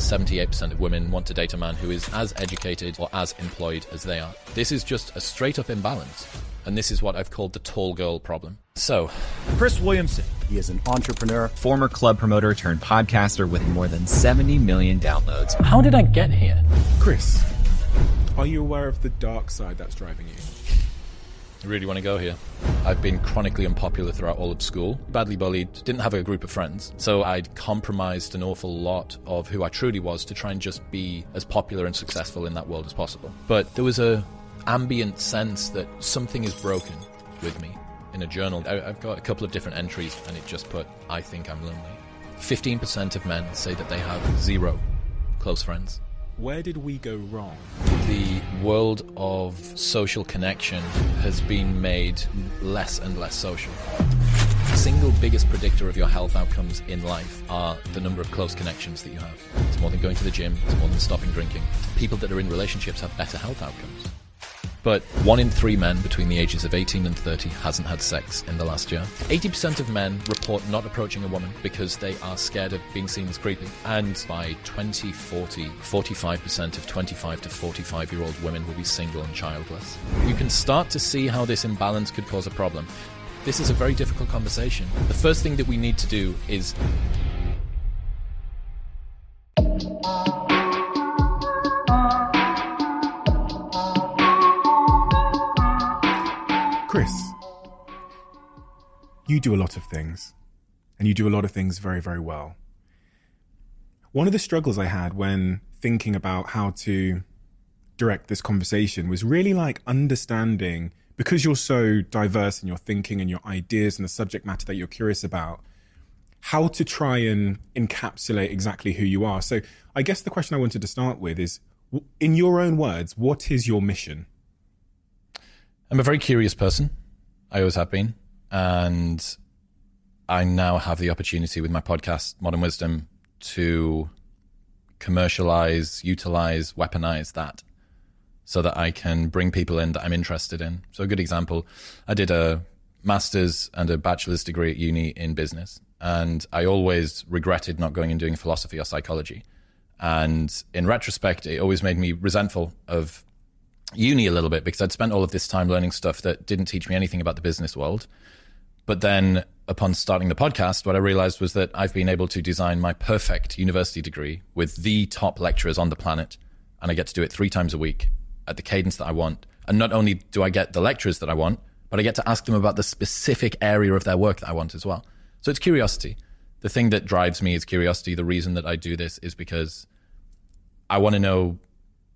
78% of women want to date a man who is as educated or as employed as they are. This is just a straight-up imbalance. And this is what I've called the tall girl problem. So, Chris Williamson. He is an entrepreneur, former club promoter turned podcaster with more than 70 million downloads. How did I get here? Chris, are you aware of the dark side that's driving you? I really want to go here. I've been chronically unpopular throughout all of school, badly bullied, didn't have a group of friends. So I'd compromised an awful lot of who I truly was to try and just be as popular and successful in that world as possible. But there was a ambient sense that something is broken with me. In a journal, I've got a couple of different entries, and it just put, I think I'm lonely. 15% of men say that they have 0 close friends. Where did we go wrong? The world of social connection has been made less and less social. The single biggest predictor of your health outcomes in life are the number of close connections that you have. It's more than going to the gym, it's more than stopping drinking. People that are in relationships have better health outcomes. But 1 in 3 men between the ages of 18 and 30 hasn't had sex in the last year. 80% of men report not approaching a woman because they are scared of being seen as creepy. And by 2040, 45% of 25 to 45-year-old women will be single and childless. You can start to see how this imbalance could cause a problem. This is a very difficult conversation. The first thing that we need to do is Chris, you do a lot of things, and you do a lot of things very, very well. One of the struggles I had when thinking about how to direct this conversation was really like understanding, because you're so diverse in your thinking and your ideas and the subject matter that you're curious about, how to try and encapsulate exactly who you are. So I guess the question I wanted to start with is, in your own words, what is your mission? I'm a very curious person. I always have been. And I now have the opportunity with my podcast, Modern Wisdom, to commercialize, utilize, weaponize that so that I can bring people in that I'm interested in. So a good example, I did a master's and a bachelor's degree at uni in business. And I always regretted not going and doing philosophy or psychology. And in retrospect, it always made me resentful of uni a little bit because I'd spent all of this time learning stuff that didn't teach me anything about the business world. But then upon starting the podcast, what I realized was that I've been able to design my perfect university degree with the top lecturers on the planet. And I get to do it 3 times a week at the cadence that I want. And not only do I get the lecturers that I want, but I get to ask them about the specific area of their work that I want as well. So it's curiosity. The thing that drives me is curiosity. The reason that I do this is because I want to know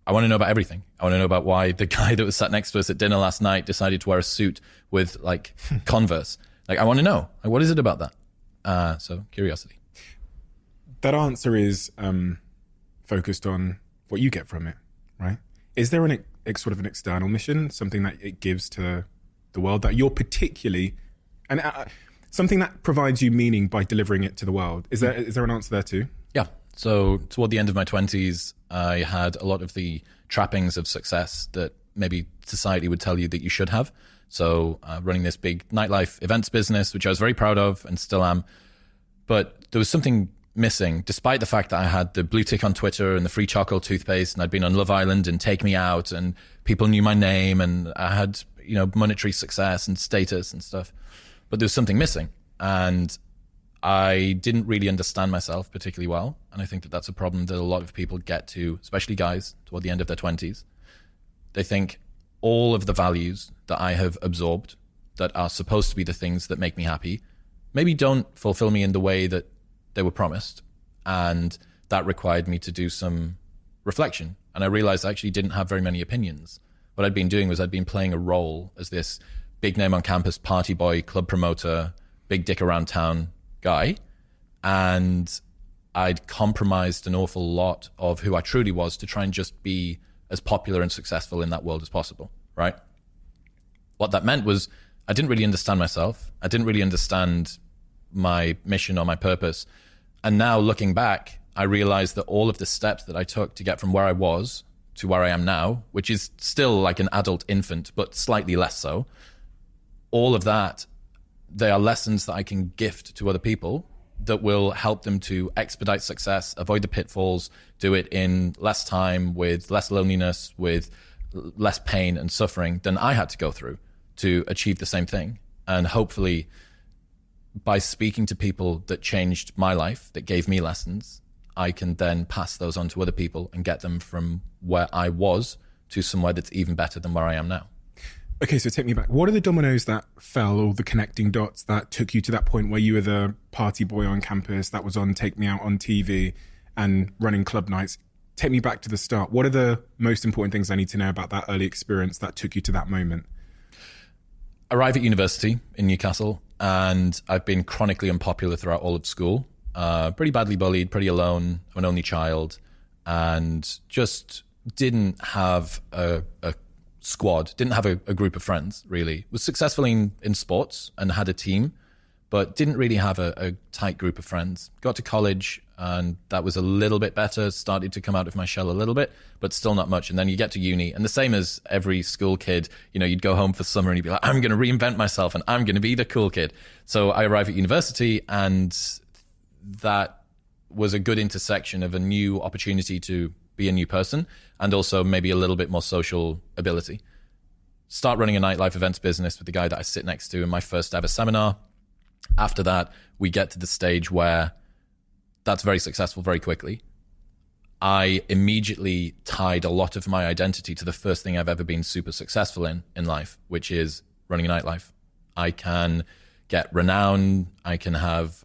about everything. I want to know about why the guy that was sat next to us at dinner last night decided to wear a suit with like Converse. Like, I want to know, like, what is it about that? So curiosity. That answer is focused on what you get from it, right? Is there sort of an external mission, something that it gives to the world that you're particularly, and something that provides you meaning by delivering it to the world? Is there an answer there too? Yeah. So toward the end of my 20s, I had a lot of the trappings of success that maybe society would tell you that you should have. So running this big nightlife events business, which I was very proud of and still am. But there was something missing, despite the fact that I had the blue tick on Twitter and the free charcoal toothpaste, and I'd been on Love Island and Take Me Out, and people knew my name, and I had, monetary success and status and stuff. But there was something missing. And I didn't really understand myself particularly well. And I think that that's a problem that a lot of people get to, especially guys toward the end of their 20s. They think all of the values that I have absorbed that are supposed to be the things that make me happy maybe don't fulfill me in the way that they were promised. And that required me to do some reflection. And I realized I actually didn't have very many opinions. What I'd been doing was I'd been playing a role as this big name on campus, party boy, club promoter, big dick around town guy, and I'd compromised an awful lot of who I truly was to try and just be as popular and successful in that world as possible, right? What that meant was I didn't really understand myself. I didn't really understand my mission or my purpose. And now looking back, I realized that all of the steps that I took to get from where I was to where I am now, which is still like an adult infant, but slightly less so, all of that, they are lessons that I can gift to other people that will help them to expedite success, avoid the pitfalls, do it in less time, with less loneliness, with less pain and suffering than I had to go through to achieve the same thing. And hopefully by speaking to people that changed my life, that gave me lessons, I can then pass those on to other people and get them from where I was to somewhere that's even better than where I am now. Okay, so take me back. What are the dominoes that fell, or the connecting dots that took you to that point where you were the party boy on campus that was on Take Me Out on TV and running club nights? Take me back to the start. What are the most important things I need to know about that early experience that took you to that moment? Arrive at university in Newcastle, and I've been chronically unpopular throughout all of school. Pretty badly bullied, pretty alone. I'm an only child, and just didn't have a squad, didn't have a group of friends, really. Was successful in sports and had a team, but didn't really have a tight group of friends. Got to college, and that was a little bit better, started to come out of my shell a little bit, but still not much. And then you get to uni, and the same as every school kid, you'd go home for summer and you'd be like, I'm going to reinvent myself and I'm going to be the cool kid. So I arrive at university, and that was a good intersection of a new opportunity to be a new person and also maybe a little bit more social ability. Start running a nightlife events business with the guy that I sit next to in my first ever seminar. After that, we get to the stage where that's very successful very quickly. I immediately tied a lot of my identity to the first thing I've ever been super successful in life, which is running a nightlife. I can get renown. I can have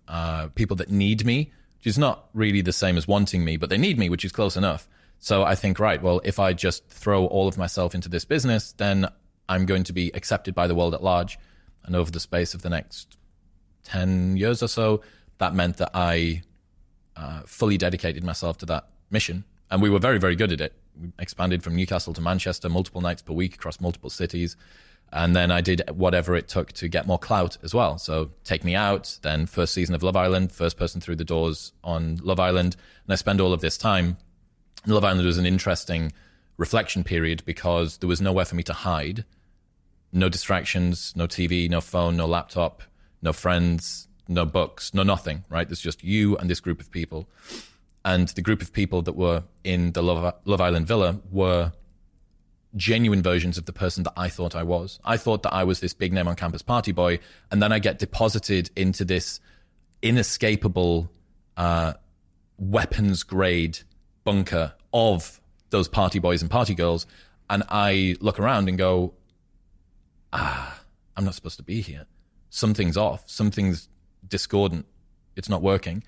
people that need me, which is not really the same as wanting me, but they need me, which is close enough. So I think, right, well, if I just throw all of myself into this business, then I'm going to be accepted by the world at large. And over the space of the next 10 years or so, that meant that I fully dedicated myself to that mission. And we were very, very good at it. We expanded from Newcastle to Manchester multiple nights per week across multiple cities. And then I did whatever it took to get more clout as well. So Take Me Out, then first season of Love Island, first person through the doors on Love Island. And I spent all of this time. And Love Island was an interesting reflection period because there was nowhere for me to hide. No distractions, no TV, no phone, no laptop, no friends, no books, no nothing, right? There's just you and this group of people. And the group of people that were in the Love Island villa were genuine versions of the person that I thought I was. I thought that I was this big name on campus party boy, and then I get deposited into this inescapable weapons grade bunker of those party boys and party girls, and I look around and go, I'm not supposed to be here. Something's off. Something's discordant. It's not working.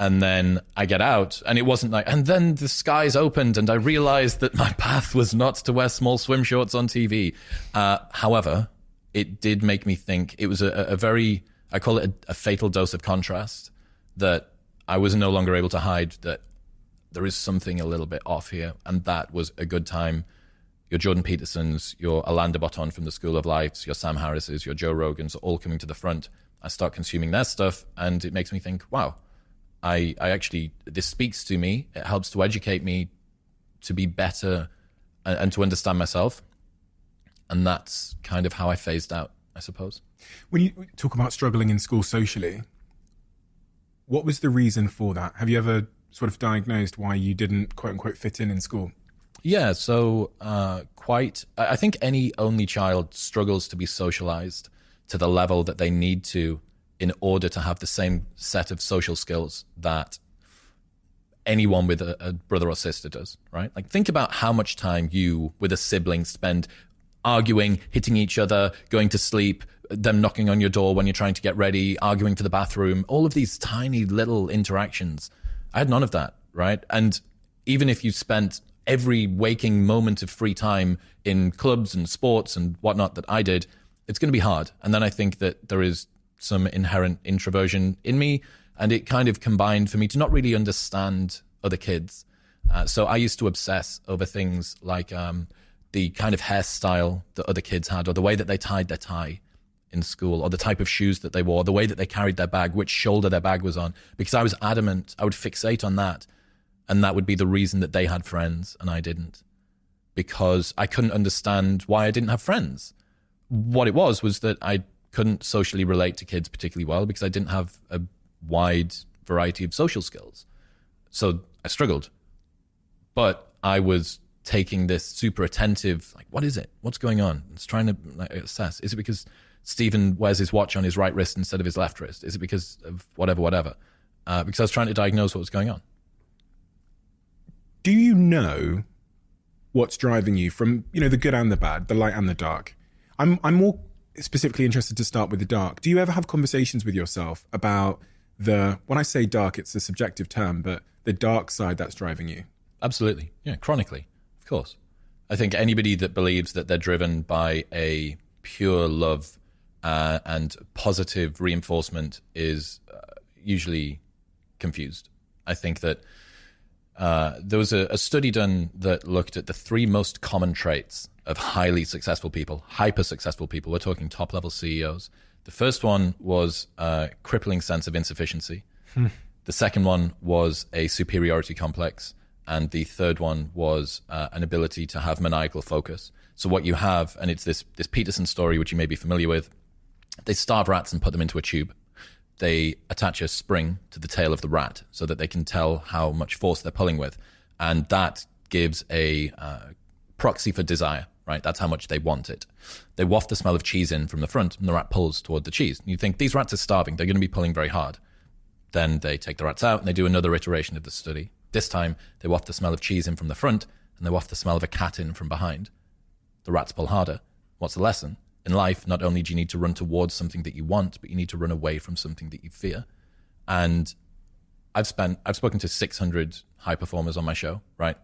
And then I get out, and it wasn't like, and then the skies opened and I realized that my path was not to wear small swim shorts on TV. However, it did make me think. It was a very, I call it a fatal dose of contrast, that I was no longer able to hide that there is something a little bit off here. And that was a good time. Your Jordan Petersons, your Alain de Botton from the School of Life, your Sam Harris's, your Joe Rogans, all coming to the front. I start consuming their stuff, and it makes me think, wow, I actually, this speaks to me. It helps to educate me to be better and to understand myself. And that's kind of how I phased out, I suppose. When you talk about struggling in school socially, what was the reason for that? Have you ever sort of diagnosed why you didn't, quote unquote, fit in school? Yeah, so I think any only child struggles to be socialized to the level that they need to in order to have the same set of social skills that anyone with a brother or sister does, right? Like, think about how much time you with a sibling spend arguing, hitting each other, going to sleep, them knocking on your door when you're trying to get ready, arguing for the bathroom, all of these tiny little interactions. I had none of that, right? And even if you spent every waking moment of free time in clubs and sports and whatnot that I did, it's going to be hard. And then I think that there is some inherent introversion in me, and it kind of combined for me to not really understand other kids. So I used to obsess over things like the kind of hairstyle that other kids had, or the way that they tied their tie in school, or the type of shoes that they wore, the way that they carried their bag, which shoulder their bag was on, because I was adamant. I would fixate on that, and that would be the reason that they had friends and I didn't, because I couldn't understand why I didn't have friends. What it was that I couldn't socially relate to kids particularly well because I didn't have a wide variety of social skills. So I struggled, but I was taking this super attentive, like, what is it? What's going on? I was trying to assess. Is it because Stephen wears his watch on his right wrist instead of his left wrist? Is it because of whatever? Because I was trying to diagnose what was going on. Do you know what's driving you from, the good and the bad, the light and the dark? I'm more specifically interested to start with the dark. Do you ever have conversations with yourself about when I say dark, it's a subjective term, but the dark side that's driving you? Absolutely. Yeah, chronically, of course. I think anybody that believes that they're driven by a pure love and positive reinforcement is usually confused. I think that there was a study done that looked at the 3 most common traits of highly successful people, hyper successful people. We're talking top level CEOs. The first one was a crippling sense of insufficiency. The second one was a superiority complex. And the third one was an ability to have maniacal focus. So what you have, and it's this Peterson story, which you may be familiar with, they starve rats and put them into a tube. They attach a spring to the tail of the rat so that they can tell how much force they're pulling with. And that gives a proxy for desire, right? That's how much they want it. They waft the smell of cheese in from the front, and the rat pulls toward the cheese. And you think, these rats are starving. They're going to be pulling very hard. Then they take the rats out, and they do another iteration of the study. This time, they waft the smell of cheese in from the front, and they waft the smell of a cat in from behind. The rats pull harder. What's the lesson? In life, not only do you need to run towards something that you want, but you need to run away from something that you fear. And I've spoken to 600 high performers on my show, right?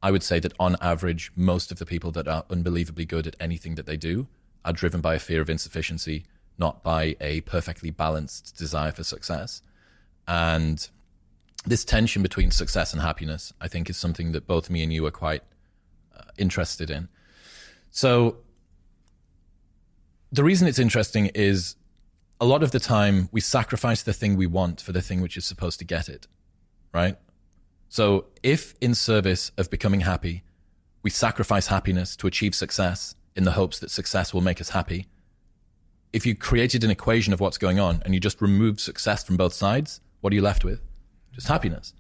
I would say that on average, most of the people that are unbelievably good at anything that they do are driven by a fear of insufficiency, not by a perfectly balanced desire for success. And this tension between success and happiness, I think, is something that both me and you are quite interested in. So the reason it's interesting is a lot of the time we sacrifice the thing we want for the thing which is supposed to get it, right? So if in service of becoming happy, we sacrifice happiness to achieve success in the hopes that success will make us happy, if you created an equation of what's going on and you just remove success from both sides, what are you left with? Just happiness.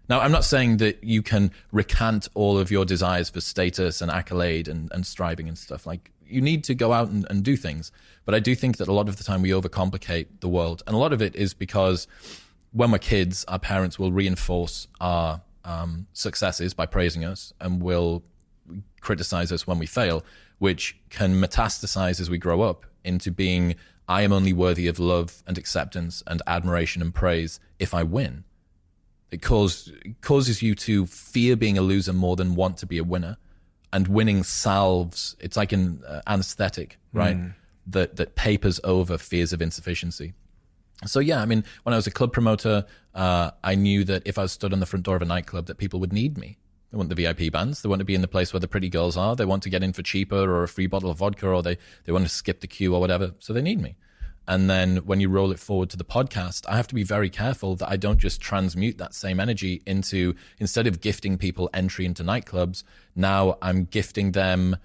Now, I'm not saying that you can recant all of your desires for status and accolade and striving and stuff. Like, you need to go out and do things. But I do think that a lot of the time we overcomplicate the world. And a lot of it is because when we're kids, our parents will reinforce our successes by praising us and will criticize us when we fail, which can metastasize as we grow up into being, I am only worthy of love and acceptance and admiration and praise if I win. It causes you to fear being a loser more than want to be a winner. And winning salves, it's like an anesthetic, right? That papers over fears of insufficiency. So yeah, I mean, when I was a club promoter, I knew that if I was stood on the front door of a nightclub, that people would need me. They want the VIP bands. They want to be in the place where the pretty girls are. They want to get in for cheaper or a free bottle of vodka, or they want to skip the queue or whatever. So they need me. And then when you roll it forward to the podcast, I have to be very careful that I don't just transmute that same energy into, instead of gifting people entry into nightclubs, now I'm gifting them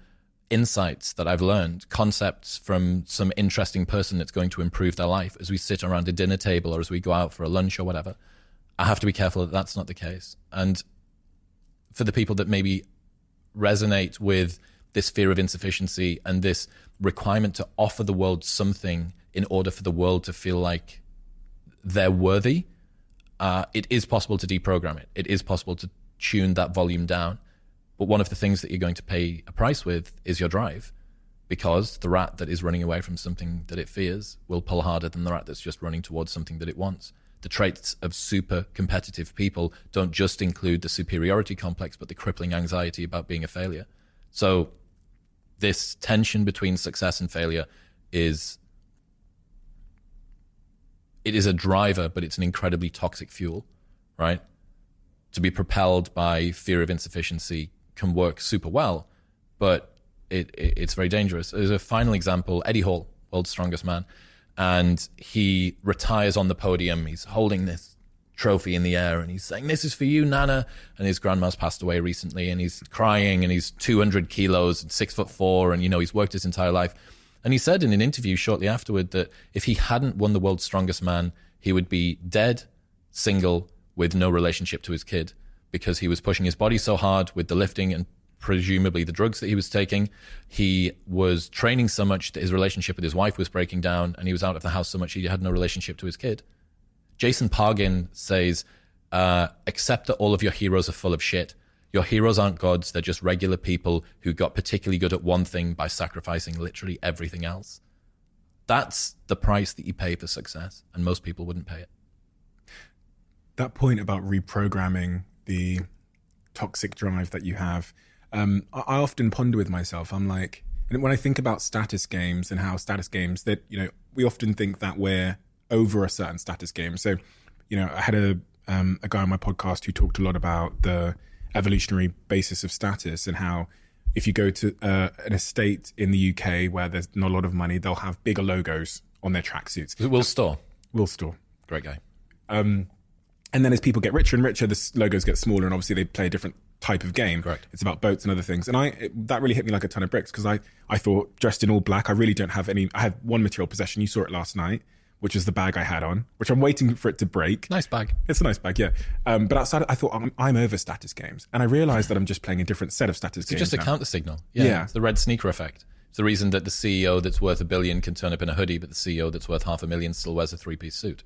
insights that I've learned, concepts from some interesting person that's going to improve their life as we sit around a dinner table or as we go out for a lunch or whatever. I have to be careful that that's not the case. And for the people that maybe resonate with this fear of insufficiency and this requirement to offer the world something in order for the world to feel like they're worthy, it is possible to deprogram it. It is possible to tune that volume down. But one of the things that you're going to pay a price with is your drive, because the rat that is running away from something that it fears will pull harder than the rat that's just running towards something that it wants. The traits of super competitive people don't just include the superiority complex, but the crippling anxiety about being a failure. So this tension between success and failure is a driver, but it's an incredibly toxic fuel, right? To be propelled by fear of insufficiency can work super well, but it's very dangerous. There's a final example, Eddie Hall, world's strongest man, and he retires on the podium. He's holding this trophy in the air and he's saying, "This is for you, Nana." And his grandma's passed away recently and he's crying and he's 200 kilos and 6'4", and he's worked his entire life. And he said in an interview shortly afterward that if he hadn't won the world's strongest man, he would be dead, single, with no relationship to his kid, because he was pushing his body so hard with the lifting and presumably the drugs that he was taking. He was training so much that his relationship with his wife was breaking down, and he was out of the house so much he had no relationship to his kid. Jason Pargin says, accept that all of your heroes are full of shit. Your heroes aren't gods. They're just regular people who got particularly good at one thing by sacrificing literally everything else. That's the price that you pay for success, and most people wouldn't pay it. That point about reprogramming the toxic drive that you have, I often ponder with myself. I'm like, and when I think about status games and how status games that, we often think that we're over a certain status game. So, I had a guy on my podcast who talked a lot about the evolutionary basis of status and how if you go to an estate in the UK where there's not a lot of money, they'll have bigger logos on their tracksuits. Will Storr. Will Storr. Great guy. And then as people get richer and richer, the logos get smaller, and obviously they play a different type of game. Correct. It's about boats and other things. And that really hit me like a ton of bricks, because I thought, dressed in all black, I really don't have any. I had one material possession. You saw it last night, which is the bag I had on, which I'm waiting for it to break. Nice bag. It's a nice bag, yeah. But outside, I thought I'm over status games. And I realized that I'm just playing a different set of status games. It's just a counter signal. Yeah. It's the red sneaker effect. It's the reason that the CEO that's worth $1 billion can turn up in a hoodie, but the CEO that's worth $500,000 still wears a 3-piece suit.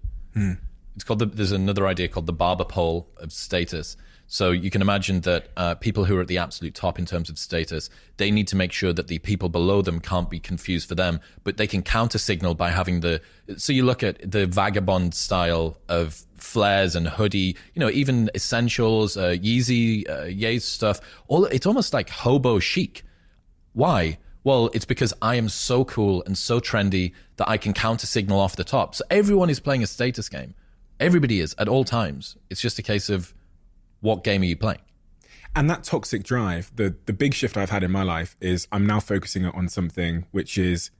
It's called there's another idea called the barber pole of status. So you can imagine that people who are at the absolute top in terms of status, they need to make sure that the people below them can't be confused for them, but they can counter signal by having so you look at the vagabond style of flares and hoodie, even essentials, Yeezy, Yeezy stuff, it's almost like hobo chic. Why? Well, it's because I am so cool and so trendy that I can counter signal off the top. So everyone is playing a status game. Everybody is at all times. It's just a case of what game are you playing? And that toxic drive, the big shift I've had in my life is I'm now focusing on something which is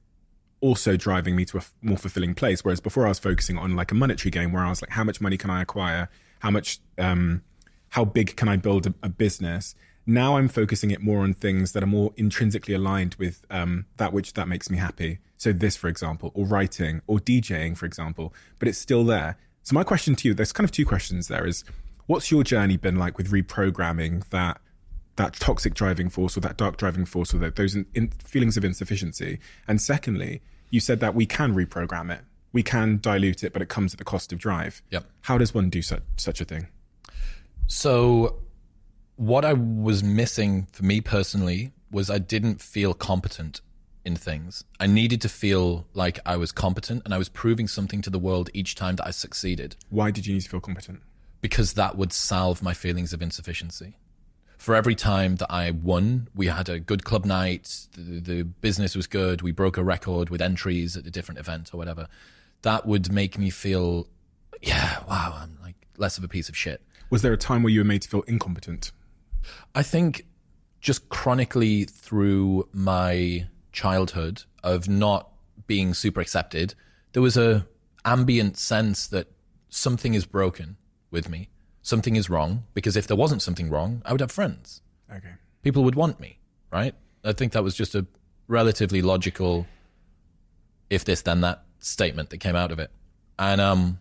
also driving me to a more fulfilling place. Whereas before I was focusing on like a monetary game where I was like, how much money can I acquire? How big can I build a business? Now I'm focusing it more on things that are more intrinsically aligned with that makes me happy. So this, for example, or writing or DJing, for example, but it's still there. So my question to you, there's kind of two questions there is, what's your journey been like with reprogramming that toxic driving force or that dark driving force or those feelings of insufficiency? And secondly, you said that we can reprogram it. We can dilute it, but it comes at the cost of drive. Yep. How does one do such a thing? So what I was missing for me personally was I didn't feel competent in things. I needed to feel like I was competent and I was proving something to the world each time that I succeeded. Why did you need to feel competent? Because that would salve my feelings of insufficiency. For every time that I won, we had a good club night, the business was good, we broke a record with entries at a different event or whatever, that would make me feel, wow, I'm like less of a piece of shit. Was there a time where you were made to feel incompetent? I think just chronically through my childhood of not being super accepted, there was a ambient sense that something is broken with me. Something is wrong, because if there wasn't something wrong, I would have friends. Okay. People would want me, right? I think that was just a relatively logical if this then that statement that came out of it. And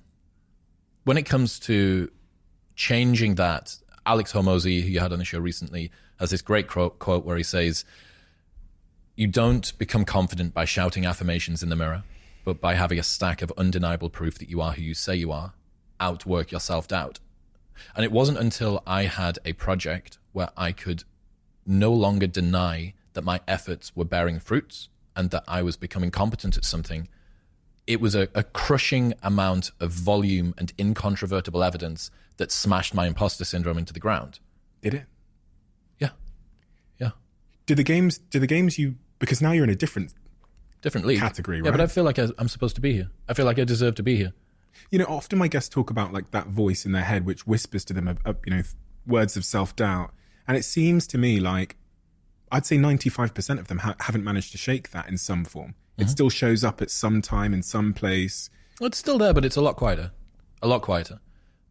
when it comes to changing that, Alex Hormozy, who you had on the show recently, has this great quote where he says, you don't become confident by shouting affirmations in the mirror, but by having a stack of undeniable proof that you are who you say you are. Outwork your self-doubt. And it wasn't until I had a project where I could no longer deny that my efforts were bearing fruits and that I was becoming competent at something. It was a crushing amount of volume and incontrovertible evidence that smashed my imposter syndrome into the ground. Did it? Yeah. Do the games you, because now you're in a different league category, right? Yeah, but I feel like I'm supposed to be here. I feel like I deserve to be here. Often my guests talk about like that voice in their head which whispers to them, words of self-doubt. And it seems to me like, I'd say 95% of them haven't managed to shake that in some form. It still shows up at some time in some place. Well, it's still there, but it's a lot quieter.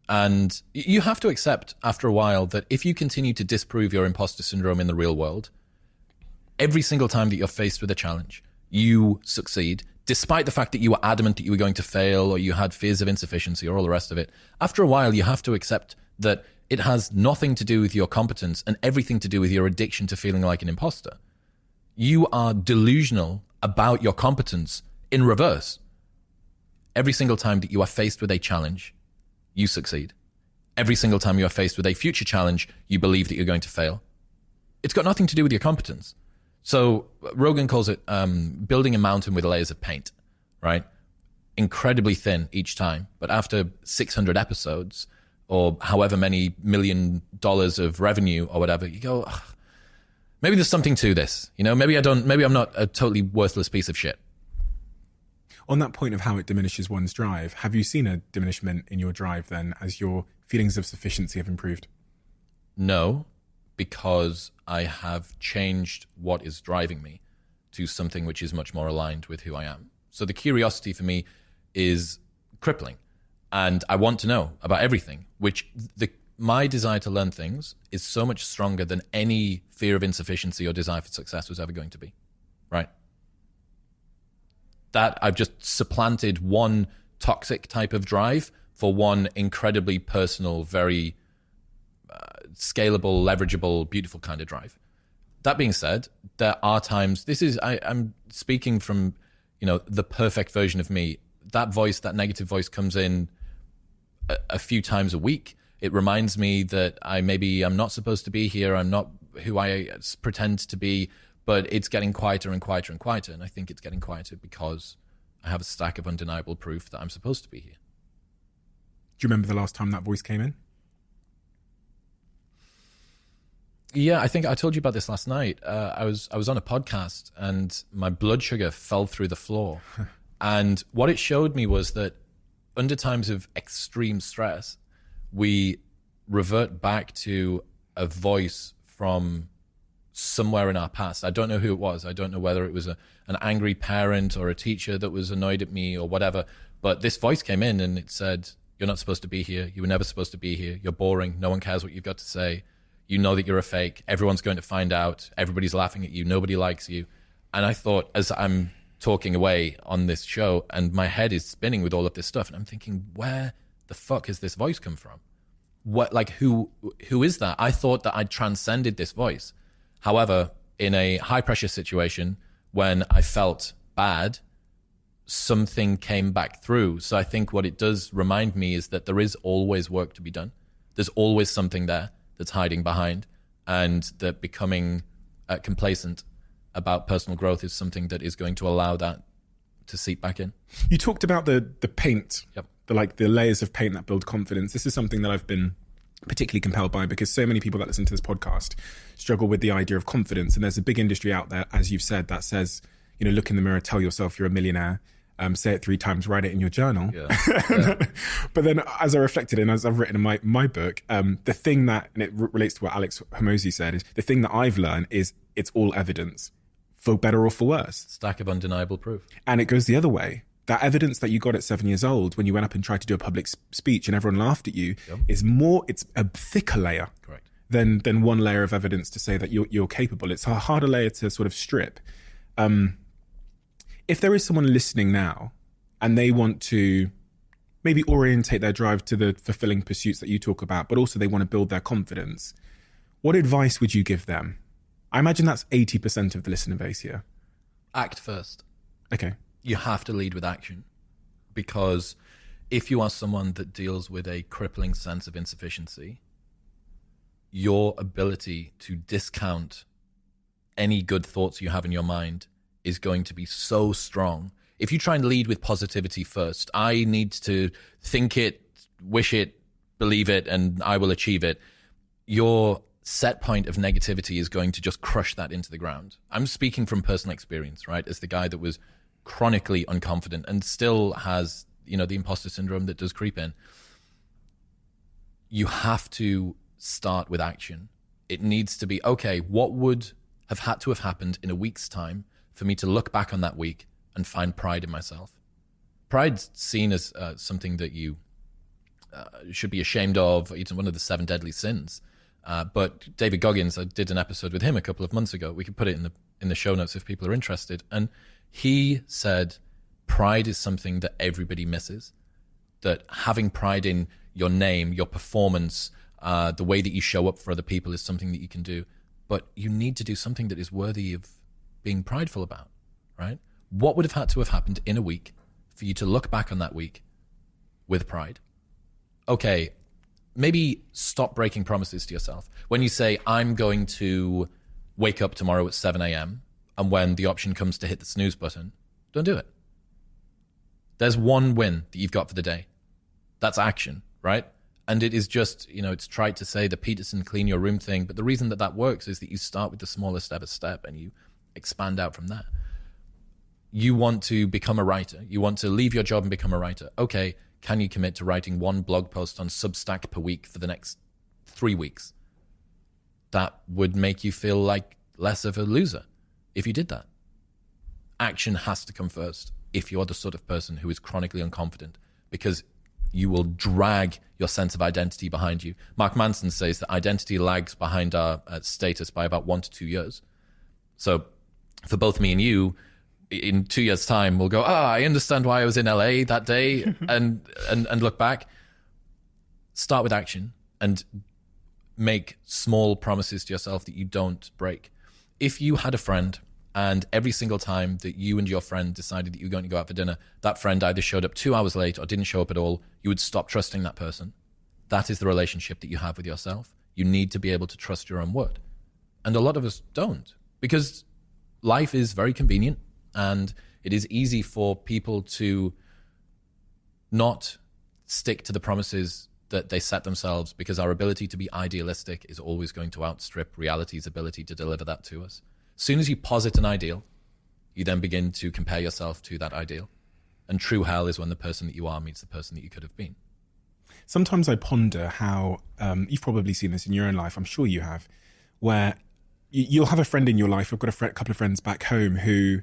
And you have to accept after a while that if you continue to disprove your imposter syndrome in the real world, every single time that you're faced with a challenge, you succeed despite the fact that you were adamant that you were going to fail or you had fears of insufficiency or all the rest of it, after a while you have to accept that it has nothing to do with your competence and everything to do with your addiction to feeling like an imposter. You are delusional about your competence in reverse. Every single time that you are faced with a challenge, you succeed. Every single time you are faced with a future challenge, you believe that you're going to fail. It's got nothing to do with your competence. So Rogan calls it building a mountain with layers of paint, right? Incredibly thin each time. But after 600 episodes or however many $1 million of revenue or whatever, you go, ugh, maybe there's something to this. You know, maybe I'm not a totally worthless piece of shit. On that point of how it diminishes one's drive, have you seen a diminishment in your drive then as your feelings of sufficiency have improved? No, because I have changed what is driving me to something which is much more aligned with who I am. So the curiosity for me is crippling, and I want to know about everything, my desire to learn things is so much stronger than any fear of insufficiency or desire for success was ever going to be, right? That I've just supplanted one toxic type of drive for one incredibly personal, very scalable, leverageable, beautiful kind of drive. That being said, there are times, I'm speaking from, the perfect version of me. That negative voice comes in a few times a week. It reminds me that I'm not supposed to be here. I'm not who I pretend to be, but it's getting quieter and quieter and quieter. And I think it's getting quieter because I have a stack of undeniable proof that I'm supposed to be here. Do you remember the last time that voice came in? Yeah, I think I told you about this last night. I was on a podcast and my blood sugar fell through the floor. And what it showed me was that under times of extreme stress, we revert back to a voice from somewhere in our past. I don't know who it was. I don't know whether it was an angry parent or a teacher that was annoyed at me or whatever. But this voice came in and it said, you're not supposed to be here. You were never supposed to be here. You're boring. No one cares what you've got to say. You know that you're a fake. Everyone's going to find out. Everybody's laughing at you. Nobody likes you. And I thought, as I'm talking away on this show and my head is spinning with all of this stuff, and I'm thinking, where the fuck has this voice come from? Who is that? I thought that I'd transcended this voice. However, in a high pressure situation, when I felt bad, something came back through. So I think what it does remind me is that there is always work to be done. There's always something there that's hiding behind, and that becoming complacent about personal growth is something that is going to allow that to seep back in. You talked about the paint, yep. the layers of paint that build confidence. This is something that I've been particularly compelled by because so many people that listen to this podcast struggle with the idea of confidence. And there's a big industry out there, as you've said, that says, look in the mirror, tell yourself you're a millionaire, say it 3 times, write it in your journal. Yeah. But then as I reflected and as I've written in my book, the thing that, and it relates to what Alex Hormozi said, is the thing that I've learned is it's all evidence, for better or for worse. Stack of undeniable proof. And it goes the other way. That evidence that you got at 7 years old when you went up and tried to do a public speech and everyone laughed at you is it's a thicker layer. Correct. Than one layer of evidence to say that you're capable. It's a harder layer to sort of strip. If there is someone listening now and they want to maybe orientate their drive to the fulfilling pursuits that you talk about, but also they want to build their confidence, what advice would you give them? I imagine that's 80% of the listener base here. Act first. Okay. You have to lead with action, because if you are someone that deals with a crippling sense of insufficiency, your ability to discount any good thoughts you have in your mind is going to be so strong. If you try and lead with positivity first, I need to think it, wish it, believe it, and I will achieve it, your set point of negativity is going to just crush that into the ground. I'm speaking from personal experience, right? As the guy that was chronically unconfident and still has, the imposter syndrome that does creep in. You have to start with action. It needs to be, okay, what would have had to have happened in a week's time for me to look back on that week and find pride in myself? Pride's seen as something that you should be ashamed of. It's one of the 7 deadly sins. But David Goggins, I did an episode with him a couple of months ago. We could put it in the show notes if people are interested. And he said, pride is something that everybody misses. That having pride in your name, your performance, the way that you show up for other people is something that you can do. But you need to do something that is worthy of being prideful about, right? What would have had to have happened in a week for you to look back on that week with pride? Okay, maybe stop breaking promises to yourself. When you say, I'm going to wake up tomorrow at 7 a.m., and when the option comes to hit the snooze button, don't do it. There's one win that you've got for the day. That's action, right? And it is just, it's trite to say the Peterson clean your room thing, but the reason that that works is that you start with the smallest ever step and you expand out from that. You want to become a writer. You want to leave your job and become a writer. Okay, can you commit to writing one blog post on Substack per week for the next 3 weeks? That would make you feel like less of a loser if you did that. Action has to come first if you're the sort of person who is chronically unconfident, because you will drag your sense of identity behind you. Mark Manson says that identity lags behind our status by about 1 to 2 years. So for both me and you, in 2 years' time, we'll go, I understand why I was in LA that day, and look back. Start with action and make small promises to yourself that you don't break. If you had a friend and every single time that you and your friend decided that you were going to go out for dinner, that friend either showed up 2 hours late or didn't show up at all, you would stop trusting that person. That is the relationship that you have with yourself. You need to be able to trust your own word. And a lot of us don't, because life is very convenient and it is easy for people to not stick to the promises that they set themselves, because our ability to be idealistic is always going to outstrip reality's ability to deliver that to us. As soon as you posit an ideal, you then begin to compare yourself to that ideal. And true hell is when the person that you are meets the person that you could have been. Sometimes I ponder how, you've probably seen this in your own life, I'm sure you have, where you'll have a friend in your life. I've got a couple of friends back home who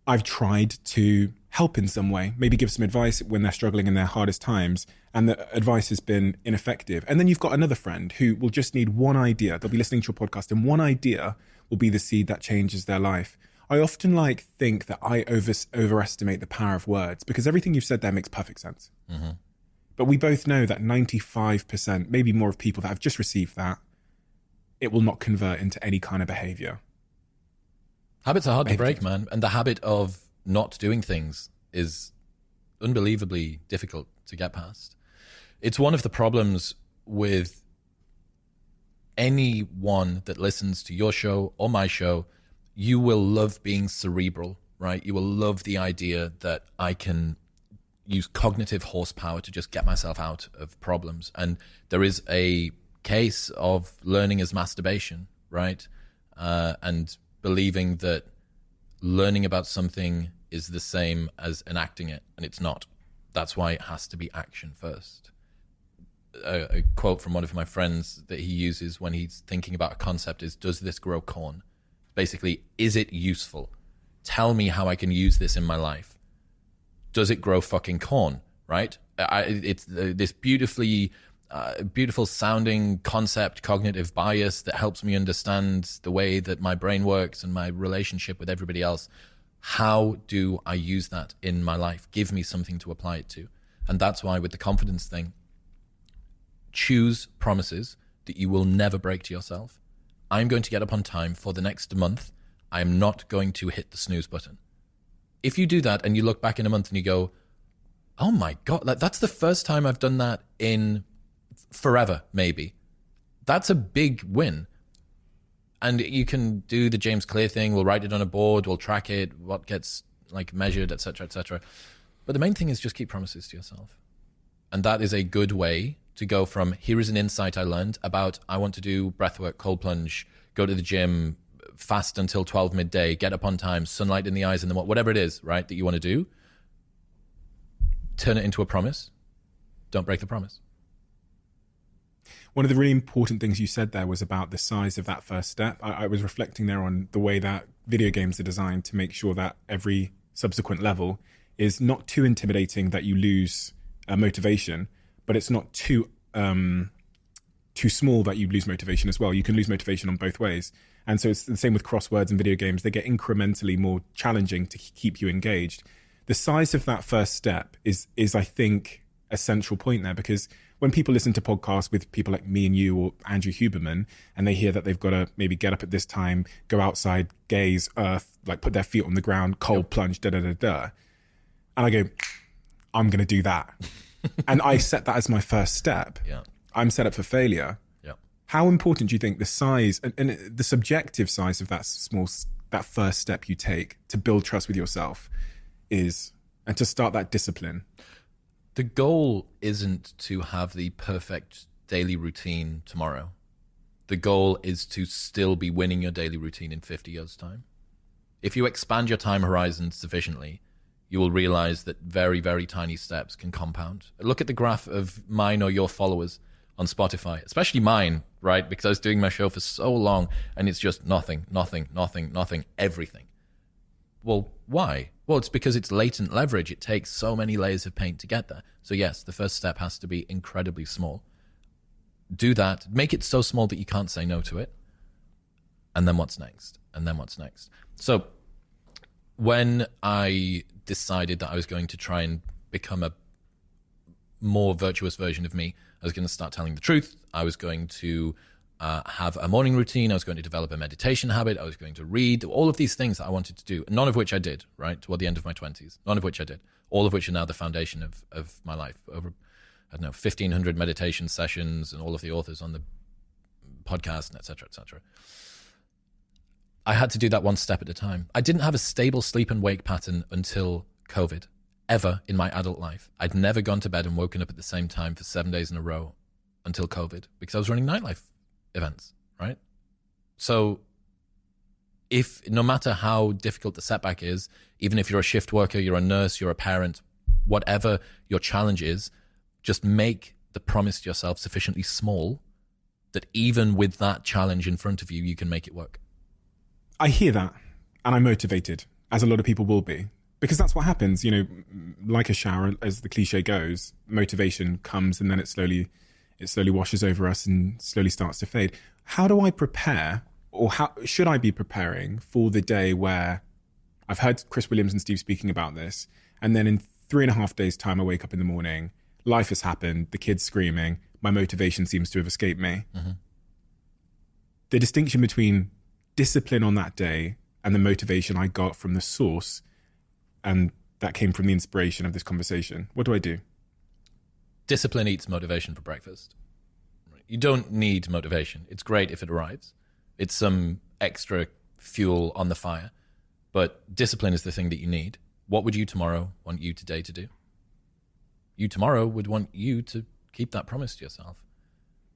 I've tried to help in some way, maybe give some advice when they're struggling in their hardest times, and the advice has been ineffective. And then you've got another friend who will just need one idea. They'll be listening to your podcast and one idea will be the seed that changes their life. I often think that I overestimate the power of words, because everything you've said there makes perfect sense. Mm-hmm. But we both know that 95%, maybe more, of people that have just received that, it will not convert into any kind of behavior. Habits are hard to break, man. And the habit of not doing things is unbelievably difficult to get past. It's one of the problems with anyone that listens to your show or my show. You will love being cerebral, right? You will love the idea that I can use cognitive horsepower to just get myself out of problems. And there is a case of learning as masturbation, right? And believing that learning about something is the same as enacting it, and it's not. That's why it has to be action first. A quote from one of my friends that he uses when he's thinking about a concept is, does this grow corn? Basically, is it useful? Tell me how I can use this in my life. Does it grow fucking corn, right? It's this beautiful sounding concept, cognitive bias that helps me understand the way that my brain works and my relationship with everybody else. How do I use that in my life? Give me something to apply it to. And that's why with the confidence thing, choose promises that you will never break to yourself. I'm going to get up on time for the next month. I'm not going to hit the snooze button. If you do that and you look back in a month and you go, oh my God, that's the first time I've done that in forever, maybe. That's a big win. And you can do the James Clear thing. We'll write it on a board. We'll track it, what gets measured, et cetera, et cetera. But the main thing is just keep promises to yourself. And that is a good way to go from, here is an insight I learned about, I want to do breathwork, cold plunge, go to the gym, fast until 12 midday, get up on time, sunlight in the eyes and whatever it is, right, that you want to do. Turn it into a promise. Don't break the promise. One of the really important things you said there was about the size of that first step. I was reflecting there on the way that video games are designed to make sure that every subsequent level is not too intimidating that you lose motivation, but it's not too small that you lose motivation as well. You can lose motivation on both ways. And so it's the same with crosswords and video games. They get incrementally more challenging to keep you engaged. the size of that first step is I think a central point there, because when people listen to podcasts with people like me and you or Andrew Huberman, and they hear that they've got to maybe get up at this time, go outside, gaze, earth, like put their feet on the ground, cold plunge, and I go, I'm going to do that. And I set that as my first step. Yeah. I'm set up for failure. Yeah. How important do you think the size and the subjective size of that first step you take to build trust with yourself is, and to start that discipline? The goal isn't to have the perfect daily routine tomorrow. The goal is to still be winning your daily routine in 50 years' time. If you expand your time horizon sufficiently, you will realize that very, very tiny steps can compound. Look at the graph of mine or your followers on Spotify, especially mine, right? Because I was doing my show for so long and it's just nothing, everything. Well, why? Well, it's because it's latent leverage. It takes so many layers of paint to get there. So yes, the first step has to be incredibly small. Do that. Make it so small that you can't say no to it. And then what's next? And then what's next? So when I decided that I was going to try and become a more virtuous version of me, I was going to start telling the truth. I was going to have a morning routine. I was going to develop a meditation habit. I was going to read, all of these things that I wanted to do, none of which I did, right, toward the end of my 20s. None of which I did. All of which are now the foundation of my life. Over, I don't know, 1,500 meditation sessions and all of the authors on the podcast, and et cetera, et cetera. I had to do that one step at a time. I didn't have a stable sleep and wake pattern until COVID, ever in my adult life. I'd never gone to bed and woken up at the same time for 7 days in a row until COVID, because I was running nightlife events, right? So if, no matter how difficult the setback is, even if you're a shift worker, you're a nurse, you're a parent, whatever your challenge is, just make the promise to yourself sufficiently small that even with that challenge in front of you, you can make it work. I hear that, and I'm motivated, as a lot of people will be, because that's what happens, you know, like a shower, as the cliche goes, motivation comes and then it slowly washes over us and slowly starts to fade. How do I prepare, or how should I be preparing for the day where I've heard Chris Williamson and Steve speaking about this, and then in 3.5 days' time, I wake up in the morning, life has happened, the kid's screaming, my motivation seems to have escaped me. Mm-hmm. The distinction between discipline on that day and the motivation I got from the source, and that came from the inspiration of this conversation. What do I do? Discipline eats motivation for breakfast. You don't need motivation. It's great if it arrives. It's some extra fuel on the fire. But discipline is the thing that you need. What would you tomorrow want you today to do? You tomorrow would want you to keep that promise to yourself.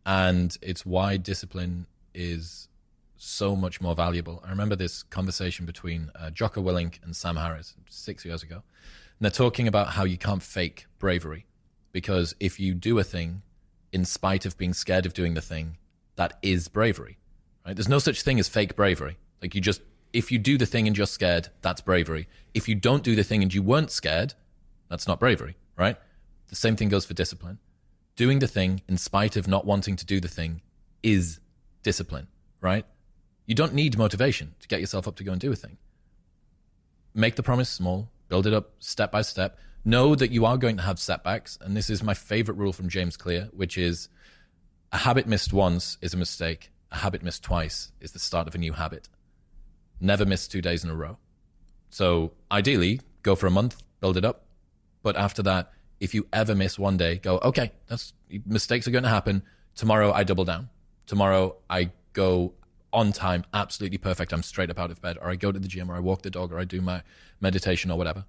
And it's why discipline is so much more valuable. I remember this conversation between Jocko Willink and Sam Harris 6 years ago. And they're talking about how you can't fake bravery. Because if you do a thing in spite of being scared of doing the thing, that is bravery, right? There's no such thing as fake bravery. Like if you do the thing and you're scared, that's bravery. If you don't do the thing and you weren't scared, that's not bravery, right? The same thing goes for discipline. Doing the thing in spite of not wanting to do the thing is discipline, right? You don't need motivation to get yourself up to go and do a thing. Make the promise small, build it up step by step. Know that you are going to have setbacks. And this is my favorite rule from James Clear, which is a habit missed once is a mistake. A habit missed twice is the start of a new habit. Never miss 2 days in a row. So ideally, go for a month, build it up. But after that, if you ever miss one day, go, okay, mistakes are going to happen. Tomorrow I double down. Tomorrow I go on time, absolutely perfect. I'm straight up out of bed, or I go to the gym, or I walk the dog, or I do my meditation or whatever.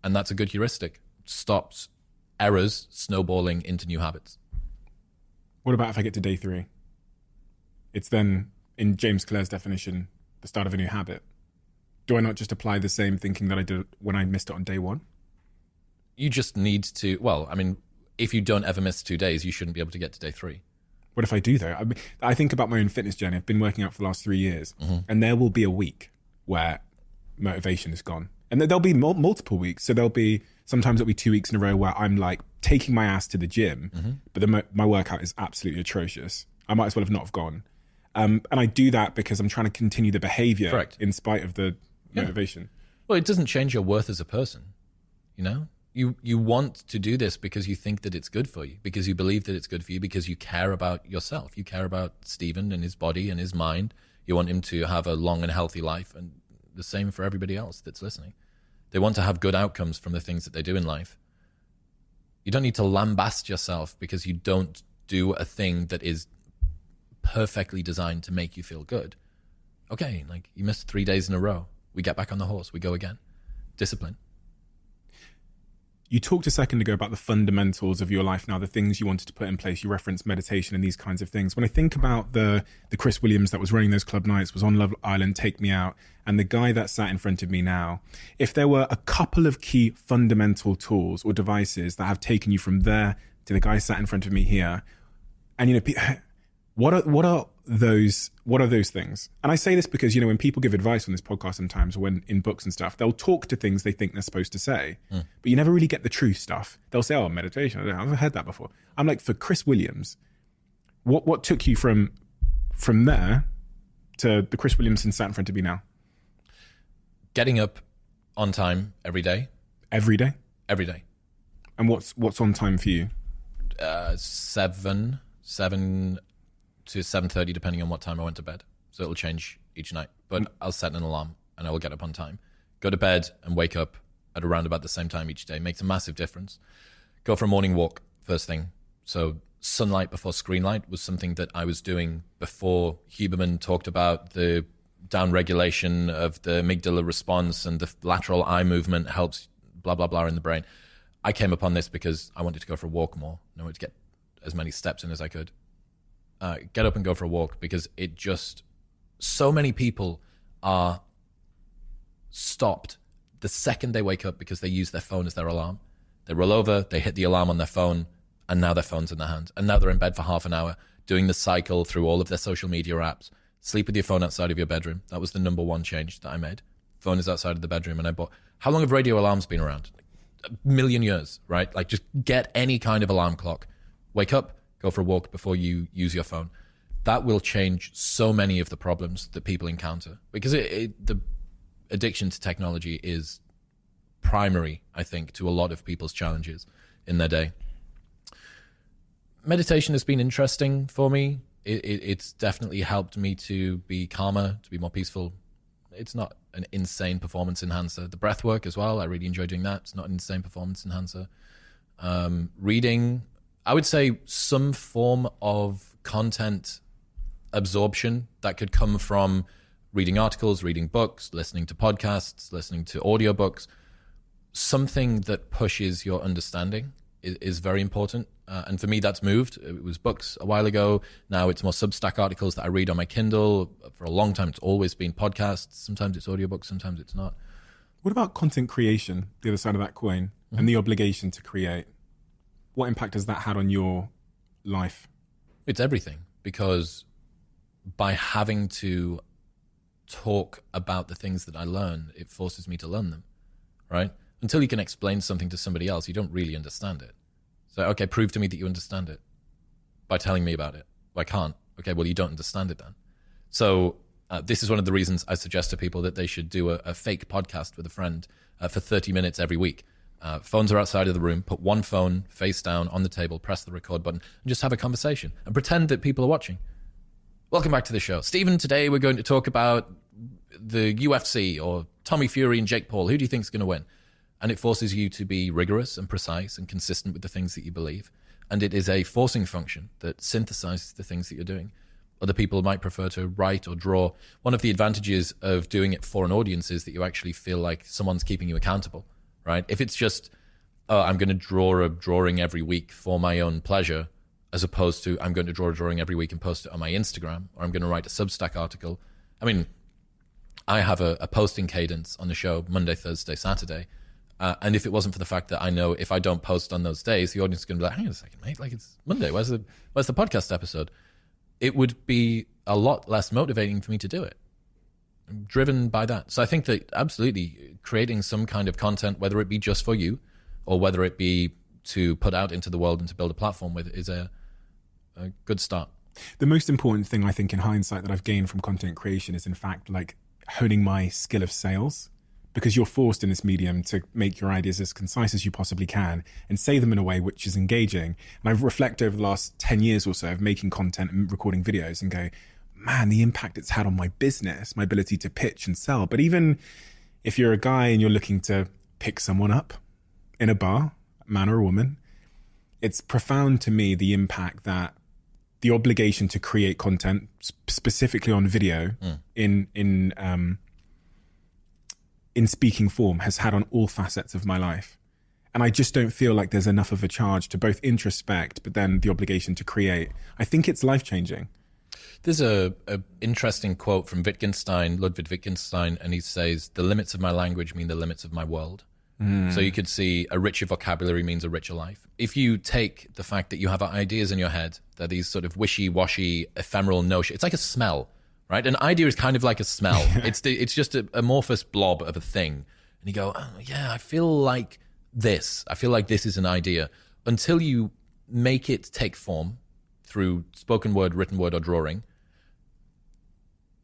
And that's a good heuristic. Stops errors snowballing into new habits. What about if I get to day 3? It's then, in James Clear's definition, the start of a new habit. Do I not just apply the same thinking that I did when I missed it on day 1? You just need to, well, I mean, if you don't ever miss 2 days, you shouldn't be able to get to day 3. What if I do, though? I think about my own fitness journey. I've been working out for the last 3 years, and there will be a week where motivation is gone. And there'll be multiple weeks. So sometimes it'll be 2 weeks in a row where I'm like taking my ass to the gym, but my workout is absolutely atrocious. I might as well have not have gone. And I do that because I'm trying to continue the behavior in spite of the motivation. Well, it doesn't change your worth as a person, You know, you want to do this because you think that it's good for you, because you believe that it's good for you, because you care about yourself. You care about Stephen and his body and his mind. You want him to have a long and healthy life, and the same for everybody else that's listening. They want to have good outcomes from the things that they do in life. You don't need to lambast yourself because you don't do a thing that is perfectly designed to make you feel good. Okay, like you missed 3 days in a row. We get back on the horse. We go again. Discipline. You talked a second ago about the fundamentals of your life now, the things you wanted to put in place. You referenced meditation and these kinds of things. When I think about the Chris Williams that was running those club nights, was on Love Island, Take Me Out, and the guy that sat in front of me now, if there were a couple of key fundamental tools or devices that have taken you from there to the guy sat in front of me here, and, you know, what are those things? And I say this because, you know, when people give advice on this podcast sometimes, or when in books and stuff, they'll talk to things they think they're supposed to say, but you never really get the true stuff. They'll say, oh, meditation, I've heard that before. I'm like, for Chris Williams, what took you from there to the Chris Williamson sat in front of me now? Getting up on time every day. Every day? Every day. And what's on time for you? 7 to 7:30, depending on what time I went to bed. So it'll change each night. But I'll set an alarm and I will get up on time. Go to bed and wake up at around about the same time each day. Makes a massive difference. Go for a morning walk first thing. So sunlight before screen light was something that I was doing before Huberman talked about the downregulation of the amygdala response and the lateral eye movement helps blah, blah, blah in the brain. I came upon this because I wanted to go for a walk more. I wanted to get as many steps in as I could. Get up and go for a walk, because it just, so many people are stopped the second they wake up because they use their phone as their alarm. They roll over, they hit the alarm on their phone, and now their phone's in their hand. And now they're in bed for half an hour doing the cycle through all of their social media apps. Sleep with your phone outside of your bedroom. That was the number one change that I made. Phone is outside of the bedroom. And I bought, how long have radio alarms been around? A million years, right? Like, just get any kind of alarm clock. Wake up, go for a walk before you use your phone. That will change so many of the problems that people encounter, because the addiction to technology is primary, I think, to a lot of people's challenges in their day. Meditation has been interesting for me. It's definitely helped me to be calmer, to be more peaceful. It's not an insane performance enhancer. The breath work as well, I really enjoy doing that. It's not an insane performance enhancer. Reading, I would say some form of content absorption that could come from reading articles, reading books, listening to podcasts, listening to audiobooks. Something that pushes your understanding is very important. And for me, that's moved. It was books a while ago. Now it's more Substack articles that I read on my Kindle. For a long time, it's always been podcasts. Sometimes it's audiobooks, sometimes it's not. What about content creation, the other side of that coin, and the obligation to create? What impact has that had on your life? It's everything, because by having to talk about the things that I learn, it forces me to learn them, right? Until you can explain something to somebody else, you don't really understand it. So, okay, prove to me that you understand it by telling me about it. Well, I can't. Okay, well, you don't understand it then. So this is one of the reasons I suggest to people that they should do a fake podcast with a friend for 30 minutes every week. Phones are outside of the room. Put one phone face down on the table, press the record button, and just have a conversation and pretend that people are watching. Welcome back to the show. Stephen, today we're going to talk about the UFC or Tommy Fury and Jake Paul. Who do you think is going to win? And it forces you to be rigorous and precise and consistent with the things that you believe. And it is a forcing function that synthesizes the things that you're doing. Other people might prefer to write or draw. One of the advantages of doing it for an audience is that you actually feel like someone's keeping you accountable, right? If it's just, oh, I'm going to draw a drawing every week for my own pleasure, as opposed to I'm going to draw a drawing every week and post it on my Instagram, or I'm going to write a Substack article. I mean, I have a posting cadence on the show Monday, Thursday, Saturday. And if it wasn't for the fact that I know if I don't post on those days, the audience is going to be like, hang on a second, mate, like it's Monday. Where's the podcast episode? It would be a lot less motivating for me to do it. I'm driven by that. So I think that absolutely creating some kind of content, whether it be just for you or whether it be to put out into the world and to build a platform with, is a good start. The most important thing I think in hindsight that I've gained from content creation is in fact like honing my skill of sales. because you're forced in this medium to make your ideas as concise as you possibly can and say them in a way which is engaging. And I reflect over the last 10 years or so of making content and recording videos and go, man, the impact it's had on my business, my ability to pitch and sell. But even if you're a guy and you're looking to pick someone up in a bar, man or a woman, it's profound to me the impact that the obligation to create content, specifically on video, in speaking form, has had on all facets of my life. And I just don't feel like there's enough of a charge to both introspect, but then the obligation to create. I think it's life-changing. There's a interesting quote from Ludwig Wittgenstein, and he says, "The limits of my language mean the limits of my world." So you could see a richer vocabulary means a richer life. If you take the fact that you have ideas in your head, they're these sort of wishy-washy, ephemeral notion. It's like a smell, right? An idea is kind of like a smell. It's just an amorphous blob of a thing. And you go, oh, yeah, I feel like this. I feel like this is an idea. Until you make it take form through spoken word, written word, or drawing,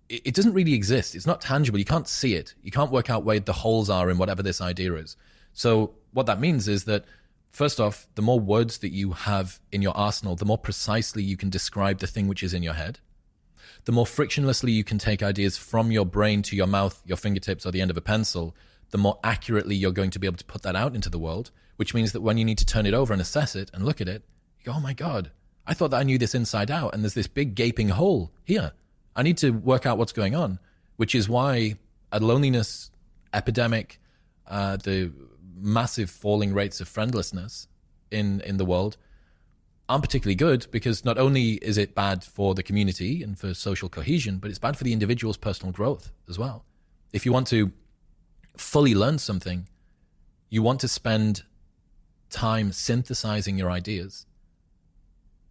it doesn't really exist. It's not tangible. You can't see it. You can't work out where the holes are in whatever this idea is. So what that means is that, first off, the more words that you have in your arsenal, the more precisely you can describe the thing which is in your head. The more frictionlessly you can take ideas from your brain to your mouth, your fingertips, or the end of a pencil, the more accurately you're going to be able to put that out into the world, which means that when you need to turn it over and assess it and look at it, you go, oh my God, I thought that I knew this inside out, and there's this big gaping hole here. I need to work out what's going on, which is why a loneliness epidemic, the massive falling rates of friendlessness in the world aren't particularly good, because not only is it bad for the community and for social cohesion, but it's bad for the individual's personal growth as well. If you want to fully learn something, you want to spend time synthesizing your ideas.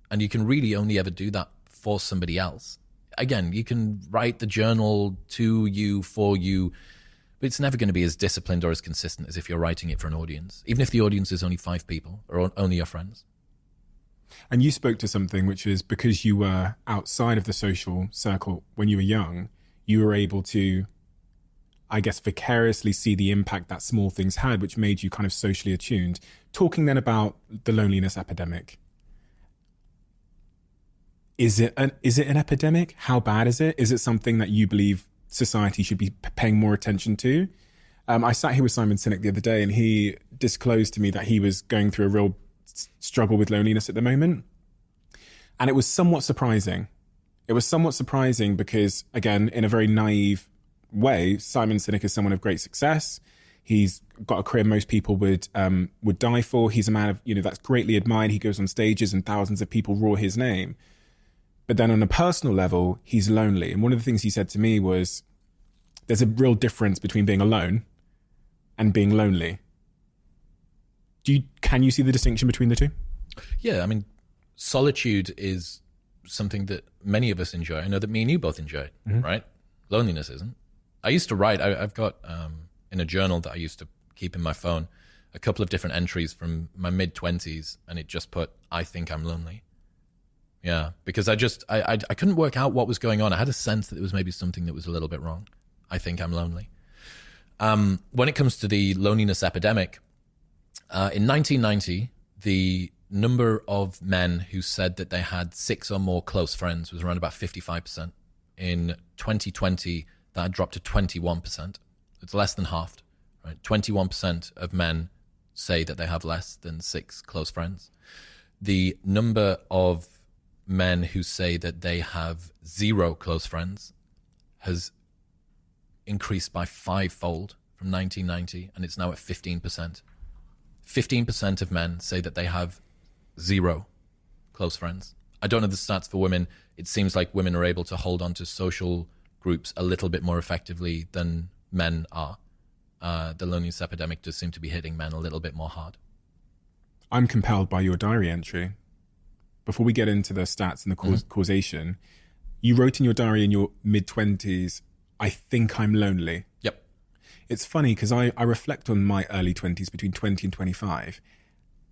And you can really only ever do that for somebody else. Again, you can write the journal to you, for you, but it's never going to be as disciplined or as consistent as if you're writing it for an audience, even if the audience is only 5 people or only your friends. And you spoke to something which is, because you were outside of the social circle when you were young, you were able to, I guess, vicariously see the impact that small things had, which made you kind of socially attuned. Talking then about the loneliness epidemic. Is it an epidemic? How bad is it? Is it something that you believe society should be paying more attention to? I sat here with Simon Sinek the other day, and he disclosed to me that he was going through a real struggle with loneliness at the moment. And it was somewhat surprising. It was somewhat surprising because, again, in a very naive way, Simon Sinek is someone of great success. He's got a career most people would die for. He's a man of, that's greatly admired. He goes on stages and thousands of people roar his name. But then on a personal level, he's lonely. And one of the things he said to me was, there's a real difference between being alone and being lonely. Can you see the distinction between the two? Yeah, I mean, solitude is something that many of us enjoy. I know that me and you both enjoy it, right? Loneliness isn't. I used to write, I've got in a journal that I used to keep in my phone, a couple of different entries from my mid-20s, and it just put, I think I'm lonely. Yeah, because I couldn't work out what was going on. I had a sense that there was maybe something that was a little bit wrong. I think I'm lonely. When it comes to the loneliness epidemic, in 1990, the number of men who said that they had 6 or more close friends was around about 55%. In 2020, that had dropped to 21%. It's less than halved. Right? 21% of men say that they have less than 6 close friends. The number of men who say that they have 0 close friends has increased by 5-fold from 1990, and it's now at 15%. 15% of men say that they have 0 close friends. I don't know the stats for women. It seems like women are able to hold on to social groups a little bit more effectively than men are. The loneliness epidemic does seem to be hitting men a little bit more hard. I'm compelled by your diary entry. Before we get into the stats and the causation, you wrote in your diary in your mid-20s, I think I'm lonely. Yep. It's funny because I reflect on my early 20s, between 20 and 25,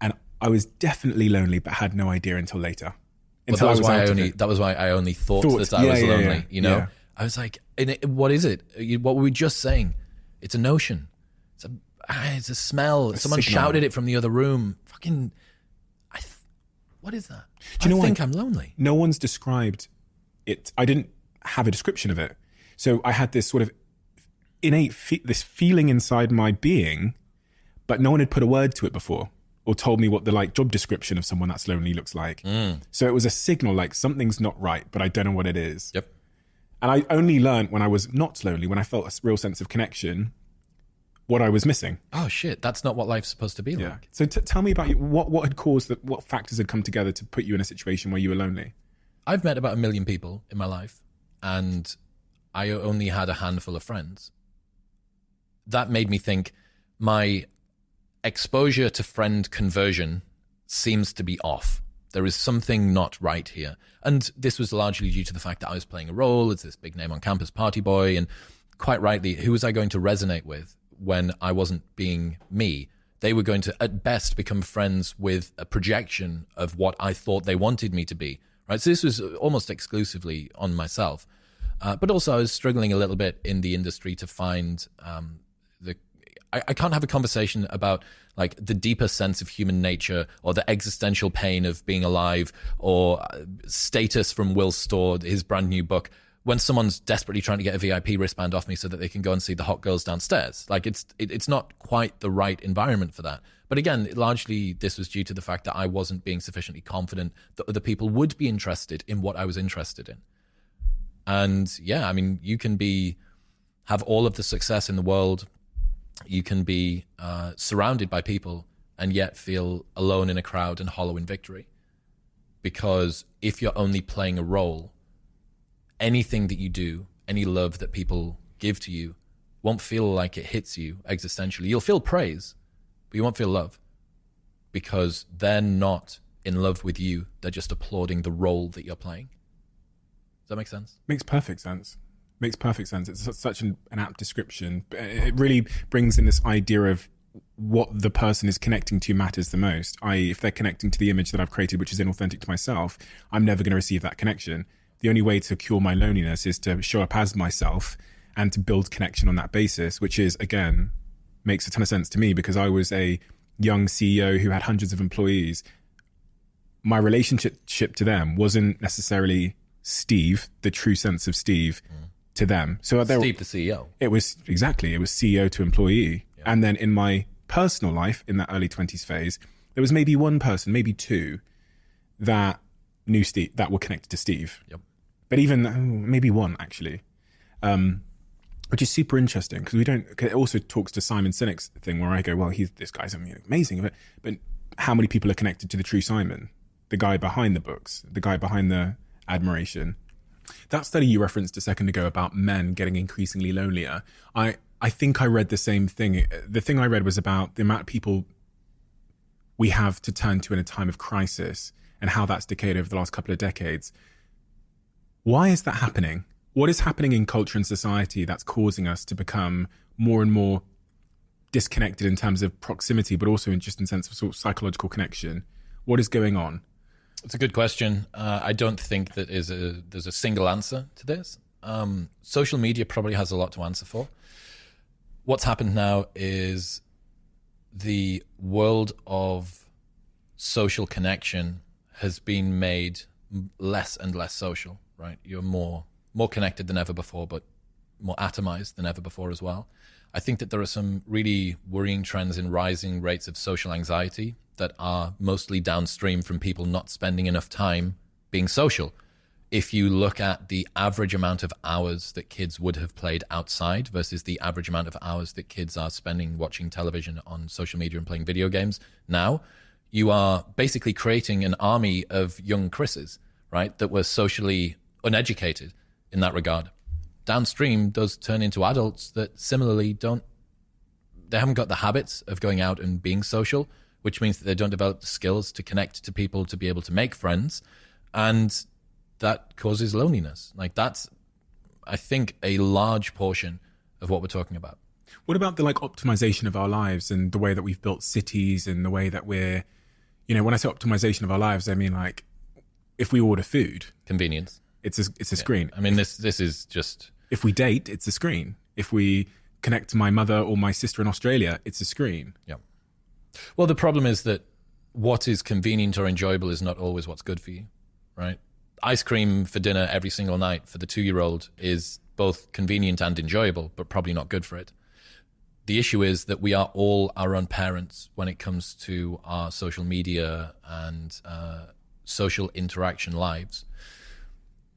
and I was definitely lonely, but had no idea until later. That was why I only thought that I was lonely. I was like, what is it? What were we just saying? It's a notion. It's a smell. Someone signal. shouted it from the other room. Fucking, what is that? Do you know I think what? I'm lonely. No one's described it. I didn't have a description of it. So I had this sort of innate, this feeling inside my being, but no one had put a word to it before or told me what the like job description of someone that's lonely looks like. So it was a signal like something's not right, but I don't know what it is. Yep. And I only learned when I was not lonely, when I felt a real sense of connection, what I was missing. Oh shit, that's not what life's supposed to be like. So tell me about what had caused that, what factors had come together to put you in a situation where you were lonely? I've met about 1 million people in my life, and I only had a handful of friends. That made me think my exposure to friend conversion seems to be off. There is something not right here. And this was largely due to the fact that I was playing a role as this big name on campus party boy. And quite rightly, who was I going to resonate with when I wasn't being me? They were going to, at best, become friends with a projection of what I thought they wanted me to be. Right? So this was almost exclusively on myself. But also I was struggling a little bit in the industry to find I can't have a conversation about like the deeper sense of human nature or the existential pain of being alive or status from Will Storr, his brand new book, when someone's desperately trying to get a VIP wristband off me so that they can go and see the hot girls downstairs. Like it's not quite the right environment for that. But again, largely this was due to the fact that I wasn't being sufficiently confident that other people would be interested in what I was interested in. And yeah, I mean, you can have all of the success in the world. You can be surrounded by people and yet feel alone in a crowd and hollow in victory. Because if you're only playing a role, anything that you do, any love that people give to you, won't feel like it hits you existentially. You'll feel praise, but you won't feel love. Because they're not in love with you. They're just applauding the role that you're playing. Does that make sense? Makes perfect sense. Makes perfect sense. It's such an apt description. It really brings in this idea of what the person is connecting to matters the most. If they're connecting to the image that I've created, which is inauthentic to myself, I'm never going to receive that connection. The only way to cure my loneliness is to show up as myself and to build connection on that basis, which is, again, makes a ton of sense to me because I was a young CEO who had hundreds of employees. My relationship to them wasn't necessarily Steve, the true sense of Steve, to them. So Steve, the CEO. It was CEO to employee. Yeah. And then in my personal life, in that early 20s phase, there was maybe one person, maybe two, that knew Steve, that were connected to Steve. Yep. But even maybe one actually, which is super interesting because it also talks to Simon Sinek's thing where I go, well, this guy's amazing, but how many people are connected to the true Simon, the guy behind the books, the guy behind the admiration? That study you referenced a second ago about men getting increasingly lonelier, I think I read the same thing. The thing I read was about the amount of people we have to turn to in a time of crisis and how that's decayed over the last couple of decades. Why is that happening? What is happening in culture and society that's causing us to become more and more disconnected in terms of proximity, but also in sense of sort of psychological connection? What is going on? It's a good question. I don't think that there's a single answer to this. Social media probably has a lot to answer for. What's happened now is the world of social connection has been made less and less social, right? You're more connected than ever before, but more atomized than ever before as well. I think that there are some really worrying trends in rising rates of social anxiety that are mostly downstream from people not spending enough time being social. If you look at the average amount of hours that kids would have played outside versus the average amount of hours that kids are spending watching television, on social media and playing video games now, you are basically creating an army of young Chris's, right, that were socially uneducated in that regard. Downstream, those turn into adults that similarly they haven't got the habits of going out and being social, which means that they don't develop the skills to connect to people, to be able to make friends. And that causes loneliness. Like that's, I think, a large portion of what we're talking about. What about the optimization of our lives and the way that we've built cities and the way that we're, when I say optimization of our lives, I mean if we order food, convenience. It's a screen. I mean, this is just, if we date, it's a screen. If we connect to my mother or my sister in Australia, it's a screen. Yeah. Well, the problem is that what is convenient or enjoyable is not always what's good for you, right? Ice cream for dinner every single night for the 2-year-old is both convenient and enjoyable, but probably not good for it. The issue is that we are all our own parents when it comes to our social media and social interaction lives.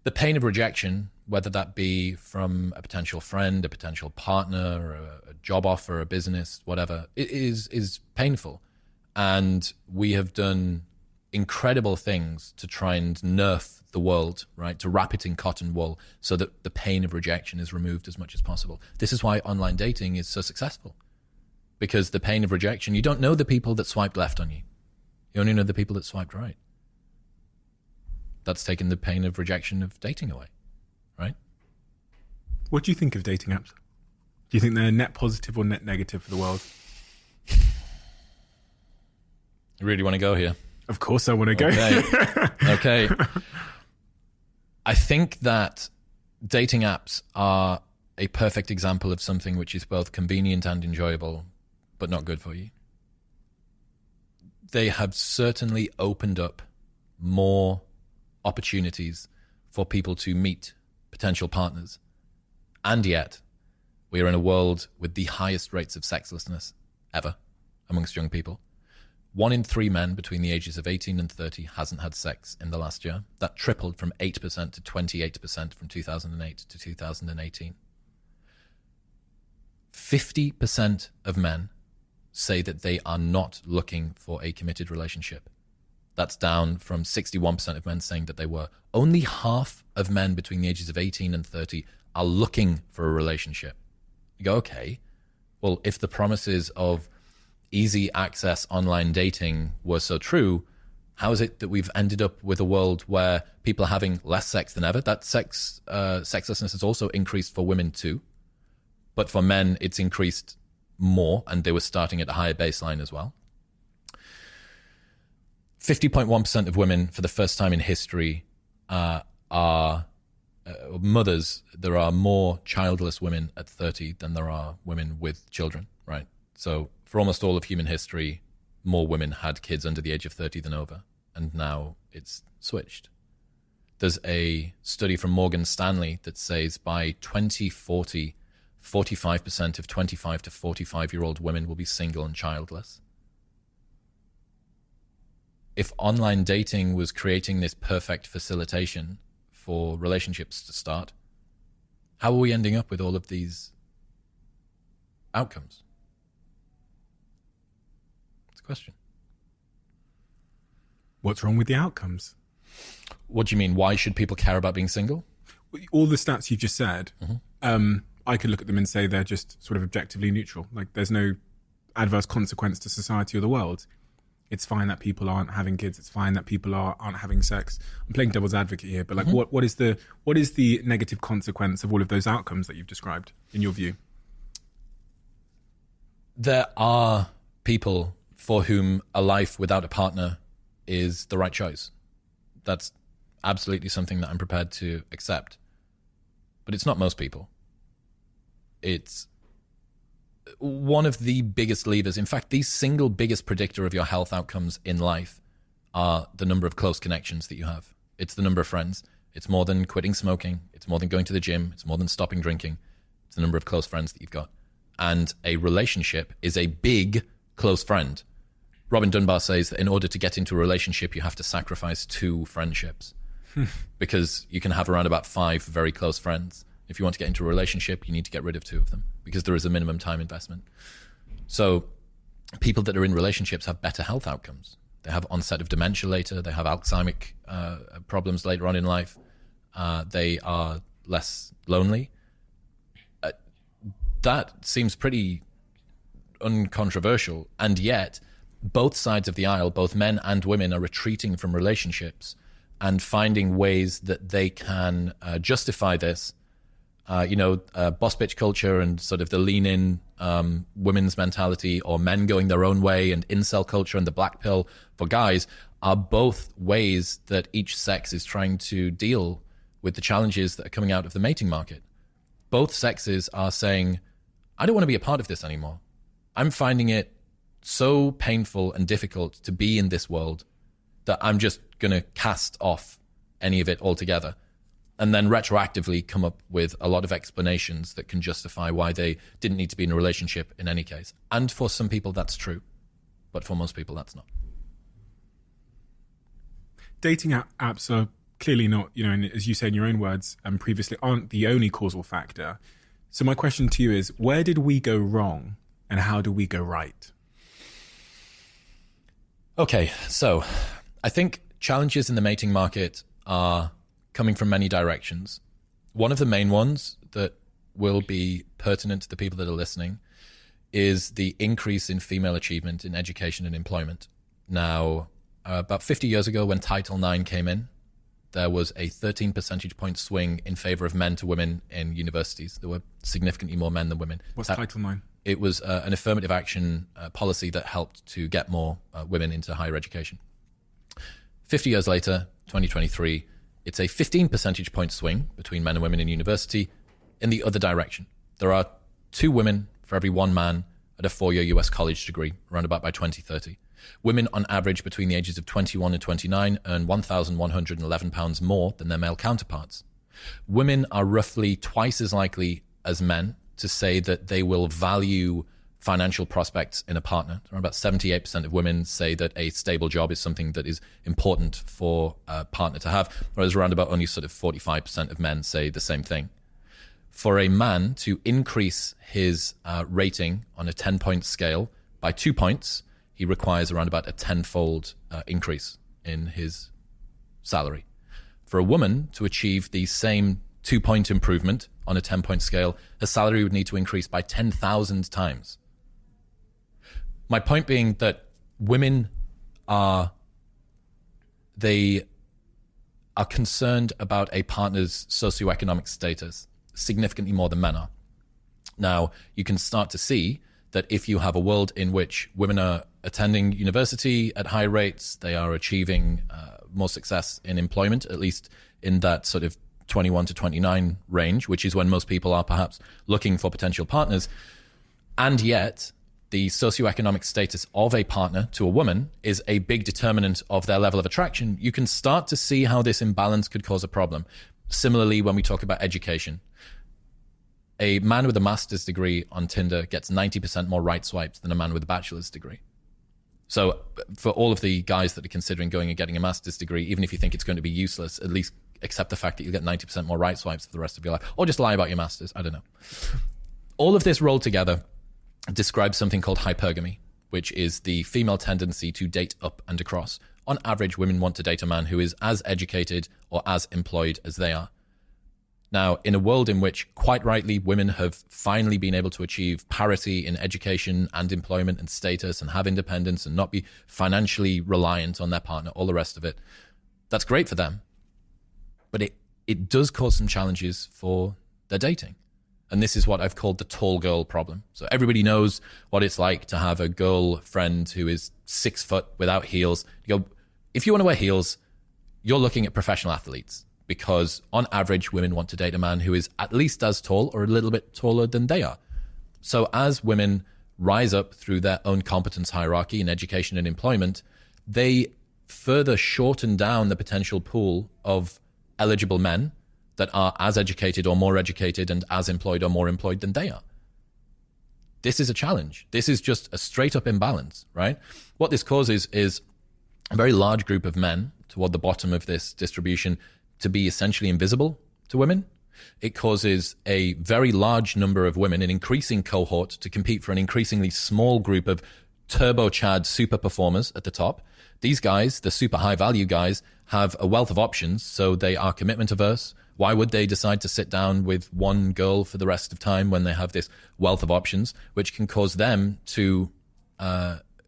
The pain of rejection, whether that be from a potential friend, a potential partner, or a job offer, a business, whatever, it is painful. And we have done incredible things to try and nerf the world, right? To wrap it in cotton wool so that the pain of rejection is removed as much as possible. This is why online dating is so successful. Because the pain of rejection, you don't know the people that swiped left on you. You only know the people that swiped right. That's taken the pain of rejection of dating away, right? What do you think of dating apps? Do you think they're net positive or net negative for the world? You really want to go here? Of course I want to go. Okay. I think that dating apps are a perfect example of something which is both convenient and enjoyable, but not good for you. They have certainly opened up more opportunities for people to meet potential partners. And yet, we are in a world with the highest rates of sexlessness ever amongst young people. 1 in 3 men between the ages of 18 and 30 hasn't had sex in the last year. That tripled from 8% to 28% from 2008 to 2018. 50% of men say that they are not looking for a committed relationship. That's down from 61% of men saying that they were. Only half of men between the ages of 18 and 30 are looking for a relationship. You go, okay, well, if the promises of easy access online dating were so true, how is it that we've ended up with a world where people are having less sex than ever? That sexlessness has also increased for women too. But for men, it's increased more, and they were starting at a higher baseline as well. 50.1% of women, for the first time in history, are mothers. There are more childless women at 30 than there are women with children, right? So for almost all of human history, more women had kids under the age of 30 than over, and now it's switched. There's a study from Morgan Stanley that says by 2040, 45% of 25 to 45-year-old women will be single and childless. If online dating was creating this perfect facilitation for relationships to start, how are we ending up with all of these outcomes? It's a question. What's wrong with the outcomes? What do you mean? Why should people care about being single? All the stats you've just said, I could look at them and say they're just sort of objectively neutral. Like there's no adverse consequence to society or the world. It's fine that people aren't having kids. It's fine that people aren't having sex. I'm playing devil's advocate here, but like, what is the negative consequence of all of those outcomes that you've described, in your view? There are people for whom a life without a partner is the right choice. That's absolutely something that I'm prepared to accept. But it's not most people. It's one of the biggest levers. In fact, the single biggest predictor of your health outcomes in life are the number of close connections that you have. It's the number of friends. It's more than quitting smoking. It's more than going to the gym. It's more than stopping drinking. It's the number of close friends that you've got. And a relationship is a big close friend. Robin Dunbar says that in order to get into a relationship, you have to sacrifice 2 friendships because you can have around about 5 very close friends. If you want to get into a relationship, you need to get rid of 2 of them because there is a minimum time investment. So people that are in relationships have better health outcomes. They have onset of dementia later. They have Alzheimer's problems later on in life. They are less lonely. That seems pretty uncontroversial. And yet, both sides of the aisle, both men and women, are retreating from relationships and finding ways that they can justify this. Boss bitch culture and sort of the lean-in women's mentality, or men going their own way, and incel culture and the black pill for guys are both ways that each sex is trying to deal with the challenges that are coming out of the mating market. Both sexes are saying, I don't want to be a part of this anymore. I'm finding it so painful and difficult to be in this world that I'm just going to cast off any of it altogether, and then retroactively come up with a lot of explanations that can justify why they didn't need to be in a relationship in any case. And for some people, that's true. But for most people, that's not. Dating apps are clearly not, and as you say in your own words, and previously, aren't the only causal factor. So my question to you is, where did we go wrong and how do we go right? Okay, so I think challenges in the mating market are coming from many directions. One of the main ones that will be pertinent to the people that are listening is the increase in female achievement in education and employment. Now, about 50 years ago when Title IX came in, there was a 13 percentage point swing in favor of men to women in universities. There were significantly more men than women. What's Title IX? It was an affirmative action policy that helped to get more women into higher education. 50 years later, 2023, it's a 15 percentage point swing between men and women in university in the other direction. There are 2 women for every 1 man at a 4-year US college degree, around about by 2030. Women on average between the ages of 21 and 29 earn £1,111 more than their male counterparts. Women are roughly twice as likely as men to say that they will value financial prospects in a partner. Around about 78% of women say that a stable job is something that is important for a partner to have, whereas around about only sort of 45% of men say the same thing. For a man to increase his rating on a 10-point scale by 2 points, he requires around about a 10-fold increase in his salary. For a woman to achieve the same 2-point improvement on a 10-point scale, her salary would need to increase by 10,000 times. My point being that women are concerned about a partner's socioeconomic status significantly more than men are. Now, you can start to see that if you have a world in which women are attending university at high rates, they are achieving more success in employment, at least in that sort of 21 to 29 range, which is when most people are perhaps looking for potential partners. And yet, the socioeconomic status of a partner to a woman is a big determinant of their level of attraction. You can start to see how this imbalance could cause a problem. Similarly, when we talk about education, a man with a master's degree on Tinder gets 90% more right swipes than a man with a bachelor's degree. So for all of the guys that are considering going and getting a master's degree, even if you think it's going to be useless, at least accept the fact that you get 90% more right swipes for the rest of your life, or just lie about your master's. I don't know. All of this rolled together describes something called hypergamy, which is the female tendency to date up and across. On average, women want to date a man who is as educated or as employed as they are. Now, in a world in which, quite rightly, women have finally been able to achieve parity in education and employment and status and have independence and not be financially reliant on their partner, all the rest of it, that's great for them. But it does cause some challenges for their dating. And this is what I've called the tall girl problem. So everybody knows what it's like to have a girlfriend who is 6 foot without heels. You go, if you want to wear heels, you're looking at professional athletes, because on average, women want to date a man who is at least as tall or a little bit taller than they are. So as women rise up through their own competence hierarchy in education and employment, they further shorten down the potential pool of eligible men that are as educated or more educated and as employed or more employed than they are. This is a challenge. This is just a straight up imbalance, right? What this causes is a very large group of men toward the bottom of this distribution to be essentially invisible to women. It causes a very large number of women, an increasing cohort, to compete for an increasingly small group of turbo-chad super performers at the top. These guys, the super high value guys, have a wealth of options, so they are commitment averse. Why would they decide to sit down with one girl for the rest of time when they have this wealth of options, which can cause them to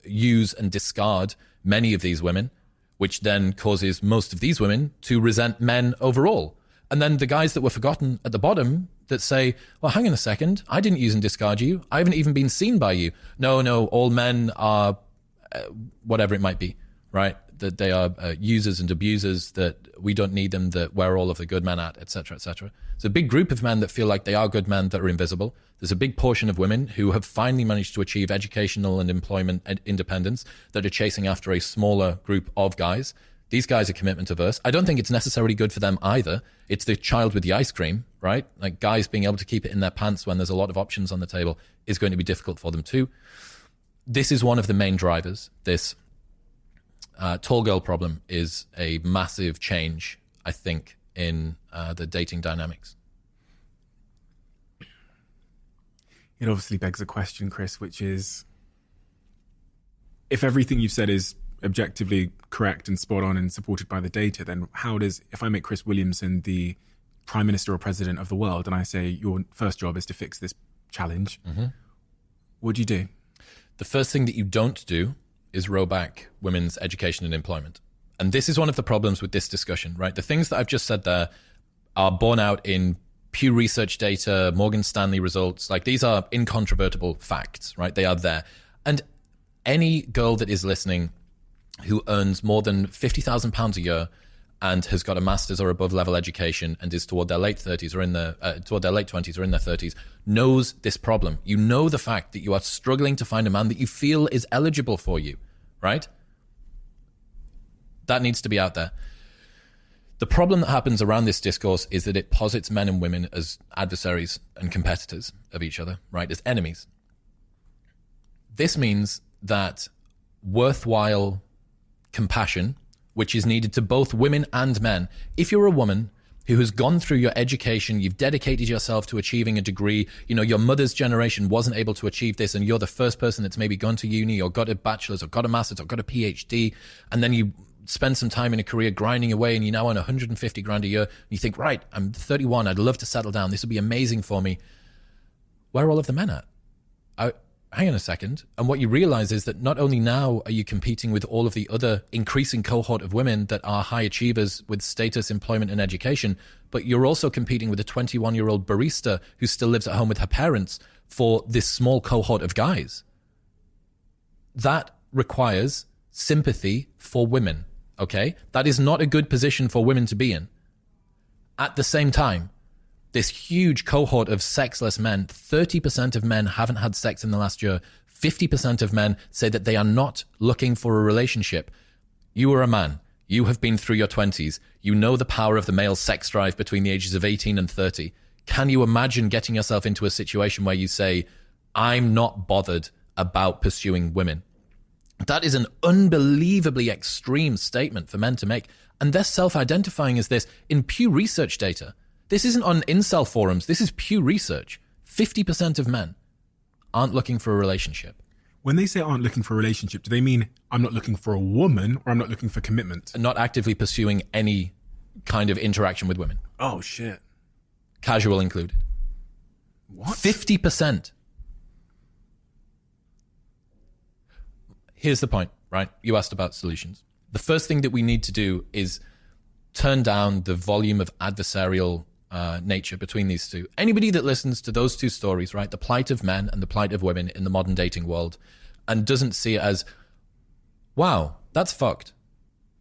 use and discard many of these women, which then causes most of these women to resent men overall. And then the guys that were forgotten at the bottom that say, well, hang on a second, I didn't use and discard you. I haven't even been seen by you. No, all men are whatever it might be, right? That they are users and abusers, that we don't need them, that where are all of the good men at, etc., etc. There's a big group of men that feel like they are good men that are invisible. There's a big portion of women who have finally managed to achieve educational and employment independence that are chasing after a smaller group of guys. These guys are commitment averse. I don't think it's necessarily good for them either. It's the child with the ice cream, right? Like guys being able to keep it in their pants when there's a lot of options on the table is going to be difficult for them too. This is one of the main drivers. This tall girl problem is a massive change, I think, in the dating dynamics. It obviously begs a question, Chris, which is, if everything you've said is objectively correct and spot on and supported by the data, then how does, if I make Chris Williamson the prime minister or president of the world and I say your first job is to fix this challenge, what do you do? The first thing that you don't do is row back women's education and employment. And this is one of the problems with this discussion, right? The things that I've just said there are borne out in Pew Research data, Morgan Stanley results. Like, these are incontrovertible facts, right? They are there. And any girl that is listening who earns more than £50,000 a year and has got a master's or above level education and is toward their late 30s or in their toward their late 20s or in their 30s knows this problem. You know the fact that you are struggling to find a man that you feel is eligible for you, right? That needs to be out there. The problem that happens around this discourse is that it posits men and women as adversaries and competitors of each other, right? As enemies. This means that worthwhile compassion, which is needed to both women and men. If you're a woman who has gone through your education, you've dedicated yourself to achieving a degree, you know, your mother's generation wasn't able to achieve this, and you're the first person that's maybe gone to uni or got a bachelor's or got a master's or got a PhD, and then you spend some time in a career grinding away and you now earn 150 grand a year, and you think, right, I'm 31, I'd love to settle down, this would be amazing for me. Where are all of the men at? Hang on a second. And what you realize is that not only now are you competing with all of the other increasing cohort of women that are high achievers with status, employment, and education, but you're also competing with a 21-year-old barista who still lives at home with her parents for this small cohort of guys. That requires sympathy for women, okay? That is not a good position for women to be in. At the same time, this huge cohort of sexless men, 30% of men haven't had sex in the last year. 50% of men say that they are not looking for a relationship. You are a man. You have been through your 20s. You know the power of the male sex drive between the ages of 18 and 30. Can you imagine getting yourself into a situation where you say, I'm not bothered about pursuing women? That is an unbelievably extreme statement for men to make. And they're self-identifying as this in Pew Research data. This isn't on incel forums. This is Pew Research. 50% of men aren't looking for a relationship. When they say aren't looking for a relationship, do they mean I'm not looking for a woman or I'm not looking for commitment? And not actively pursuing any kind of interaction with women. Oh, shit. Casual included. What? 50%. Here's the point, right? You asked about solutions. The first thing that we need to do is turn down the volume of adversarial nature between these two. Anybody that listens to those two stories, right, the plight of men and the plight of women in the modern dating world, and doesn't see it as, wow, that's fucked.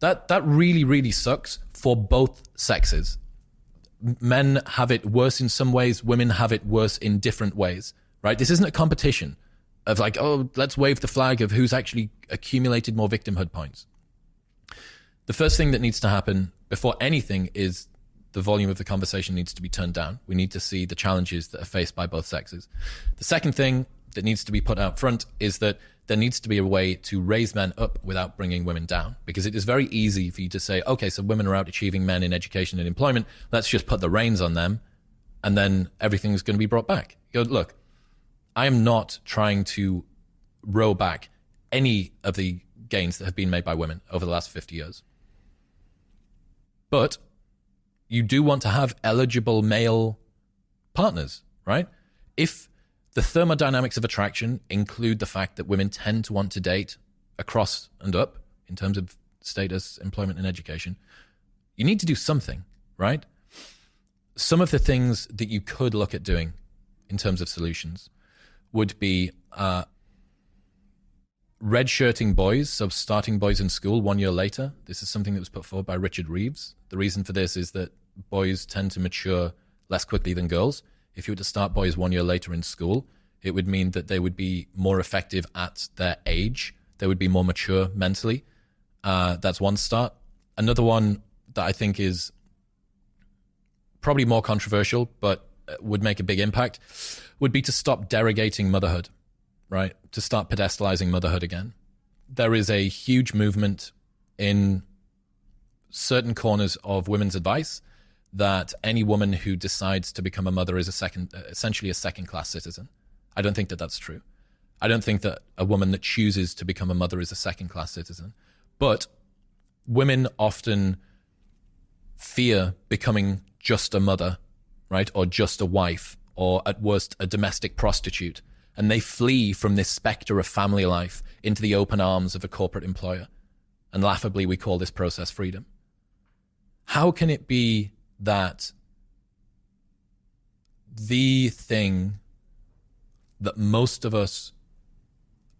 That really, really sucks for both sexes. Men have it worse in some ways, women have it worse in different ways, right? This isn't a competition of like, oh, let's wave the flag of who's actually accumulated more victimhood points. The first thing that needs to happen before anything is the volume of the conversation needs to be turned down. We need to see the challenges that are faced by both sexes. The second thing that needs to be put out front is that there needs to be a way to raise men up without bringing women down, because it is very easy for you to say, okay, so women are out achieving men in education and employment. Let's just put the reins on them and then everything's going to be brought back. You go, look, I am not trying to row back any of the gains that have been made by women over the last 50 years. But you do want to have eligible male partners, right? If the thermodynamics of attraction include the fact that women tend to want to date across and up in terms of status, employment, and education, you need to do something, right? Some of the things that you could look at doing in terms of solutions would be redshirting boys, so starting boys in school 1 year later. This is something that was put forward by Richard Reeves. The reason for this is that boys tend to mature less quickly than girls. If you were to start boys 1 year later in school, it would mean that they would be more effective at their age. They would be more mature mentally. That's one start. Another one that I think is probably more controversial, but would make a big impact, would be to stop derogating motherhood, right? To start pedestalizing motherhood again. There is a huge movement in certain corners of women's advice that any woman who decides to become a mother is essentially a second-class citizen. I don't think that that's true. I don't think that a woman that chooses to become a mother is a second-class citizen. But women often fear becoming just a mother, right? Or just a wife, or at worst, a domestic prostitute. And they flee from this specter of family life into the open arms of a corporate employer. And laughably, we call this process freedom. How can it be that the thing that most of us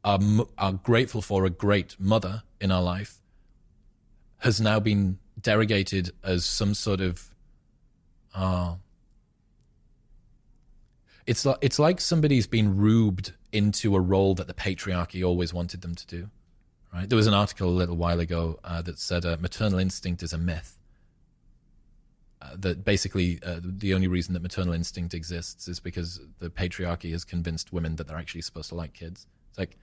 are grateful for, a great mother in our life, has now been derogated as some sort of it's like somebody's been rubed into a role that the patriarchy always wanted them to do, right? There was an article a little while ago that said maternal instinct is a myth. That basically the only reason that maternal instinct exists is because the patriarchy has convinced women that they're actually supposed to like kids. It's like,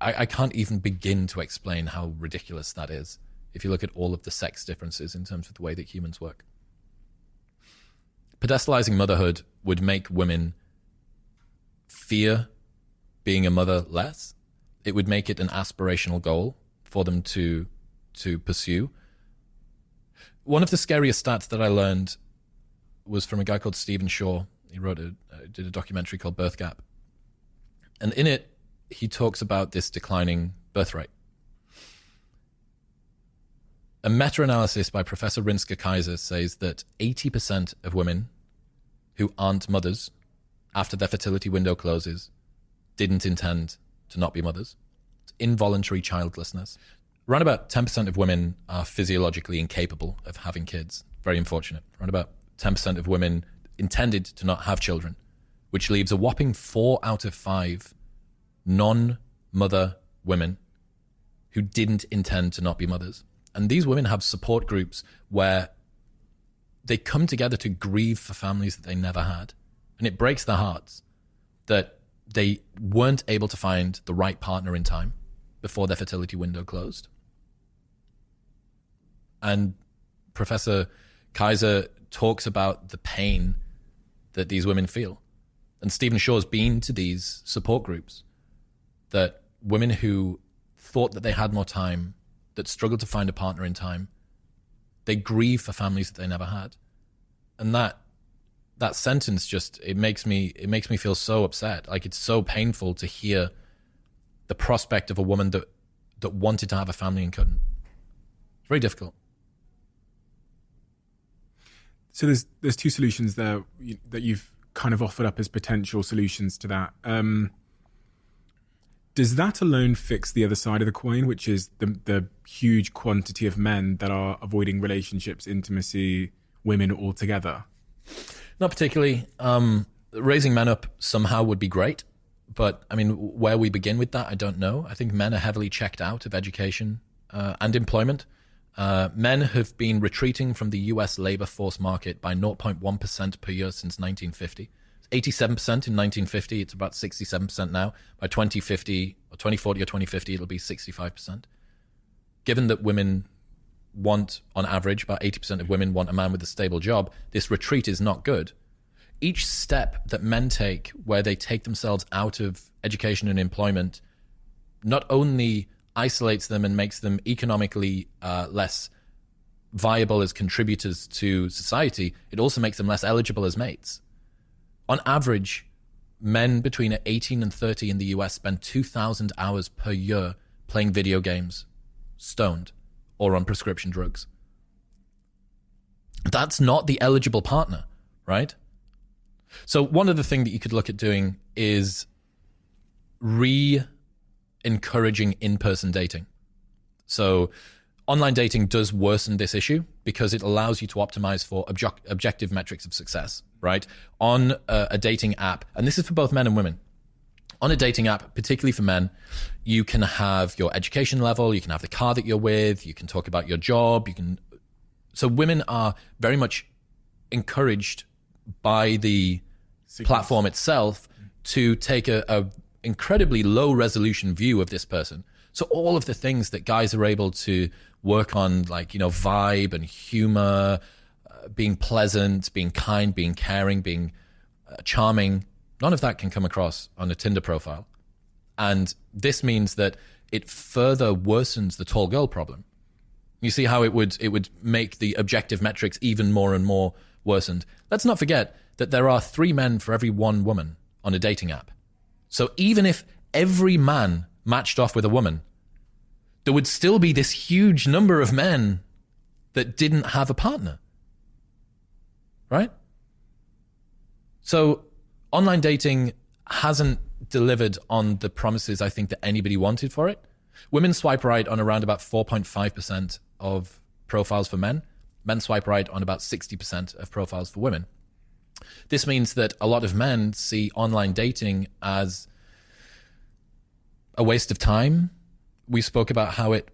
I can't even begin to explain how ridiculous that is if you look at all of the sex differences in terms of the way that humans work. Pedestalizing motherhood would make women fear being a mother less. It would make it an aspirational goal for them to pursue. One of the scariest stats that I learned was from a guy called Stephen Shaw. He did a documentary called Birth Gap. And in it, he talks about this declining birth rate. A meta-analysis by Professor Rinska Kaiser says that 80% of women who aren't mothers after their fertility window closes didn't intend to not be mothers. It's involuntary childlessness. Around about 10% of women are physiologically incapable of having kids. Very unfortunate. Around about 10% of women intended to not have children, which leaves a whopping 4 out of 5 non-mother women who didn't intend to not be mothers. And these women have support groups where they come together to grieve for families that they never had. And it breaks their hearts that they weren't able to find the right partner in time before their fertility window closed. And Professor Kaiser talks about the pain that these women feel. And Stephen Shaw's been to these support groups, that women who thought that they had more time, that struggled to find a partner in time, they grieve for families that they never had. And that sentence just, it makes me feel so upset. Like, it's so painful to hear the prospect of a woman that wanted to have a family and couldn't. It's very difficult. So there's two solutions there that you've kind of offered up as potential solutions to that. Does that alone fix the other side of the coin, which is the huge quantity of men that are avoiding relationships, intimacy, women altogether? Not particularly. Raising men up somehow would be great. But, I mean, where we begin with that, I don't know. I think men are heavily checked out of education and employment. Men have been retreating from the US labor force market by 0.1% per year since 1950. 87% in 1950, it's about 67% now. By 2050 or 2040 or 2050, it'll be 65%. Given that women want, on average, about 80% of women want a man with a stable job, this retreat is not good. Each step that men take where they take themselves out of education and employment not only isolates them and makes them economically less viable as contributors to society, it also makes them less eligible as mates. On average, men between 18 and 30 in the US spend 2,000 hours per year playing video games, stoned, or on prescription drugs. That's not the eligible partner, right? So one other thing that you could look at doing is encouraging in-person dating. So online dating does worsen this issue because it allows you to optimize for objective metrics of success, right? On a dating app, and this is for both men and women. On a dating app, particularly for men, you can have your education level, you can have the car that you're with, you can talk about your job, so women are very much encouraged by the platform itself to take a incredibly low resolution view of this person. So all of the things that guys are able to work on, like, vibe and humor, being pleasant, being kind, being caring, being charming, none of that can come across on a Tinder profile. And this means that it further worsens the tall girl problem. You see how it would make the objective metrics even more and more worsened. Let's not forget that there are 3 men for every 1 woman on a dating app. So even if every man matched off with a woman, there would still be this huge number of men that didn't have a partner. Right? So online dating hasn't delivered on the promises I think that anybody wanted for it. Women swipe right on around about 4.5% of profiles for men. Men swipe right on about 60% of profiles for women. This means that a lot of men see online dating as a waste of time. We spoke about how it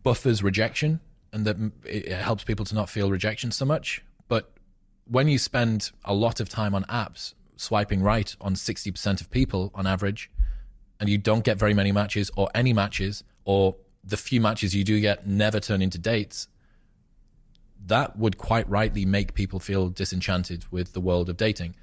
buffers rejection and that it helps people to not feel rejection so much. But when you spend a lot of time on apps swiping right on 60% of people on average, and you don't get very many matches or any matches, or the few matches you do get never turn into dates, that would quite rightly make people feel disenchanted with the world of dating.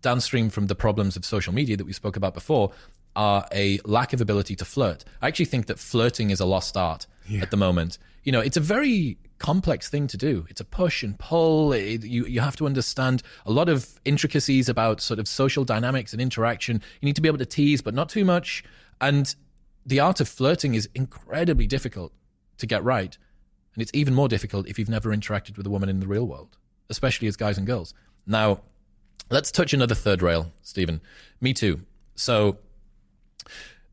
Downstream from the problems of social media that we spoke about before are a lack of ability to flirt. I actually think that flirting is a lost art at the moment. It's a very complex thing to do. It's a push and pull. You have to understand a lot of intricacies about sort of social dynamics and interaction. You need to be able to tease, but not too much. And the art of flirting is incredibly difficult to get right. And it's even more difficult if you've never interacted with a woman in the real world, especially as guys and girls. Now, let's touch another third rail, Stephen. Me Too. So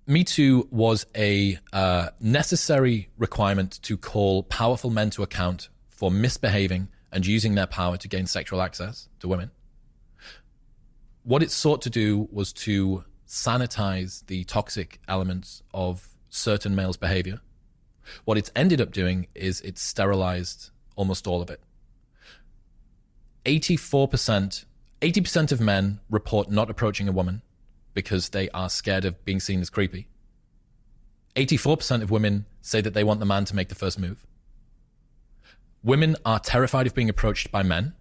Me Too was a necessary requirement to call powerful men to account for misbehaving and using their power to gain sexual access to women. What it sought to do was to sanitize the toxic elements of certain males' behavior. What it's ended up doing is it's sterilized almost all of it. 80% of men report not approaching a woman because they are scared of being seen as creepy. 84% of women say that they want the man to make the first move. Women are terrified of being approached by men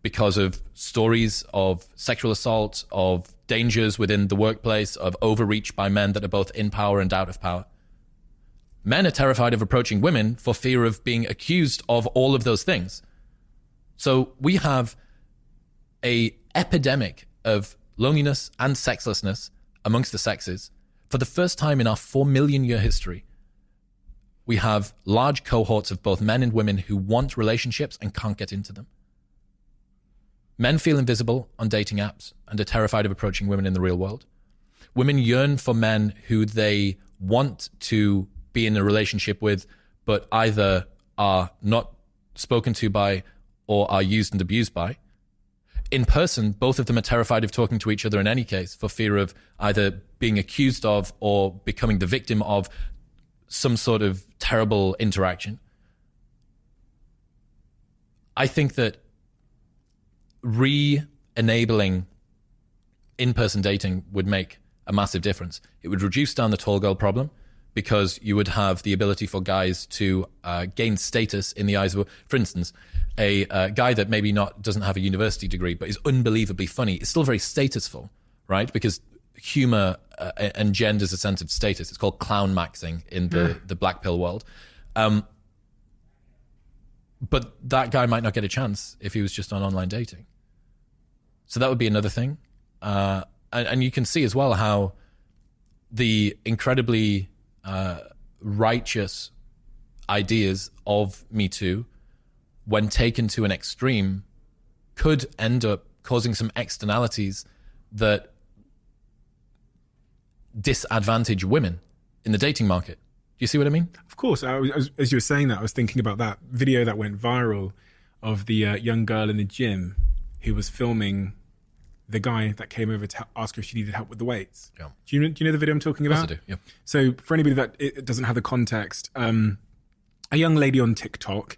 because of stories of sexual assault, of dangers within the workplace, of overreach by men that are both in power and out of power. Men are terrified of approaching women for fear of being accused of all of those things. So we have an epidemic of loneliness and sexlessness amongst the sexes. For the first time in our 4 million year history, we have large cohorts of both men and women who want relationships and can't get into them. Men feel invisible on dating apps and are terrified of approaching women in the real world. Women yearn for men who they want to be in a relationship with, but either are not spoken to by or are used and abused by. In person, both of them are terrified of talking to each other in any case for fear of either being accused of or becoming the victim of some sort of terrible interaction. I think that re-enabling in-person dating would make a massive difference. It would reduce down the tall girl problem because you would have the ability for guys to gain status in the eyes of, for instance, a guy that maybe doesn't have a university degree but is unbelievably funny is still very statusful, right? Because humor engenders a sense of status. It's called clown maxing in the black pill world. But that guy might not get a chance if he was just on online dating. So that would be another thing. And you can see as well how the incredibly righteous ideas of Me Too, when taken to an extreme, could end up causing some externalities that disadvantage women. in the dating market. Do you see what I mean? Of course. As you were saying that, I was thinking about that video that went viral of the young girl in the gym who was filming the guy that came over to ask her if she needed help with the weights. Yeah. Do you know the video I'm talking about? Yes, I do. Yeah. So for anybody that it doesn't have the context, a young lady on TikTok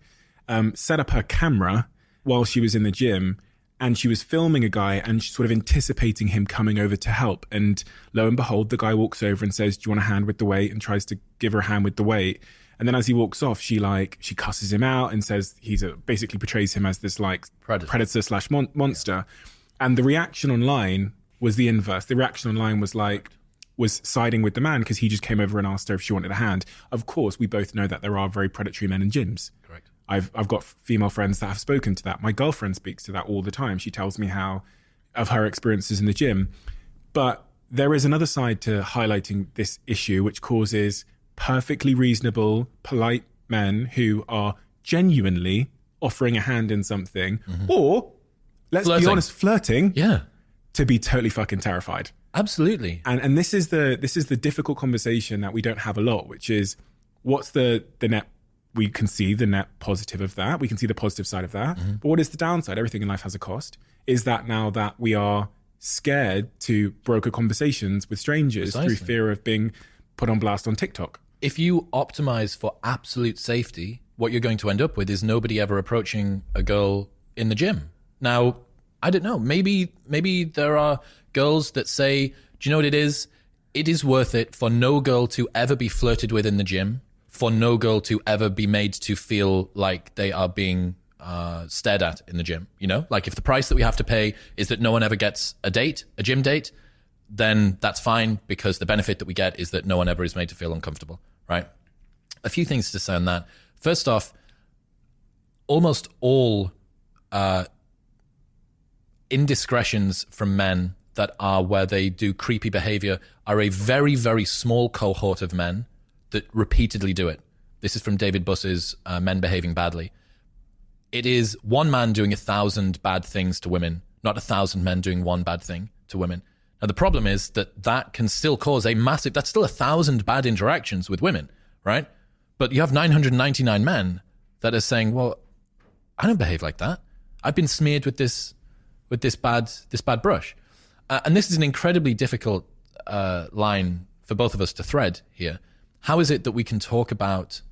set up her camera while she was in the gym, and she was filming a guy and sort of anticipating him coming over to help. And lo and behold, the guy walks over and says, "Do you want a hand with the weight?" and tries to give her a hand with the weight. And then as he walks off, she cusses him out and says basically portrays him as this like predator slash monster. Yeah. And the reaction online was the inverse. The reaction online was siding with the man because he just came over and asked her if she wanted a hand. Of course, we both know that there are very predatory men in gyms. Correct. I've got female friends that have spoken to that. My girlfriend speaks to that all the time. She tells me of her experiences in the gym. But there is another side to highlighting this issue, which causes perfectly reasonable, polite men who are genuinely offering a hand in something, or let's be honest, flirting, to be totally fucking terrified. Absolutely. And this is the difficult conversation that we don't have a lot, which is what's the net. We can see the net positive of that. We can see the positive side of that. But what is the downside? Everything in life has a cost. Is that now that we are scared to broker conversations with strangers through fear of being put on blast on TikTok? If you optimize for absolute safety, what you're going to end up with is nobody ever approaching a girl in the gym. Now, I don't know. Maybe there are girls that say, do you know what it is? It is worth it for no girl to ever be flirted with in the gym, for no girl to ever be made to feel like they are being stared at in the gym. You know, like if the price that we have to pay is that no one ever gets a gym date, then that's fine, because the benefit that we get is that no one ever is made to feel uncomfortable, right? A few things to say on that. First off, almost all indiscretions from men that are where they do creepy behavior are a very, very small cohort of men that repeatedly do it. This is from David Buss's Men Behaving Badly. It is one man doing 1,000 bad things to women, not 1,000 men doing one bad thing to women. Now, the problem is that can still cause that's still 1,000 bad interactions with women, right? But you have 999 men that are saying, well, I don't behave like that. I've been smeared with this bad brush. And this is an incredibly difficult line for both of us to thread here. How is it that we can talk about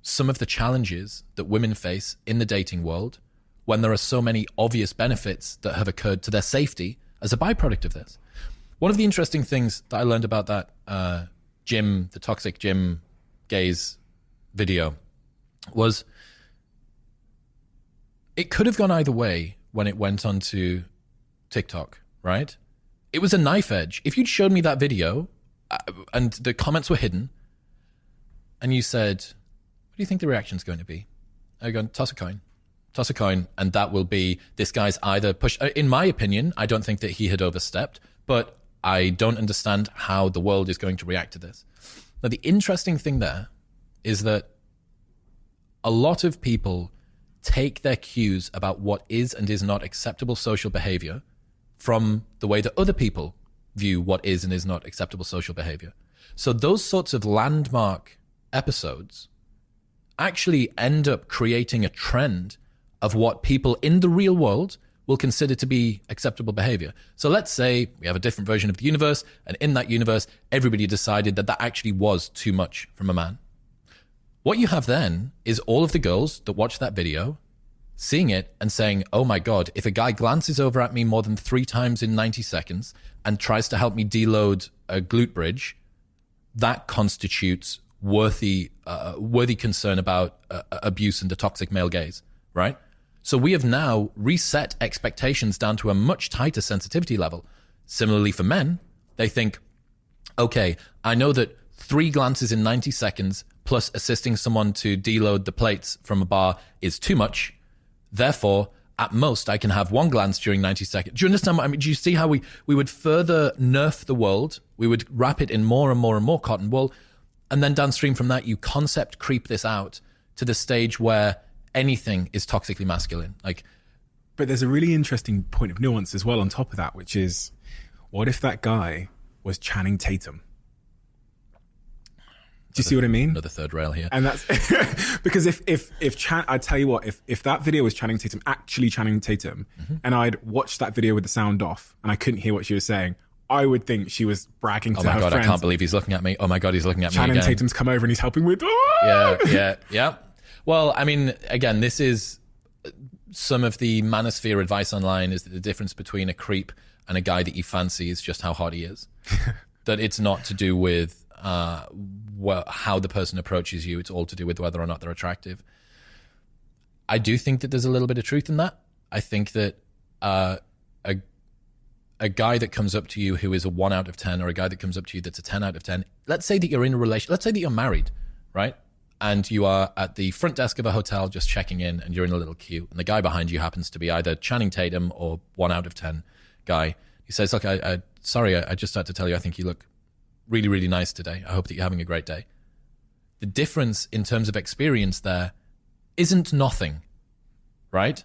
some of the challenges that women face in the dating world when there are so many obvious benefits that have occurred to their safety as a byproduct of this? One of the interesting things that I learned about that the toxic gym gaze video was it could have gone either way when it went onto TikTok, right? It was a knife edge. If you'd showed me that video and the comments were hidden and you said, what do you think the reaction's going to be? I'm going, toss a coin, and that will be this guy's either push. In my opinion, I don't think that he had overstepped, but I don't understand how the world is going to react to this. Now, the interesting thing there is that a lot of people take their cues about what is and is not acceptable social behavior from the way that other people view what is and is not acceptable social behavior. So those sorts of landmark episodes actually end up creating a trend of what people in the real world will consider to be acceptable behavior. So let's say we have a different version of the universe, and in that universe, everybody decided that actually was too much from a man. What you have then is all of the girls that watch that video seeing it and saying, oh my God, if a guy glances over at me more than 3 times in 90 seconds and tries to help me deload a glute bridge, that constitutes worthy concern about abuse and the toxic male gaze, right? So we have now reset expectations down to a much tighter sensitivity level. Similarly for men, they think, okay, I know that 3 glances in 90 seconds plus assisting someone to deload the plates from a bar is too much. Therefore, at most, I can have 1 glance during 90 seconds. Do you understand what I mean? Do you see how we would further nerf the world? We would wrap it in more and more and more cotton wool. And then downstream from that, you concept creep this out to the stage where anything is toxically masculine. But there's a really interesting point of nuance as well on top of that, which is, what if that guy was Channing Tatum? you see what I mean? Another third rail here. And that's because I tell you what, if that video was Channing Tatum, actually Channing Tatum, and I'd watched that video with the sound off and I couldn't hear what she was saying, I would think she was bragging to her friends. Oh my God, I can't believe he's looking at me. Oh my God, he's looking at me again. Channing Tatum's come over and he's helping with... Yeah. Well, I mean, again, this is some of the manosphere advice online is that the difference between a creep and a guy that you fancy is just how hot he is. That it's not to do with how the person approaches you. It's all to do with whether or not they're attractive. I do think that there's a little bit of truth in that. I think that a guy that comes up to you who is a 1 out of 10 or a guy that comes up to you that's a 10 out of 10, let's say that you're in a relation, let's say that you're married, right? And you are at the front desk of a hotel just checking in and you're in a little queue and the guy behind you happens to be either Channing Tatum or 1 out of 10 guy. He says, look, sorry, I just had to tell you, I think you look really, really nice today. I hope that you're having a great day. The difference in terms of experience there isn't nothing, right?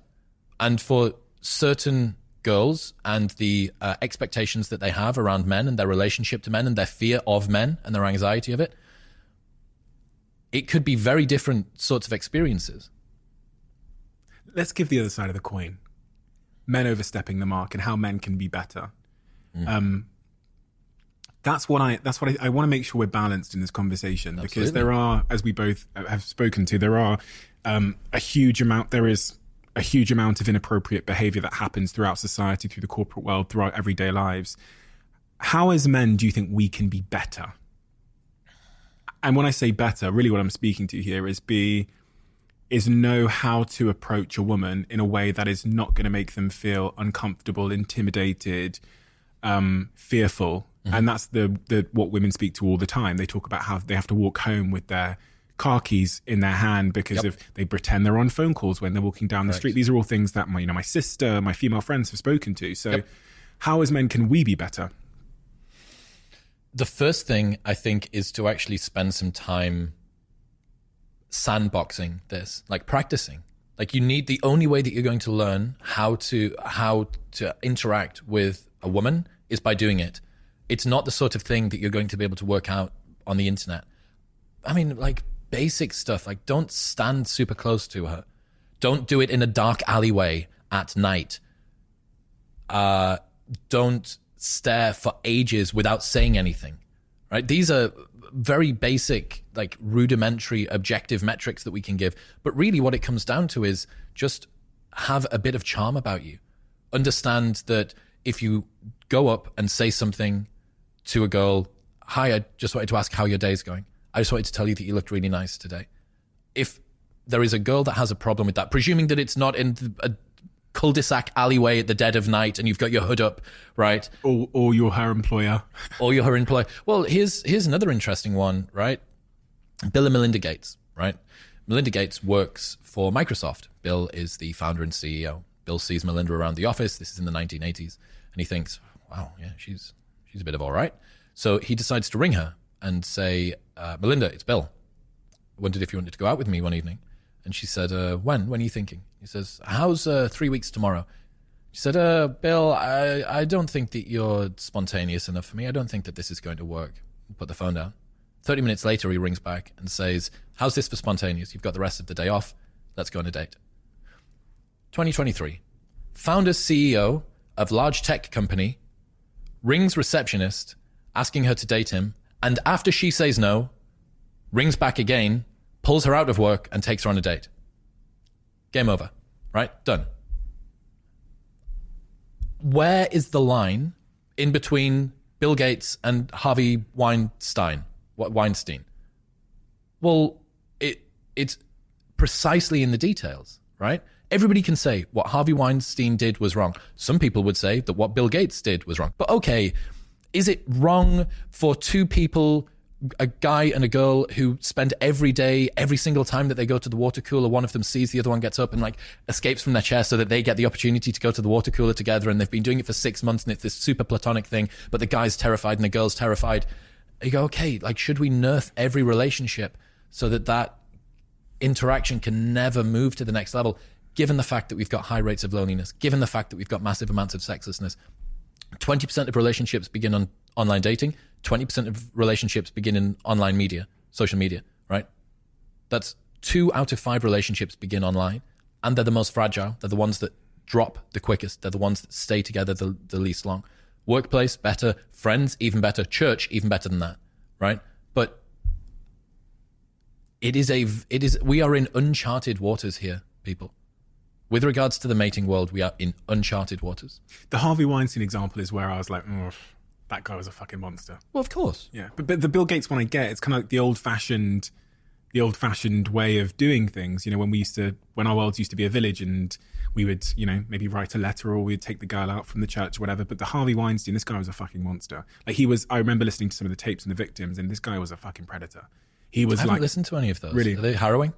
And for certain girls and the expectations that they have around men and their relationship to men and their fear of men and their anxiety of it, it could be very different sorts of experiences. Let's give the other side of the coin. Men overstepping the mark and how men can be better. That's what I want to make sure we're balanced in this conversation. Absolutely. Because there are, as we both have spoken to, there is a huge amount of inappropriate behavior that happens throughout society, through the corporate world, through our everyday lives. How as men do you think we can be better? And when I say better, really what I'm speaking to here is know how to approach a woman in a way that is not going to make them feel uncomfortable, intimidated, fearful. And that's the what women speak to all the time. They talk about how they have to walk home with their car keys in their hand because they pretend they're on phone calls when they're walking down the street. These are all things that my sister, my female friends have spoken to. So how as men can we be better? The first thing I think is to actually spend some time sandboxing this, like practicing. Like you need, the only way that you're going to learn how to interact with a woman is by doing it. It's not the sort of thing that you're going to be able to work out on the internet. I mean, like basic stuff, like don't stand super close to her. Don't do it in a dark alleyway at night. Don't stare for ages without saying anything, right? These are very basic, like rudimentary objective metrics that we can give. But really what it comes down to is just have a bit of charm about you. Understand that if you go up and say something to a girl, hi, I just wanted to ask how your day's going. I just wanted to tell you that you looked really nice today. If there is a girl that has a problem with that, presuming that it's not in a cul-de-sac alleyway at the dead of night and you've got your hood up, right? Or you're her employer. Or you're her employer. Well, here's another interesting one, right? Bill and Melinda Gates, right? Melinda Gates works for Microsoft. Bill is the founder and CEO. Bill sees Melinda around the office. This is in the 1980s. And he thinks, wow, yeah, she's a bit of all right. So he decides to ring her and say, Melinda, it's Bill. I wondered if you wanted to go out with me one evening. And she said, when? When are you thinking? He says, how's 3 weeks tomorrow? She said, Bill, I don't think that you're spontaneous enough for me. I don't think that this is going to work. Put the phone down. 30 minutes later, he rings back and says, how's this for spontaneous? You've got the rest of the day off. Let's go on a date. 2023. Founder, CEO of large tech company, rings receptionist, asking her to date him. And after she says no, rings back again, pulls her out of work and takes her on a date. Game over, right? Done. Where is the line in between Bill Gates and Harvey Weinstein? Well, it's precisely in the details, right? Everybody can say what Harvey Weinstein did was wrong. Some people would say that what Bill Gates did was wrong. But okay, is it wrong for two people, a guy and a girl, who spend every day, every single time that they go to the water cooler, one of them sees the other one gets up and like escapes from their chair so that they get the opportunity to go to the water cooler together, and they've been doing it for 6 months and it's this super platonic thing, but the guy's terrified and the girl's terrified. You go, okay, like should we nerf every relationship so that interaction can never move to the next level, given the fact that we've got high rates of loneliness, given the fact that we've got massive amounts of sexlessness? 20% of relationships begin on online dating. 20% of relationships begin in online media. social media, right? That's 2 out of 5 relationships begin online, and they're the most fragile. They're the ones that drop the quickest. They're the ones that stay together the least long. Workplace, better. Friends, even better. Church, even better than that, right? But we are in uncharted waters here, people. With regards to the mating world, we are in uncharted waters. The Harvey Weinstein example is where I was like, oh, that guy was a fucking monster. Well, of course. Yeah, but the Bill Gates one I get, it's kind of like the old-fashioned way of doing things. You know, when our worlds used to be a village, and we would, you know, maybe write a letter, or we'd take the girl out from the church or whatever. But the Harvey Weinstein, this guy was a fucking monster. Like I remember listening to some of the tapes and the victims, and this guy was a fucking predator. He was I haven't listened to any of those. Really? Are they harrowing?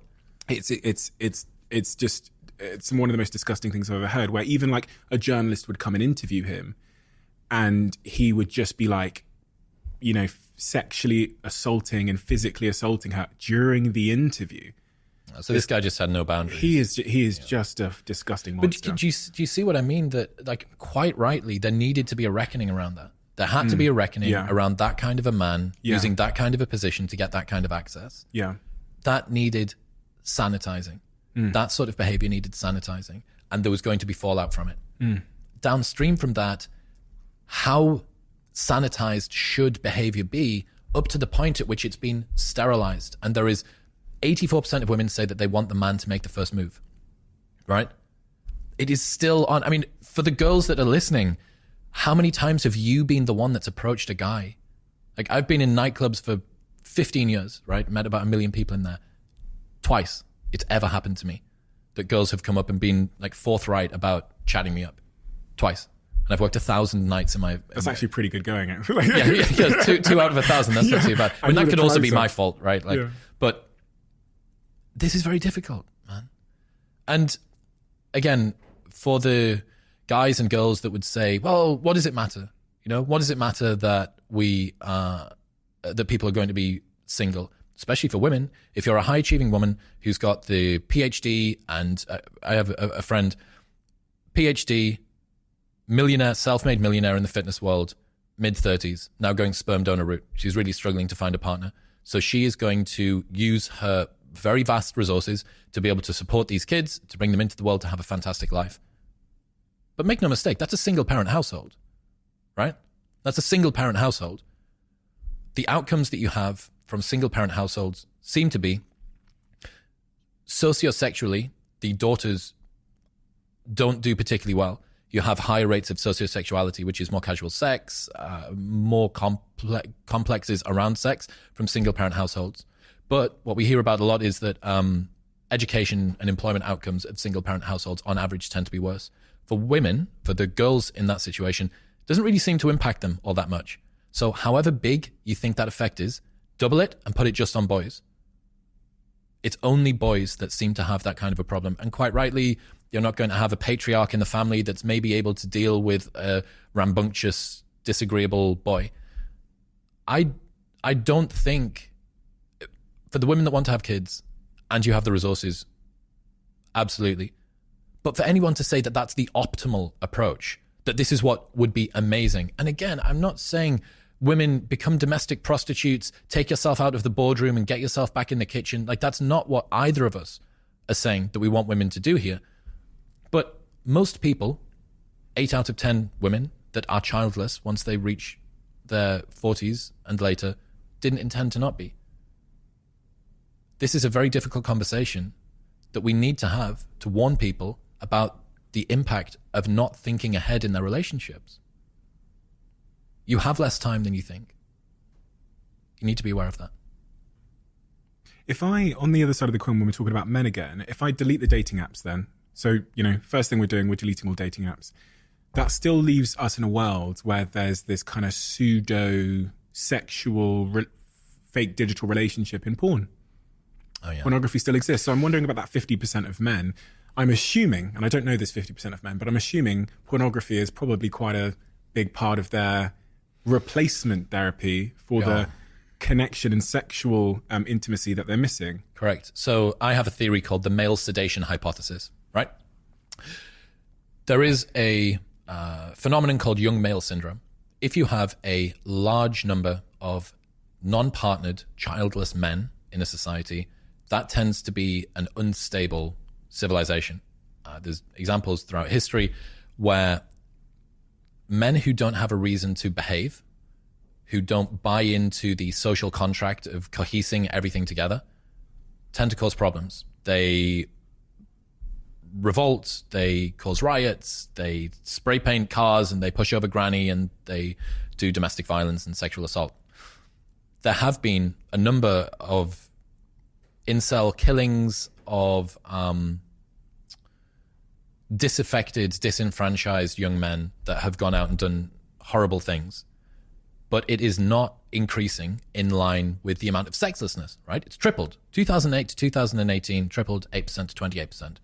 It's one of the most disgusting things I've ever heard, where even like a journalist would come and interview him, and he would just be like, you know, sexually assaulting and physically assaulting her during the interview. So this guy just had no boundaries. He is just a disgusting monster. But do you see what I mean? That, like, quite rightly, there needed to be a reckoning around that. There had to be a reckoning around that kind of a man using that kind of a position to get that kind of access. Yeah. That needed sanitizing. That sort of behavior needed sanitizing. And there was going to be fallout from it. Downstream from that, how sanitized should behavior be up to the point at which it's been sterilized? And there is 84% of women say that they want the man to make the first move, right? It is still on. I mean, for the girls that are listening, how many times have you been the one that's approached a guy? Like, I've been in nightclubs for 15 years, right? Met about 1 million people in there. Twice it's ever happened to me that girls have come up and been like forthright about chatting me up. Twice. And I've worked 1,000 nights in my... That's actually pretty good going, actually. yeah, two out of 1,000. That's not too bad. I mean, that could also be my fault, right? Like, but this is very difficult, man. And again, for the guys and girls that would say, well, what does it matter? You know, what does it matter that that people are going to be single? Especially for women. If you're a high achieving woman who's got the PhD, and I have a friend, PhD, millionaire, self-made millionaire in the fitness world, mid-30s, now going sperm donor route. She's really struggling to find a partner. So she is going to use her very vast resources to be able to support these kids, to bring them into the world, to have a fantastic life. But make no mistake, that's a single-parent household, right? That's a single-parent household. The outcomes that you have from single-parent households seem to be, sociosexually, the daughters don't do particularly well. You have higher rates of sociosexuality, which is more casual sex, more complexes around sex from single-parent households. But what we hear about a lot is that education and employment outcomes of single-parent households on average tend to be worse. For women, for the girls in that situation, it doesn't really seem to impact them all that much. So however big you think that effect is, double it and put it just on boys. It's only boys that seem to have that kind of a problem. And quite rightly, you're not going to have a patriarch in the family that's maybe able to deal with a rambunctious, disagreeable boy. I don't think, for the women that want to have kids and you have the resources, absolutely. But for anyone to say that that's the optimal approach, that this is what would be amazing. And again, I'm not saying women become domestic prostitutes, take yourself out of the boardroom and get yourself back in the kitchen. Like, that's not what either of us are saying that we want women to do here. But most people, 8 out of 10 women that are childless once they reach their 40s and later, didn't intend to not be. This is a very difficult conversation that we need to have to warn people about the impact of not thinking ahead in their relationships. You have less time than you think. You need to be aware of that. If I, on the other side of the coin, when we're talking about men again, if I delete the dating apps then, so, you know, first thing we're doing, we're deleting all dating apps. That still leaves us in a world where there's this kind of pseudo-sexual, fake digital relationship in porn. Oh, yeah. Pornography still exists. So I'm wondering about that 50% of men. I'm assuming, and I don't know this 50% of men, but I'm assuming pornography is probably quite a big part of their replacement therapy for the connection and sexual intimacy that they're missing. Correct. So I have a theory called the male sedation hypothesis, right? There is a phenomenon called young male syndrome. If you have a large number of non-partnered, childless men in a society, that tends to be an unstable civilization. There's examples throughout history where men who don't have a reason to behave, who don't buy into the social contract of cohesing everything together, tend to cause problems. They revolt, they cause riots, they spray paint cars, and they push over granny, and they do domestic violence and sexual assault. There have been a number of incel killings of disaffected, disenfranchised young men that have gone out and done horrible things. But it is not increasing in line with the amount of sexlessness, right? It's tripled. 2008 to 2018, tripled 8% to 28%.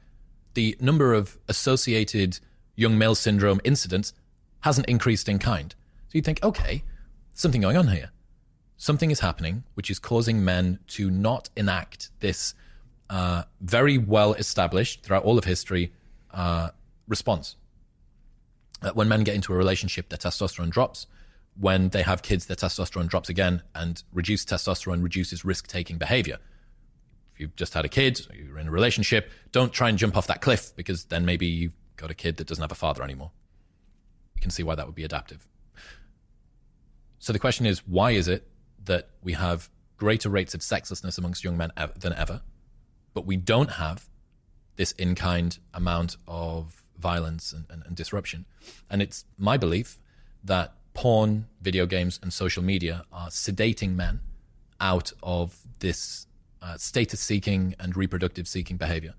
The number of associated young male syndrome incidents hasn't increased in kind. So you think, okay, something going on here. Something is happening which is causing men to not enact this very well established throughout all of history response. When men get into a relationship, their testosterone drops. When they have kids, their testosterone drops again, and reduced testosterone reduces risk-taking behavior. If you've just had a kid, or you're in a relationship, don't try and jump off that cliff, because then maybe you've got a kid that doesn't have a father anymore. You can see why that would be adaptive. So the question is, why is it that we have greater rates of sexlessness amongst young men than ever, but we don't have this in-kind amount of violence and disruption? And it's my belief that porn, video games, and social media are sedating men out of this status-seeking and reproductive-seeking behavior.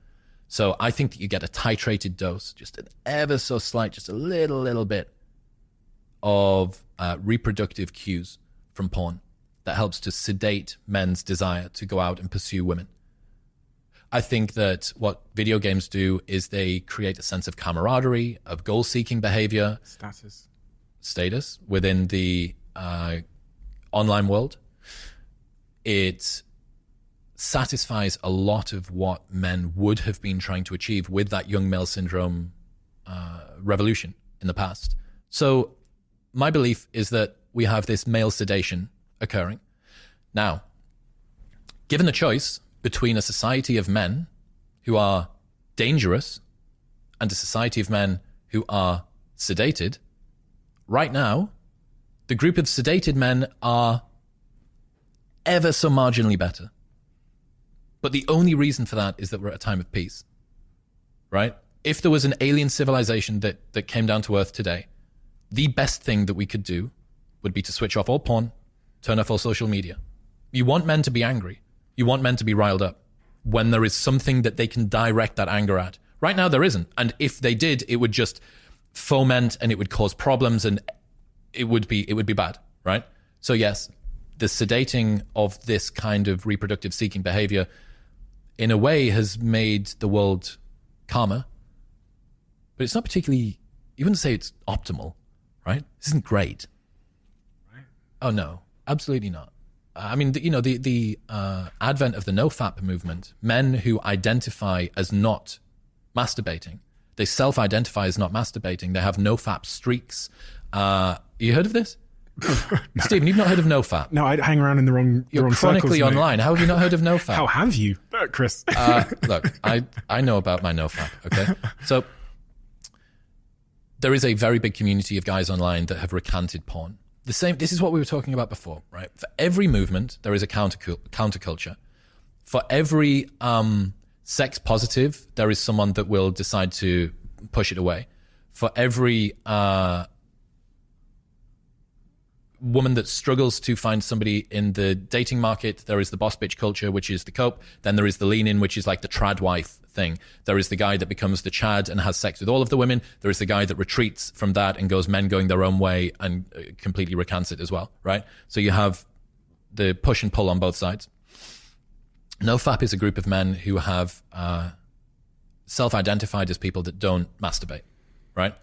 So I think that you get a titrated dose, just an ever so slight, just a little bit of reproductive cues from porn that helps to sedate men's desire to go out and pursue women. I think that what video games do is they create a sense of camaraderie, of goal-seeking behavior, status within the online world. It satisfies a lot of what men would have been trying to achieve with that young male syndrome revolution in the past. So my belief is that we have this male sedation occurring. Now, given the choice between a society of men who are dangerous and a society of men who are sedated, right now, the group of sedated men are ever so marginally better. But the only reason for that is that we're at a time of peace, right? If there was an alien civilization that came down to Earth today, the best thing that we could do would be to switch off all porn, turn off all social media. You want men to be angry. You want men to be riled up when there is something that they can direct that anger at. Right now, there isn't. And if they did, it would just foment and it would cause problems, and it would be bad, right? So yes, the sedating of this kind of reproductive seeking behavior in a way has made the world calmer, but it's not particularly, you wouldn't say it's optimal, right? This isn't great. Right. Oh no, absolutely not. I mean, the advent of the no-fap movement, men who identify as not masturbating, they self-identify as not masturbating, they have no-fap streaks. You heard of this? No. Stephen, you've not heard of no-fap? No, I hang around in the wrong You're wrong chronically circles, online. How have you not heard of no-fap? How have you, Chris? Look, I know about my no-fap, okay? So there is a very big community of guys online that have recanted porn. This is what we were talking about before, right? For every movement, there is a counterculture. For every sex positive, there is someone that will decide to push it away. For every woman that struggles to find somebody in the dating market, there is the boss bitch culture, which is the cope. Then there is the lean in, which is like the trad wife thing. There is the guy that becomes the Chad and has sex with all of the women. There is the guy that retreats from that and goes men going their own way and completely recants it as well, right? So you have the push and pull on both sides. NoFap is a group of men who have self-identified as people that don't masturbate, right?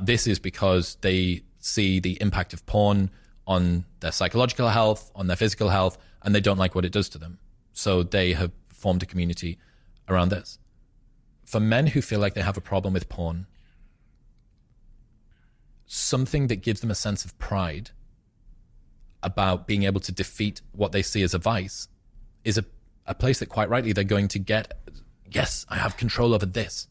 This is because they see the impact of porn on their psychological health, on their physical health, and they don't like what it does to them. So they have formed a community around this. For men who feel like they have a problem with porn, something that gives them a sense of pride about being able to defeat what they see as a vice is a place that quite rightly they're going to get, yes, I have control over this.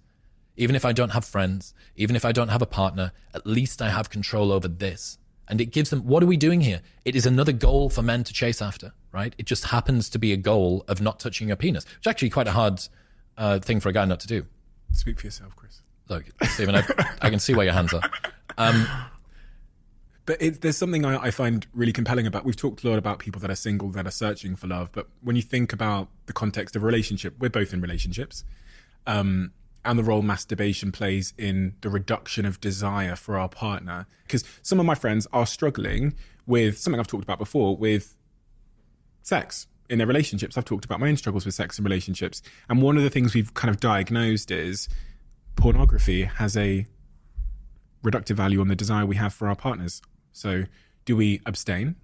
Even if I don't have friends, even if I don't have a partner, at least I have control over this. And it gives them, what are we doing here? It is another goal for men to chase after, right? It just happens to be a goal of not touching your penis, which is actually quite a hard thing for a guy not to do. Speak for yourself, Chris. Look, Stephen, I can see where your hands are. But there's something I find really compelling about, we've talked a lot about people that are single, that are searching for love, but when you think about the context of a relationship, we're both in relationships, and the role masturbation plays in the reduction of desire for our partner. Because some of my friends are struggling with something I've talked about before, with sex in their relationships. I've talked about my own struggles with sex in relationships. And one of the things we've kind of diagnosed is pornography has a reductive value on the desire we have for our partners. So do we abstain?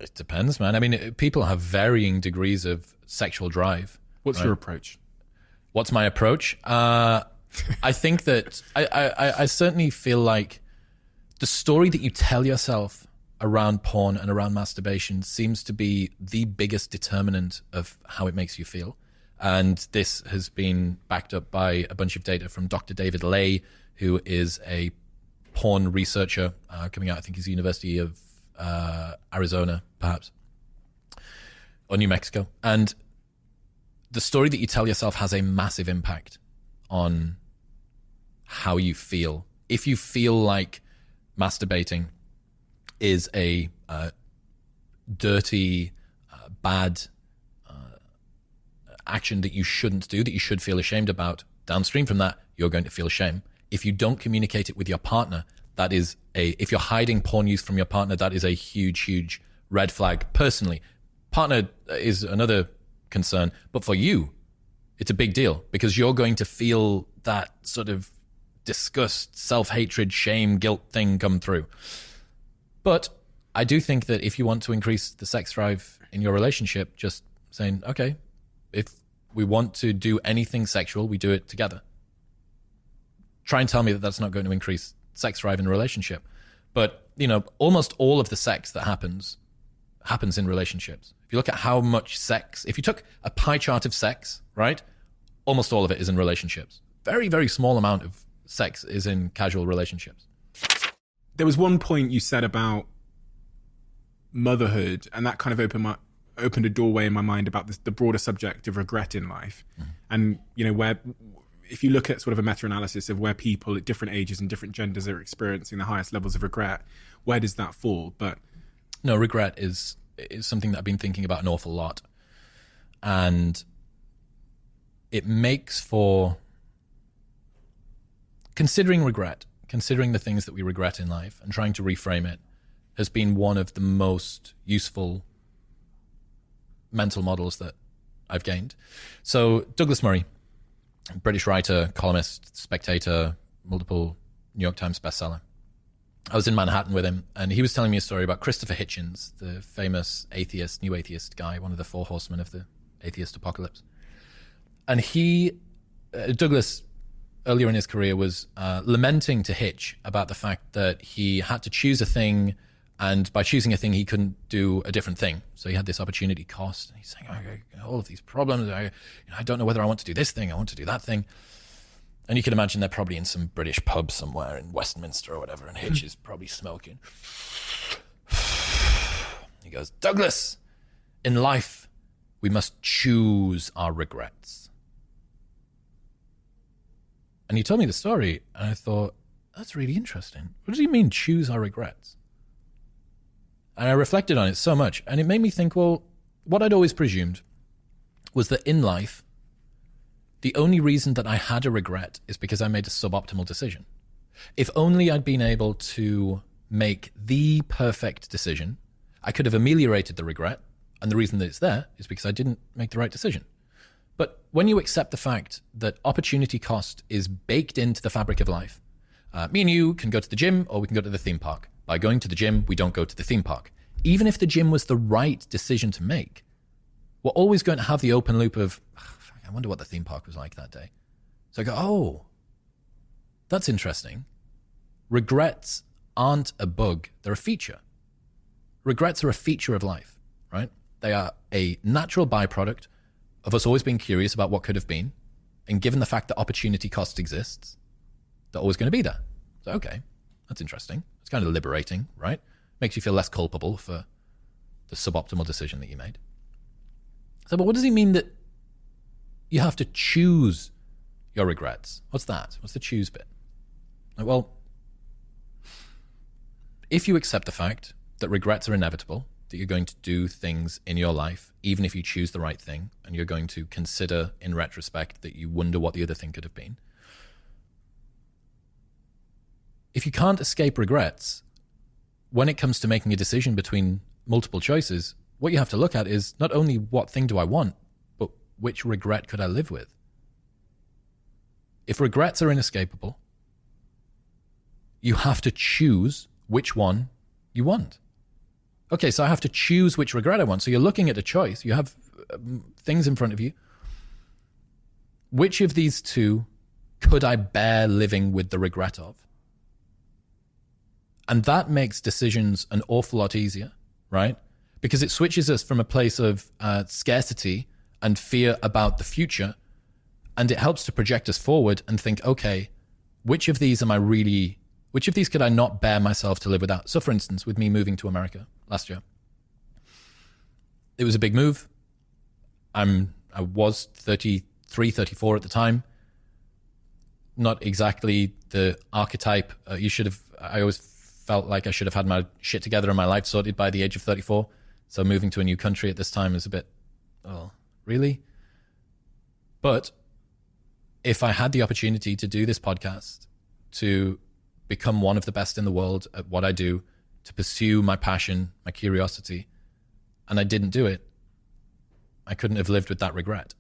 It depends, man. I mean, people have varying degrees of sexual drive. What's your approach? What's my approach? I think that I certainly feel like the story that you tell yourself around porn and around masturbation seems to be the biggest determinant of how it makes you feel. And this has been backed up by a bunch of data from Dr. David Lay, who is a porn researcher coming out, I think he's the University of Arizona, perhaps, or New Mexico. And the story that you tell yourself has a massive impact on how you feel. If you feel like masturbating is a dirty, bad action that you shouldn't do, that you should feel ashamed about, downstream from that, you're going to feel shame. If you don't communicate it with your partner, if you're hiding porn use from your partner, that is a huge, huge red flag. Personally, partner is another concern, but for you, it's a big deal because you're going to feel that sort of disgust, self-hatred, shame, guilt thing come through. But I do think that if you want to increase the sex drive in your relationship, just saying, okay, if we want to do anything sexual, we do it together. Try and tell me that that's not going to increase sex drive in a relationship. But, almost all of the sex that happens in relationships. If you look at how much sex, if you took a pie chart of sex, right, almost all of it is in relationships. Very, very small amount of sex is in casual relationships. There was one point you said about motherhood, and that kind of opened a doorway in my mind about the broader subject of regret in life. And, where if you look at sort of a meta-analysis of where people at different ages and different genders are experiencing the highest levels of regret, where does that fall? But no, regret is something that I've been thinking about an awful lot. And it makes for considering regret, considering the things that we regret in life and trying to reframe it has been one of the most useful mental models that I've gained. So Douglas Murray, British writer, columnist, spectator, multiple New York Times bestseller. I was in Manhattan with him, and he was telling me a story about Christopher Hitchens, the famous atheist, new atheist guy, one of the four horsemen of the atheist apocalypse. And Douglas, earlier in his career, was lamenting to Hitch about the fact that he had to choose a thing, and by choosing a thing, he couldn't do a different thing. So he had this opportunity cost. And he's saying, all of these problems, I don't know whether I want to do this thing, I want to do that thing. And you can imagine they're probably in some British pub somewhere in Westminster or whatever, and Hitch is probably smoking. He goes, Douglas, in life, we must choose our regrets. And he told me the story, and I thought, that's really interesting. What does he mean, choose our regrets? And I reflected on it so much, and it made me think, well, what I'd always presumed was that in life, the only reason that I had a regret is because I made a suboptimal decision. If only I'd been able to make the perfect decision, I could have ameliorated the regret, and the reason that it's there is because I didn't make the right decision. But when you accept the fact that opportunity cost is baked into the fabric of life, me and you can go to the gym or we can go to the theme park. By going to the gym, we don't go to the theme park. Even if the gym was the right decision to make, we're always going to have the open loop of, I wonder what the theme park was like that day. So I go, oh, that's interesting. Regrets aren't a bug, they're a feature. regrets are a feature of life, right? They are a natural byproduct of us always being curious about what could have been. And given the fact that opportunity cost exists, they're always going to be there. So, okay, that's interesting. It's kind of liberating, right? Makes you feel less culpable for the suboptimal decision that you made. So, but what does it mean that you have to choose your regrets? What's that? What's the choose bit? Like, well, if you accept the fact that regrets are inevitable, that you're going to do things in your life, even if you choose the right thing, and you're going to consider in retrospect that you wonder what the other thing could have been. If you can't escape regrets, when it comes to making a decision between multiple choices, what you have to look at is not only what thing do I want, but which regret could I live with? If regrets are inescapable, you have to choose which one you want. Okay, so I have to choose which regret I want. So you're looking at a choice. You have things in front of you. Which of these two could I bear living with the regret of? And that makes decisions an awful lot easier, right? Because it switches us from a place of scarcity and fear about the future, and it helps to project us forward and think, okay, which of these could I not bear myself to live without? So for instance, with me moving to America last year, it was a big move. I was 33, 34 at the time. Not exactly the archetype. I always felt like I should have had my shit together and my life sorted by the age of 34. So moving to a new country at this time is a bit, oh, really? But if I had the opportunity to do this podcast, to become one of the best in the world at what I do, to pursue my passion, my curiosity, and I didn't do it, I couldn't have lived with that regret.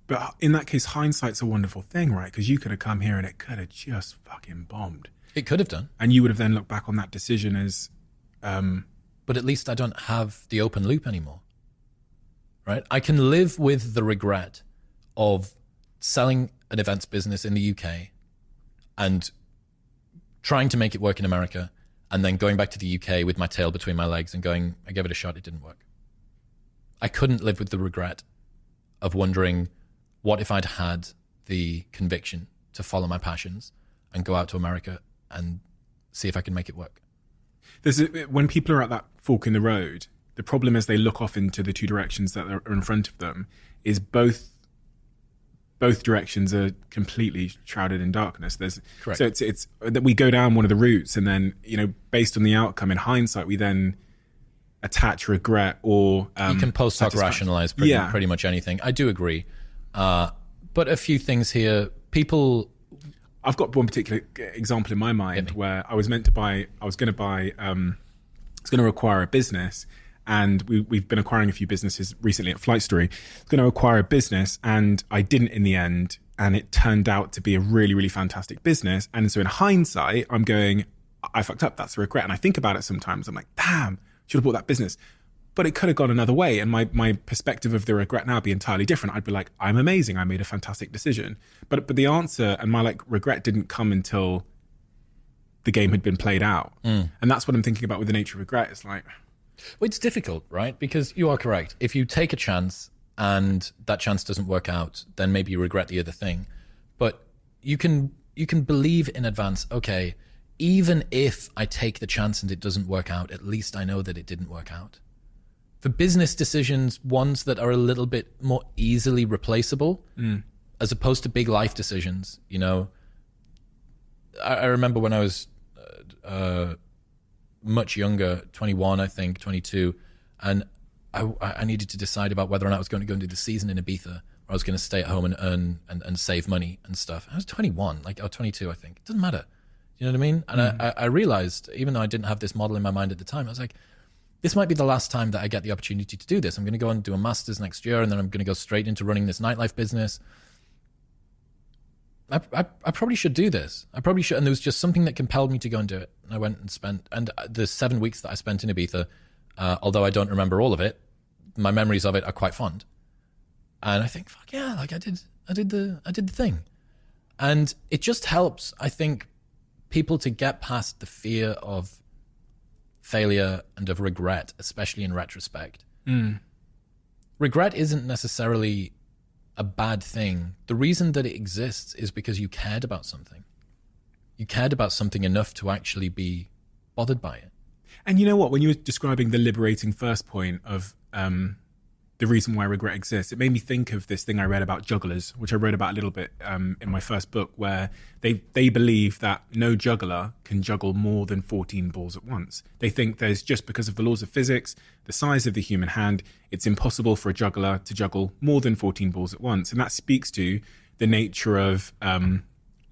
But in that case, hindsight's a wonderful thing, right? Because you could have come here and it could have just fucking bombed. It could have done. And you would have then looked back on that decision as... But at least I don't have the open loop anymore, right? I can live with the regret of selling an events business in the UK and trying to make it work in America, and then going back to the UK with my tail between my legs and going, I gave it a shot, it didn't work. I couldn't live with the regret of wondering, what if I'd had the conviction to follow my passions and go out to America and see if I can make it work? When people are at that fork in the road, the problem is they look off into the two directions that are in front of them, is both directions are completely shrouded in darkness. Correct. So it's that we go down one of the routes, and then, based on the outcome, in hindsight, we then attach regret or you can post hoc rationalize pretty much anything. I do agree, but a few things here. I've got one particular example in my mind where I was going to acquire a business. And we've been acquiring a few businesses recently at Flight Story. I was going to acquire a business, and I didn't in the end. And it turned out to be a really, really fantastic business. And so in hindsight, I'm going, I fucked up. That's a regret. And I think about it sometimes. I'm like, damn, should have bought that business. But it could have gone another way. And my perspective of the regret now would be entirely different. I'd be like, I'm amazing. I made a fantastic decision. But the answer and my regret didn't come until the game had been played out. And that's what I'm thinking about with the nature of regret. It's like... Well, it's difficult, right? Because you are correct. If you take a chance and that chance doesn't work out, then maybe you regret the other thing. But you can believe in advance, okay, even if I take the chance and it doesn't work out, at least I know that it didn't work out. For business decisions, ones that are a little bit more easily replaceable, as opposed to big life decisions, I remember when I was... much younger, 21, I think, 22, and I needed to decide about whether or not I was going to go and do the season in Ibiza, or I was going to stay at home and earn and save money and stuff. I was 21, or 22, I think. It doesn't matter. You know what I mean? And I realized, even though I didn't have this model in my mind at the time, I was like, this might be the last time that I get the opportunity to do this. I'm going to go and do a master's next year, and then I'm going to go straight into running this nightlife business. I probably should do this. I probably should. And there was just something that compelled me to go and do it. And I went and spent, and the 7 weeks that I spent in Ibiza, although I don't remember all of it, my memories of it are quite fond. And I think, fuck yeah, I did the thing. And it just helps, I think, people to get past the fear of failure and of regret, especially in retrospect. Regret isn't necessarily a bad thing. The reason that it exists is because you cared about something. You cared about something enough to actually be bothered by it. And you know what? When you were describing the liberating first point of the reason why regret exists, it made me think of this thing I read about jugglers, which I wrote about a little bit in my first book, where they believe that no juggler can juggle more than 14 balls at once. They think there's, just because of the laws of physics, the size of the human hand, it's impossible for a juggler to juggle more than 14 balls at once. And that speaks to the nature of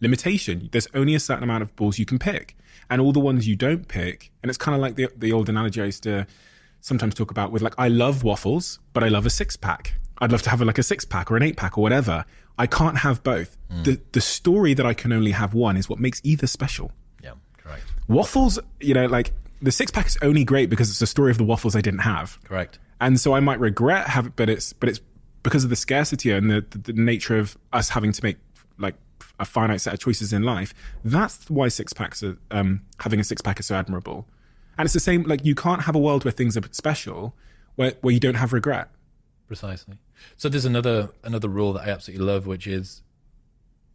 limitation. There's only a certain amount of balls you can pick. And all the ones you don't pick, and it's kind of like the old analogy I used to sometimes talk about with, like, I love waffles, but I love a 6-pack. I'd love to have like a 6-pack or an 8-pack or whatever. I can't have both. The story that I can only have one is what makes either special. Yeah, correct. Waffles, like the 6-pack is only great because it's a story of the waffles I didn't have. Correct. And so I might regret but it's because of the scarcity and the nature of us having to make like a finite set of choices in life. That's why 6-packs are having a 6-pack is so admirable. And it's the same, like, you can't have a world where things are special where you don't have regret. Precisely. So there's another rule that I absolutely love, which is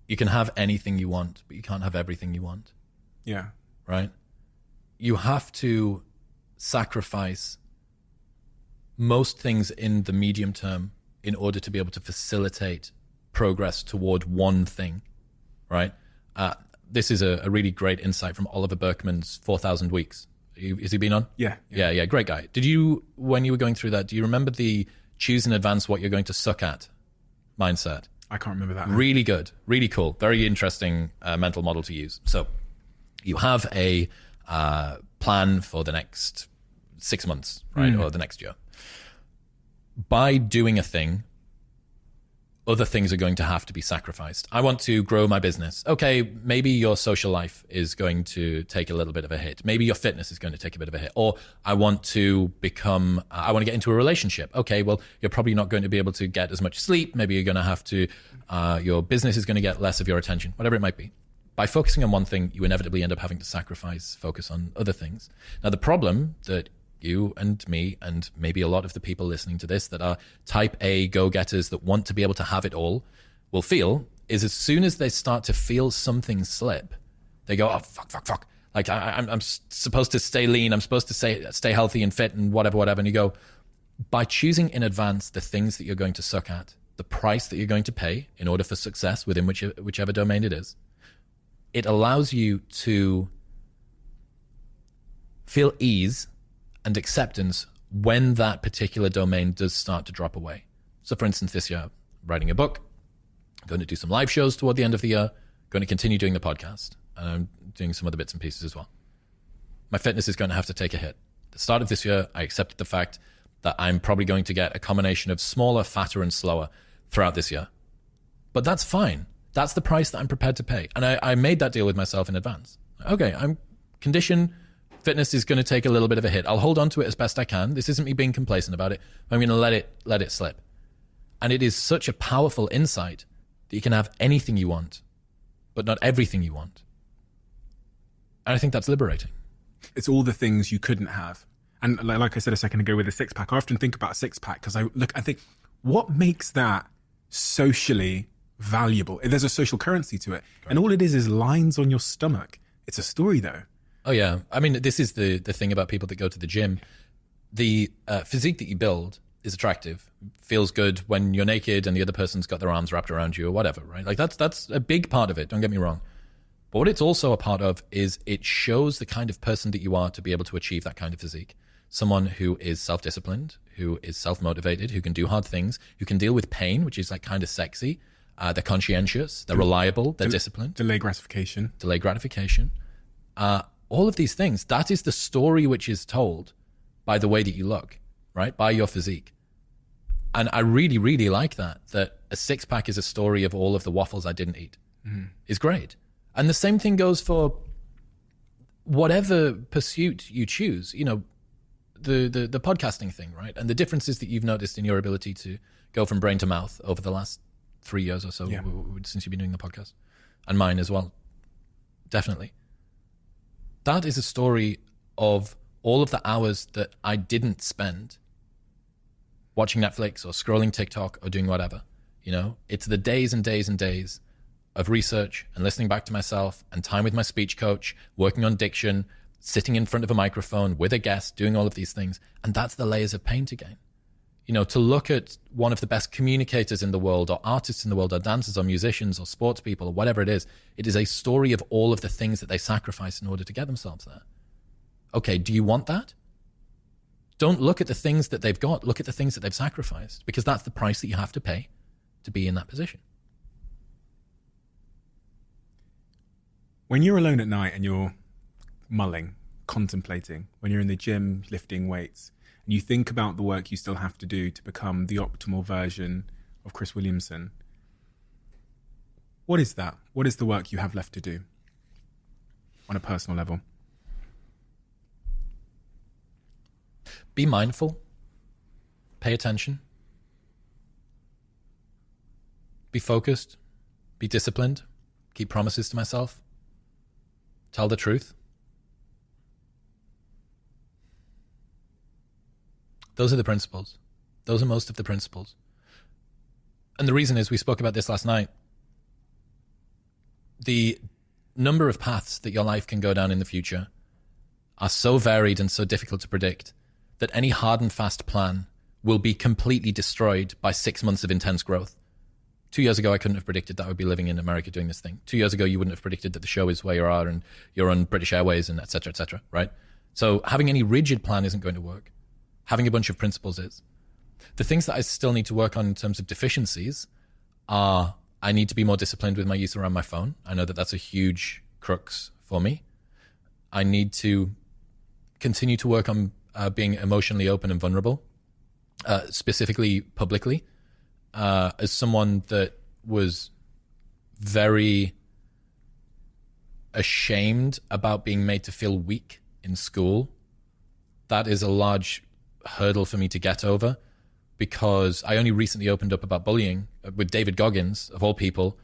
you can have anything you want, but you can't have everything you want. Yeah. Right? You have to sacrifice most things in the medium term in order to be able to facilitate progress toward one thing, right? This is a really great insight from Oliver Berkman's 4,000 Weeks. Has he been on? Yeah. Great guy. Did you, when you were going through that, do you remember the choose in advance what you're going to suck at mindset? I can't remember that. Really good. Really cool. Very interesting mental model to use. So you have a plan for the next 6 months, right? Or the next year. By doing a thing, other things are going to have to be sacrificed. I want to grow my business. Okay, maybe your social life is going to take a little bit of a hit. Maybe your fitness is going to take a bit of a hit. Or I want to get into a relationship. Okay, well, you're probably not going to be able to get as much sleep. Maybe you're going to have to, your business is going to get less of your attention, whatever it might be. By focusing on one thing, you inevitably end up having to focus on other things. Now, the problem that you and me and maybe a lot of the people listening to this that are type A go-getters that want to be able to have it all will feel is as soon as they start to feel something slip, they go, oh, fuck. Like I'm supposed to stay lean. I'm supposed to stay healthy and fit and whatever. And you go, by choosing in advance the things that you're going to suck at, the price that you're going to pay in order for success within whichever domain it is, it allows you to feel ease and acceptance when that particular domain does start to drop away. So for instance, this year, writing a book, going to do some live shows toward the end of the year, going to continue doing the podcast, and I'm doing some other bits and pieces as well. My fitness is going to have to take a hit. At the start of this year, I accepted the fact that I'm probably going to get a combination of smaller, fatter, and slower throughout this year. But that's fine. That's the price that I'm prepared to pay. And I made that deal with myself in advance. Okay, I'm conditioned. Fitness is going to take a little bit of a hit. I'll hold on to it as best I can. This isn't me being complacent about it. I'm going to let it slip. And it is such a powerful insight that you can have anything you want, but not everything you want. And I think that's liberating. It's all the things you couldn't have. And like I said a second ago with a 6-pack, I often think about a 6-pack because I think, what makes that socially valuable? There's a social currency to it. Correct. And all it is lines on your stomach. It's a story though. Oh yeah. I mean, this is the thing about people that go to the gym. The physique that you build is attractive, feels good when you're naked and the other person's got their arms wrapped around you or whatever, right? Like that's a big part of it. Don't get me wrong. But what it's also a part of is it shows the kind of person that you are to be able to achieve that kind of physique. Someone who is self-disciplined, who is self-motivated, who can do hard things, who can deal with pain, which is like kind of sexy. They're conscientious, they're reliable, they're disciplined. Delay gratification. All of these things, that is the story which is told by the way that you look, right? By your physique. And I really, really like that a 6-pack is a story of all of the waffles I didn't eat. Is great. And the same thing goes for whatever pursuit you choose, you know, the podcasting thing, right? And the differences that you've noticed in your ability to go from brain to mouth over the last 3 years or so since you've been doing the podcast, and mine as well. Definitely. That is a story of all of the hours that I didn't spend watching Netflix or scrolling TikTok or doing whatever. You know, it's the days and days and days of research and listening back to myself and time with my speech coach, working on diction, sitting in front of a microphone with a guest, doing all of these things. And that's the layers of pain again. You know, to look at one of the best communicators in the world or artists in the world or dancers or musicians or sports people or whatever it is a story of all of the things that they sacrifice in order to get themselves there. Okay, do you want that? Don't look at the things that they've got. Look at the things that they've sacrificed, because that's the price that you have to pay to be in that position. When you're alone at night and you're mulling, contemplating, when you're in the gym lifting weights, and you think about the work you still have to do to become the optimal version of Chris Williamson, what is that? What is the work you have left to do on a personal level? Be mindful. Pay attention. Be focused. Be disciplined. Keep promises to myself. Tell the truth. Those are the principles. Those are most of the principles. And the reason is, we spoke about this last night, the number of paths that your life can go down in the future are so varied and so difficult to predict that any hard and fast plan will be completely destroyed by 6 months of intense growth. 2 years ago, I couldn't have predicted that I would be living in America doing this thing. 2 years ago, you wouldn't have predicted that the show is where you are and you're on British Airways and et cetera, right? So having any rigid plan isn't going to work. Having a bunch of principles is. The things that I still need to work on in terms of deficiencies are, I need to be more disciplined with my use around my phone. I know that that's a huge crux for me. I need to continue to work on being emotionally open and vulnerable, specifically publicly. As someone that was very ashamed about being made to feel weak in school, that is a large hurdle for me to get over, because I only recently opened up about bullying with David Goggins, of all people,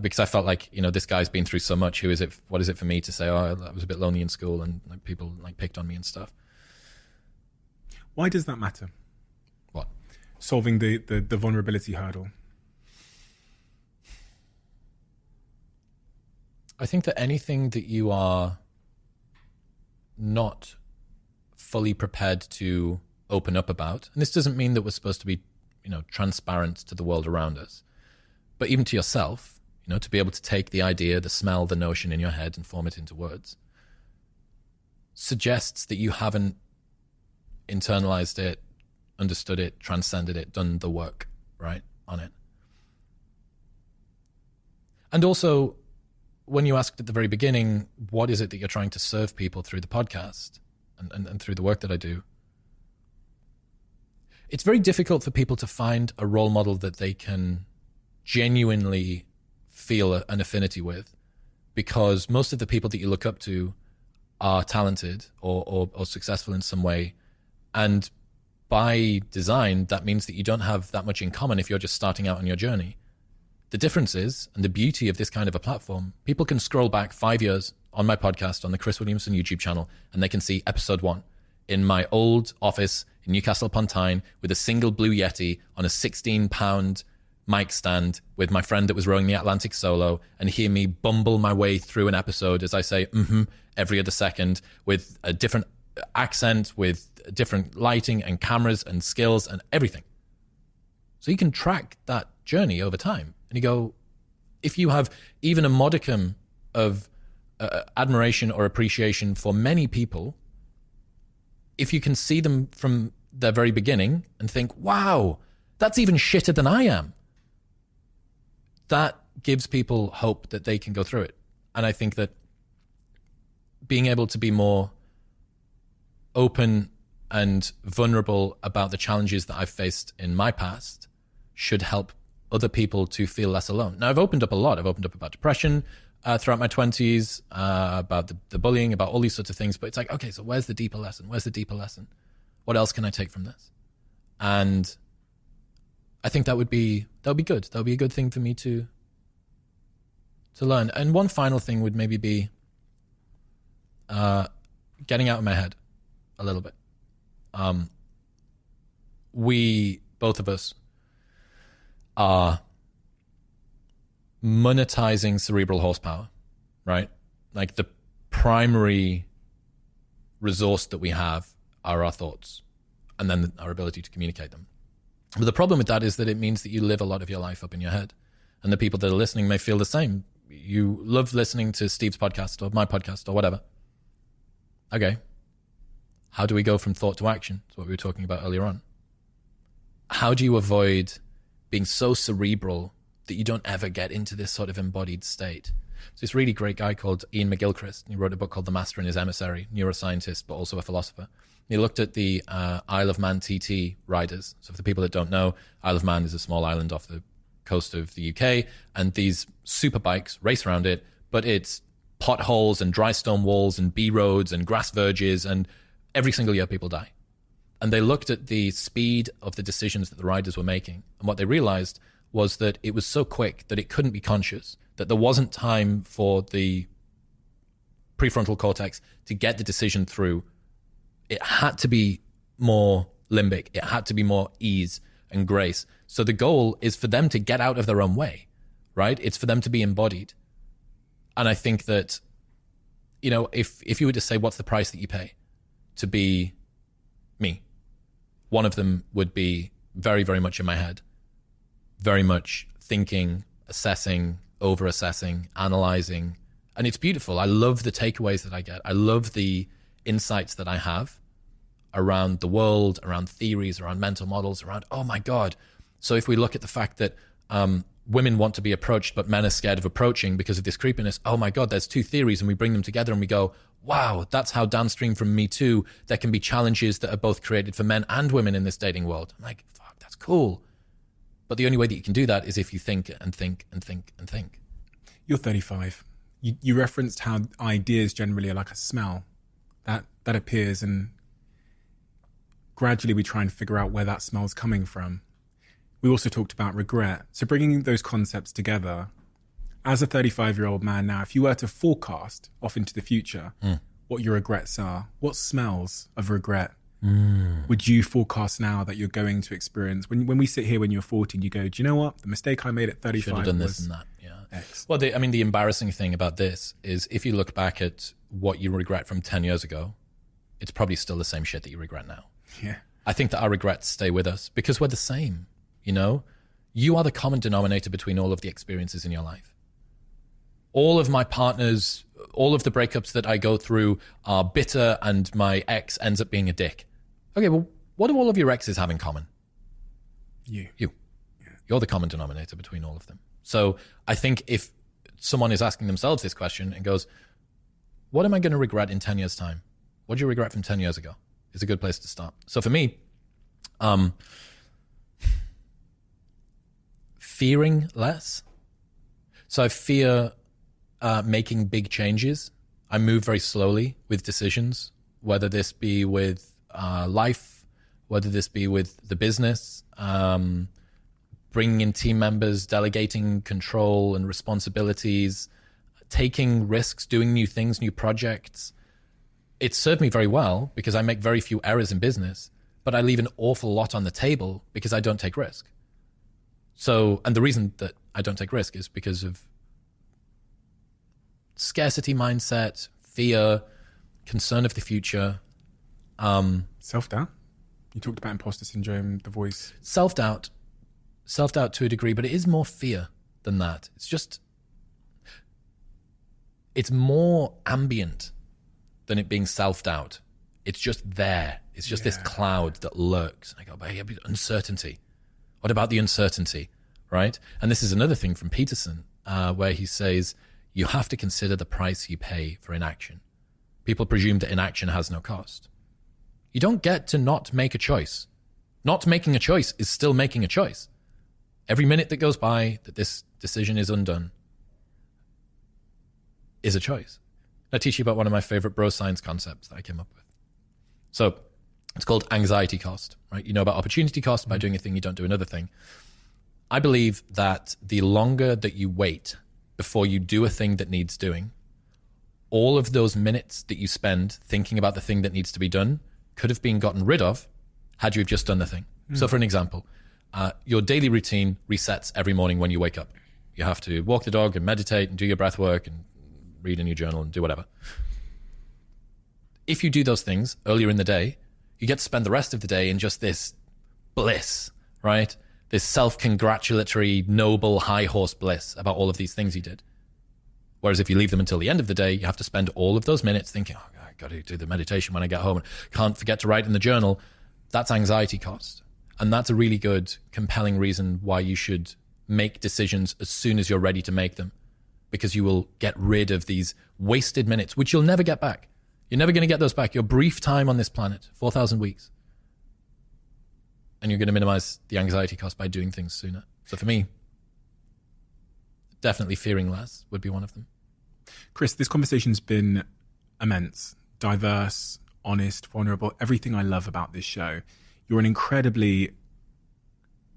because I felt like, you know, this guy's been through so much. What is it for me to say, oh, I was a bit lonely in school and like people like picked on me and stuff. Why does that matter? What? Solving the vulnerability hurdle. I think that anything that you are not fully prepared to open up about, and this doesn't mean that we're supposed to be, you know, transparent to the world around us, but even to yourself, you know, to be able to take the idea, the smell, the notion in your head and form it into words, suggests that you haven't internalized it, understood it, transcended it, done the work, right, on it. And also, when you asked at the very beginning, what is it that you're trying to serve people through the podcast and through the work that I do? It's very difficult for people to find a role model that they can genuinely feel an affinity with, because most of the people that you look up to are talented or successful in some way. And by design, that means that you don't have that much in common if you're just starting out on your journey. The difference is, and the beauty of this kind of a platform, people can scroll back 5 years on my podcast, on the Chris Williamson YouTube channel, and they can see episode 1 in my old office in Newcastle upon Tyne with a single Blue Yeti on a 16-pound mic stand with my friend that was rowing the Atlantic solo, and hear me bumble my way through an episode as I say every other second, with a different accent, with different lighting and cameras and skills and everything. So you can track that journey over time. And you go, if you have even a modicum of admiration or appreciation for many people, if you can see them from their very beginning and think, wow, that's even shitter than I am, that gives people hope that they can go through it. And I think that being able to be more open and vulnerable about the challenges that I've faced in my past should help other people to feel less alone. Now, I've opened up a lot. I've opened up about depression throughout my 20s, about the bullying, about all these sorts of things. But it's like, okay, so where's the deeper lesson? Where's the deeper lesson? What else can I take from this? And I think that would be good. That would be a good thing for me to learn. And one final thing would maybe be getting out of my head. a little bit. We, both of us, are monetizing cerebral horsepower, right? Like the primary resource that we have are our thoughts and then our ability to communicate them. But the problem with that is that it means that you live a lot of your life up in your head. And the people that are listening may feel the same. You love listening to Steve's podcast or my podcast or whatever. Okay. How do we go from thought to action? That's what we were talking about earlier on. How do you avoid being so cerebral that you don't ever get into this sort of embodied state? There's this really great guy called Ian McGilchrist. He wrote a book called The Master and His Emissary, neuroscientist, but also a philosopher. He looked at the Isle of Man TT riders. So for the people that don't know, Isle of Man is a small island off the coast of the UK, and these super bikes race around it, but it's potholes and dry stone walls and B roads and grass verges, and every single year people die. And they looked at the speed of the decisions that the riders were making, and what they realized was that it was so quick that it couldn't be conscious, that there wasn't time for the prefrontal cortex to get the decision through. It had to be more limbic. It had to be more ease and grace. So the goal is for them to get out of their own way, right? It's for them to be embodied. And I think that, you know, if you were to say, what's the price that you pay to be me? One of them would be very, very much in my head, very much thinking, assessing, over-assessing, analyzing. And it's beautiful. I love the takeaways that I get. I love the insights that I have around the world, around theories, around mental models, around, oh my God. So if we look at the fact that women want to be approached, but men are scared of approaching because of this creepiness, oh my God, there's two theories, and we bring them together and we go, wow, that's how downstream from Me Too, there can be challenges that are both created for men and women in this dating world. I'm like, fuck, that's cool. But the only way that you can do that is if you think and think and think and think. You're 35. You referenced how ideas generally are like a smell that appears, and gradually we try and figure out where that smell's coming from. We also talked about regret. So bringing those concepts together, as a 35-year-old man now, if you were to forecast off into the future what your regrets are, what smells of regret would you forecast now that you're going to experience? When we sit here when you're 14, you go, do you know what? The mistake I made at 35 should have done was this and that. Yeah. X. Well, the embarrassing thing about this is if you look back at what you regret from 10 years ago, it's probably still the same shit that you regret now. Yeah. I think that our regrets stay with us because we're the same, you know? You are the common denominator between all of the experiences in your life. All of my partners, all of the breakups that I go through are bitter, and my ex ends up being a dick. Okay, well, what do all of your exes have in common? You. Yeah. You're the common denominator between all of them. So I think if someone is asking themselves this question and goes, what am I going to regret in 10 years' time? What do you regret from 10 years ago? Is a good place to start. So for me, fearing less. So I fear making big changes. I move very slowly with decisions, whether this be with life, whether this be with the business, bringing in team members, delegating control and responsibilities, taking risks, doing new things, new projects. It's served me very well because I make very few errors in business, but I leave an awful lot on the table because I don't take risk. So, and the reason that I don't take risk is because of scarcity mindset, fear, concern of the future. Self-doubt. You talked about imposter syndrome, the voice. Self-doubt to a degree, but it is more fear than that. It's more ambient than it being self-doubt. It's just there. It's just this cloud that lurks. And I go, but yeah, uncertainty. What about the uncertainty, right? And this is another thing from Peterson, where he says, you have to consider the price you pay for inaction. People presume that inaction has no cost. You don't get to not make a choice. Not making a choice is still making a choice. Every minute that goes by that this decision is undone is a choice. I'll teach you about one of my favorite bro science concepts that I came up with. So it's called anxiety cost, right? You know about opportunity cost, by doing a thing, you don't do another thing. I believe that the longer that you wait before you do a thing that needs doing, all of those minutes that you spend thinking about the thing that needs to be done could have been gotten rid of had you have just done the thing. So for an example, your daily routine resets every morning when you wake up. You have to walk the dog and meditate and do your breath work and read in your journal and do whatever. If you do those things earlier in the day, you get to spend the rest of the day in just this bliss, right? This self-congratulatory, noble, high horse bliss about all of these things you did. Whereas if you leave them until the end of the day, you have to spend all of those minutes thinking, oh, I got to do the meditation when I get home and can't forget to write in the journal. That's anxiety cost. And that's a really good, compelling reason why you should make decisions as soon as you're ready to make them, because you will get rid of these wasted minutes, which you'll never get back. You're never going to get those back. Your brief time on this planet, 4,000 weeks. And you're going to minimize the anxiety cost by doing things sooner. So for me, definitely fearing less would be one of them. Chris, this conversation's been immense, diverse, honest, vulnerable, everything I love about this show. You're an incredibly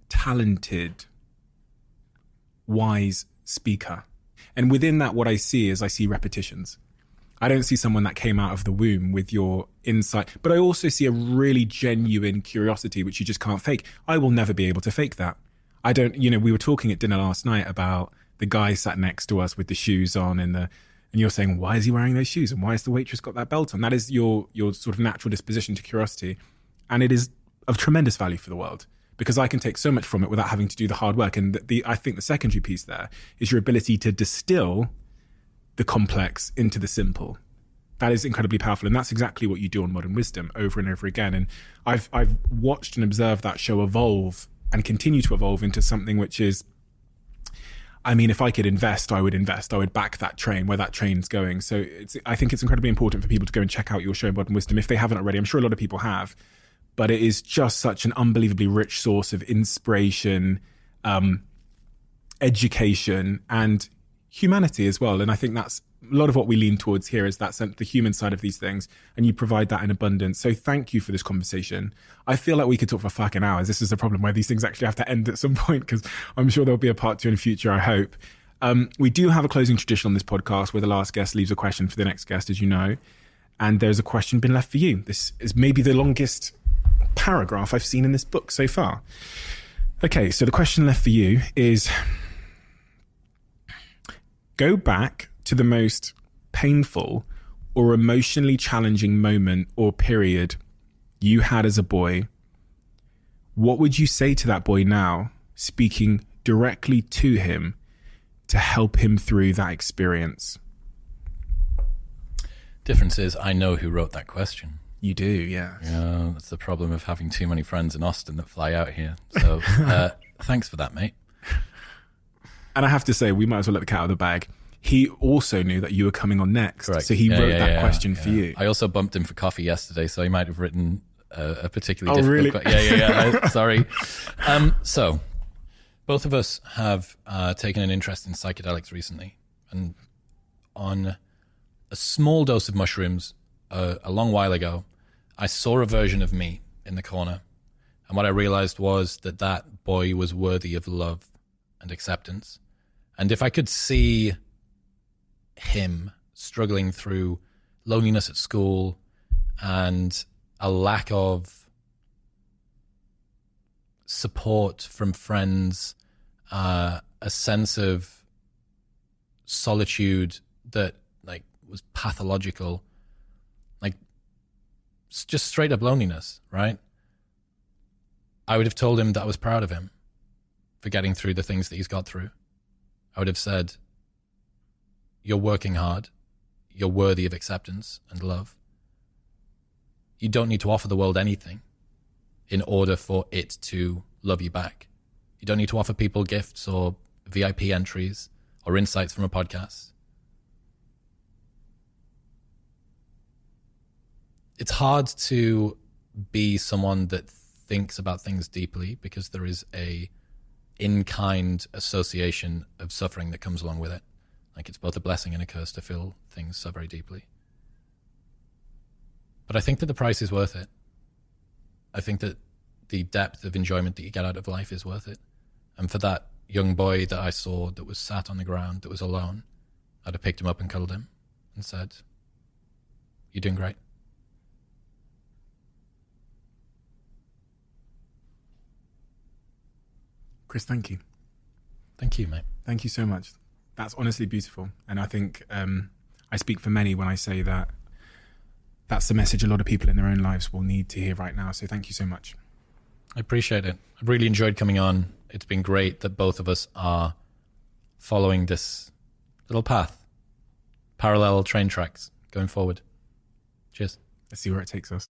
talented, wise speaker. And within that, what I see is I see repetitions. I don't see someone that came out of the womb with your insight, but I also see a really genuine curiosity, which you just can't fake. I will never be able to fake that. I don't, we were talking at dinner last night about the guy sat next to us with the shoes on and you're saying, why is he wearing those shoes? And why has the waitress got that belt on? That is your sort of natural disposition to curiosity. And it is of tremendous value for the world, because I can take so much from it without having to do the hard work. And I think the secondary piece there is your ability to distill the complex into the simple. That is incredibly powerful. And that's exactly what you do on Modern Wisdom over and over again. And I've watched and observed that show evolve and continue to evolve into something which is, if I could invest, I would invest. I would back that train, where that train's going. So I think it's incredibly important for people to go and check out your show, Modern Wisdom, if they haven't already. I'm sure a lot of people have. But it is just such an unbelievably rich source of inspiration, education, and humanity as well. And I think that's a lot of what we lean towards here, is that the human side of these things. And you provide that in abundance. So thank you for this conversation. I feel like we could talk for fucking hours. This is the problem where these things actually have to end at some point, because I'm sure there'll be a part 2 in the future, I hope. We do have a closing tradition on this podcast where the last guest leaves a question for the next guest, as you know. And there's a question been left for you. This is maybe the longest paragraph I've seen in this book so far. Okay, so the question left for you is, go back to the most painful or emotionally challenging moment or period you had as a boy. What would you say to that boy now, speaking directly to him to help him through that experience? Difference is, I know who wrote that question. You do, yes. Yeah, that's the problem of having too many friends in Austin that fly out here. So thanks for that, mate. And I have to say, we might as well let the cat out of the bag. He also knew that you were coming on next. Correct. So he wrote that question for you. I also bumped him for coffee yesterday, so he might have written a particularly difficult question. Yeah. Sorry. So both of us have taken an interest in psychedelics recently. And on a small dose of mushrooms a long while ago, I saw a version of me in the corner. And what I realized was that boy was worthy of love and acceptance. And if I could see him struggling through loneliness at school and a lack of support from friends, a sense of solitude that was pathological, just straight up loneliness, right? I would have told him that I was proud of him for getting through the things that he's got through. I would have said, you're working hard. You're worthy of acceptance and love. You don't need to offer the world anything in order for it to love you back. You don't need to offer people gifts or VIP entries or insights from a podcast. It's hard to be someone that thinks about things deeply because there is a in-kind association of suffering that comes along with it. It's both a blessing and a curse to feel things so very deeply. But I think that the price is worth it. I think that the depth of enjoyment that you get out of life is worth it. And for that young boy that I saw that was sat on the ground, that was alone, I'd have picked him up and cuddled him and said, you're doing great. Chris, thank you. Thank you, mate. Thank you so much. That's honestly beautiful. And I think I speak for many when I say that that's the message a lot of people in their own lives will need to hear right now. So thank you so much. I appreciate it. I've really enjoyed coming on. It's been great that both of us are following this little path, parallel train tracks going forward. Cheers. Let's see where it takes us.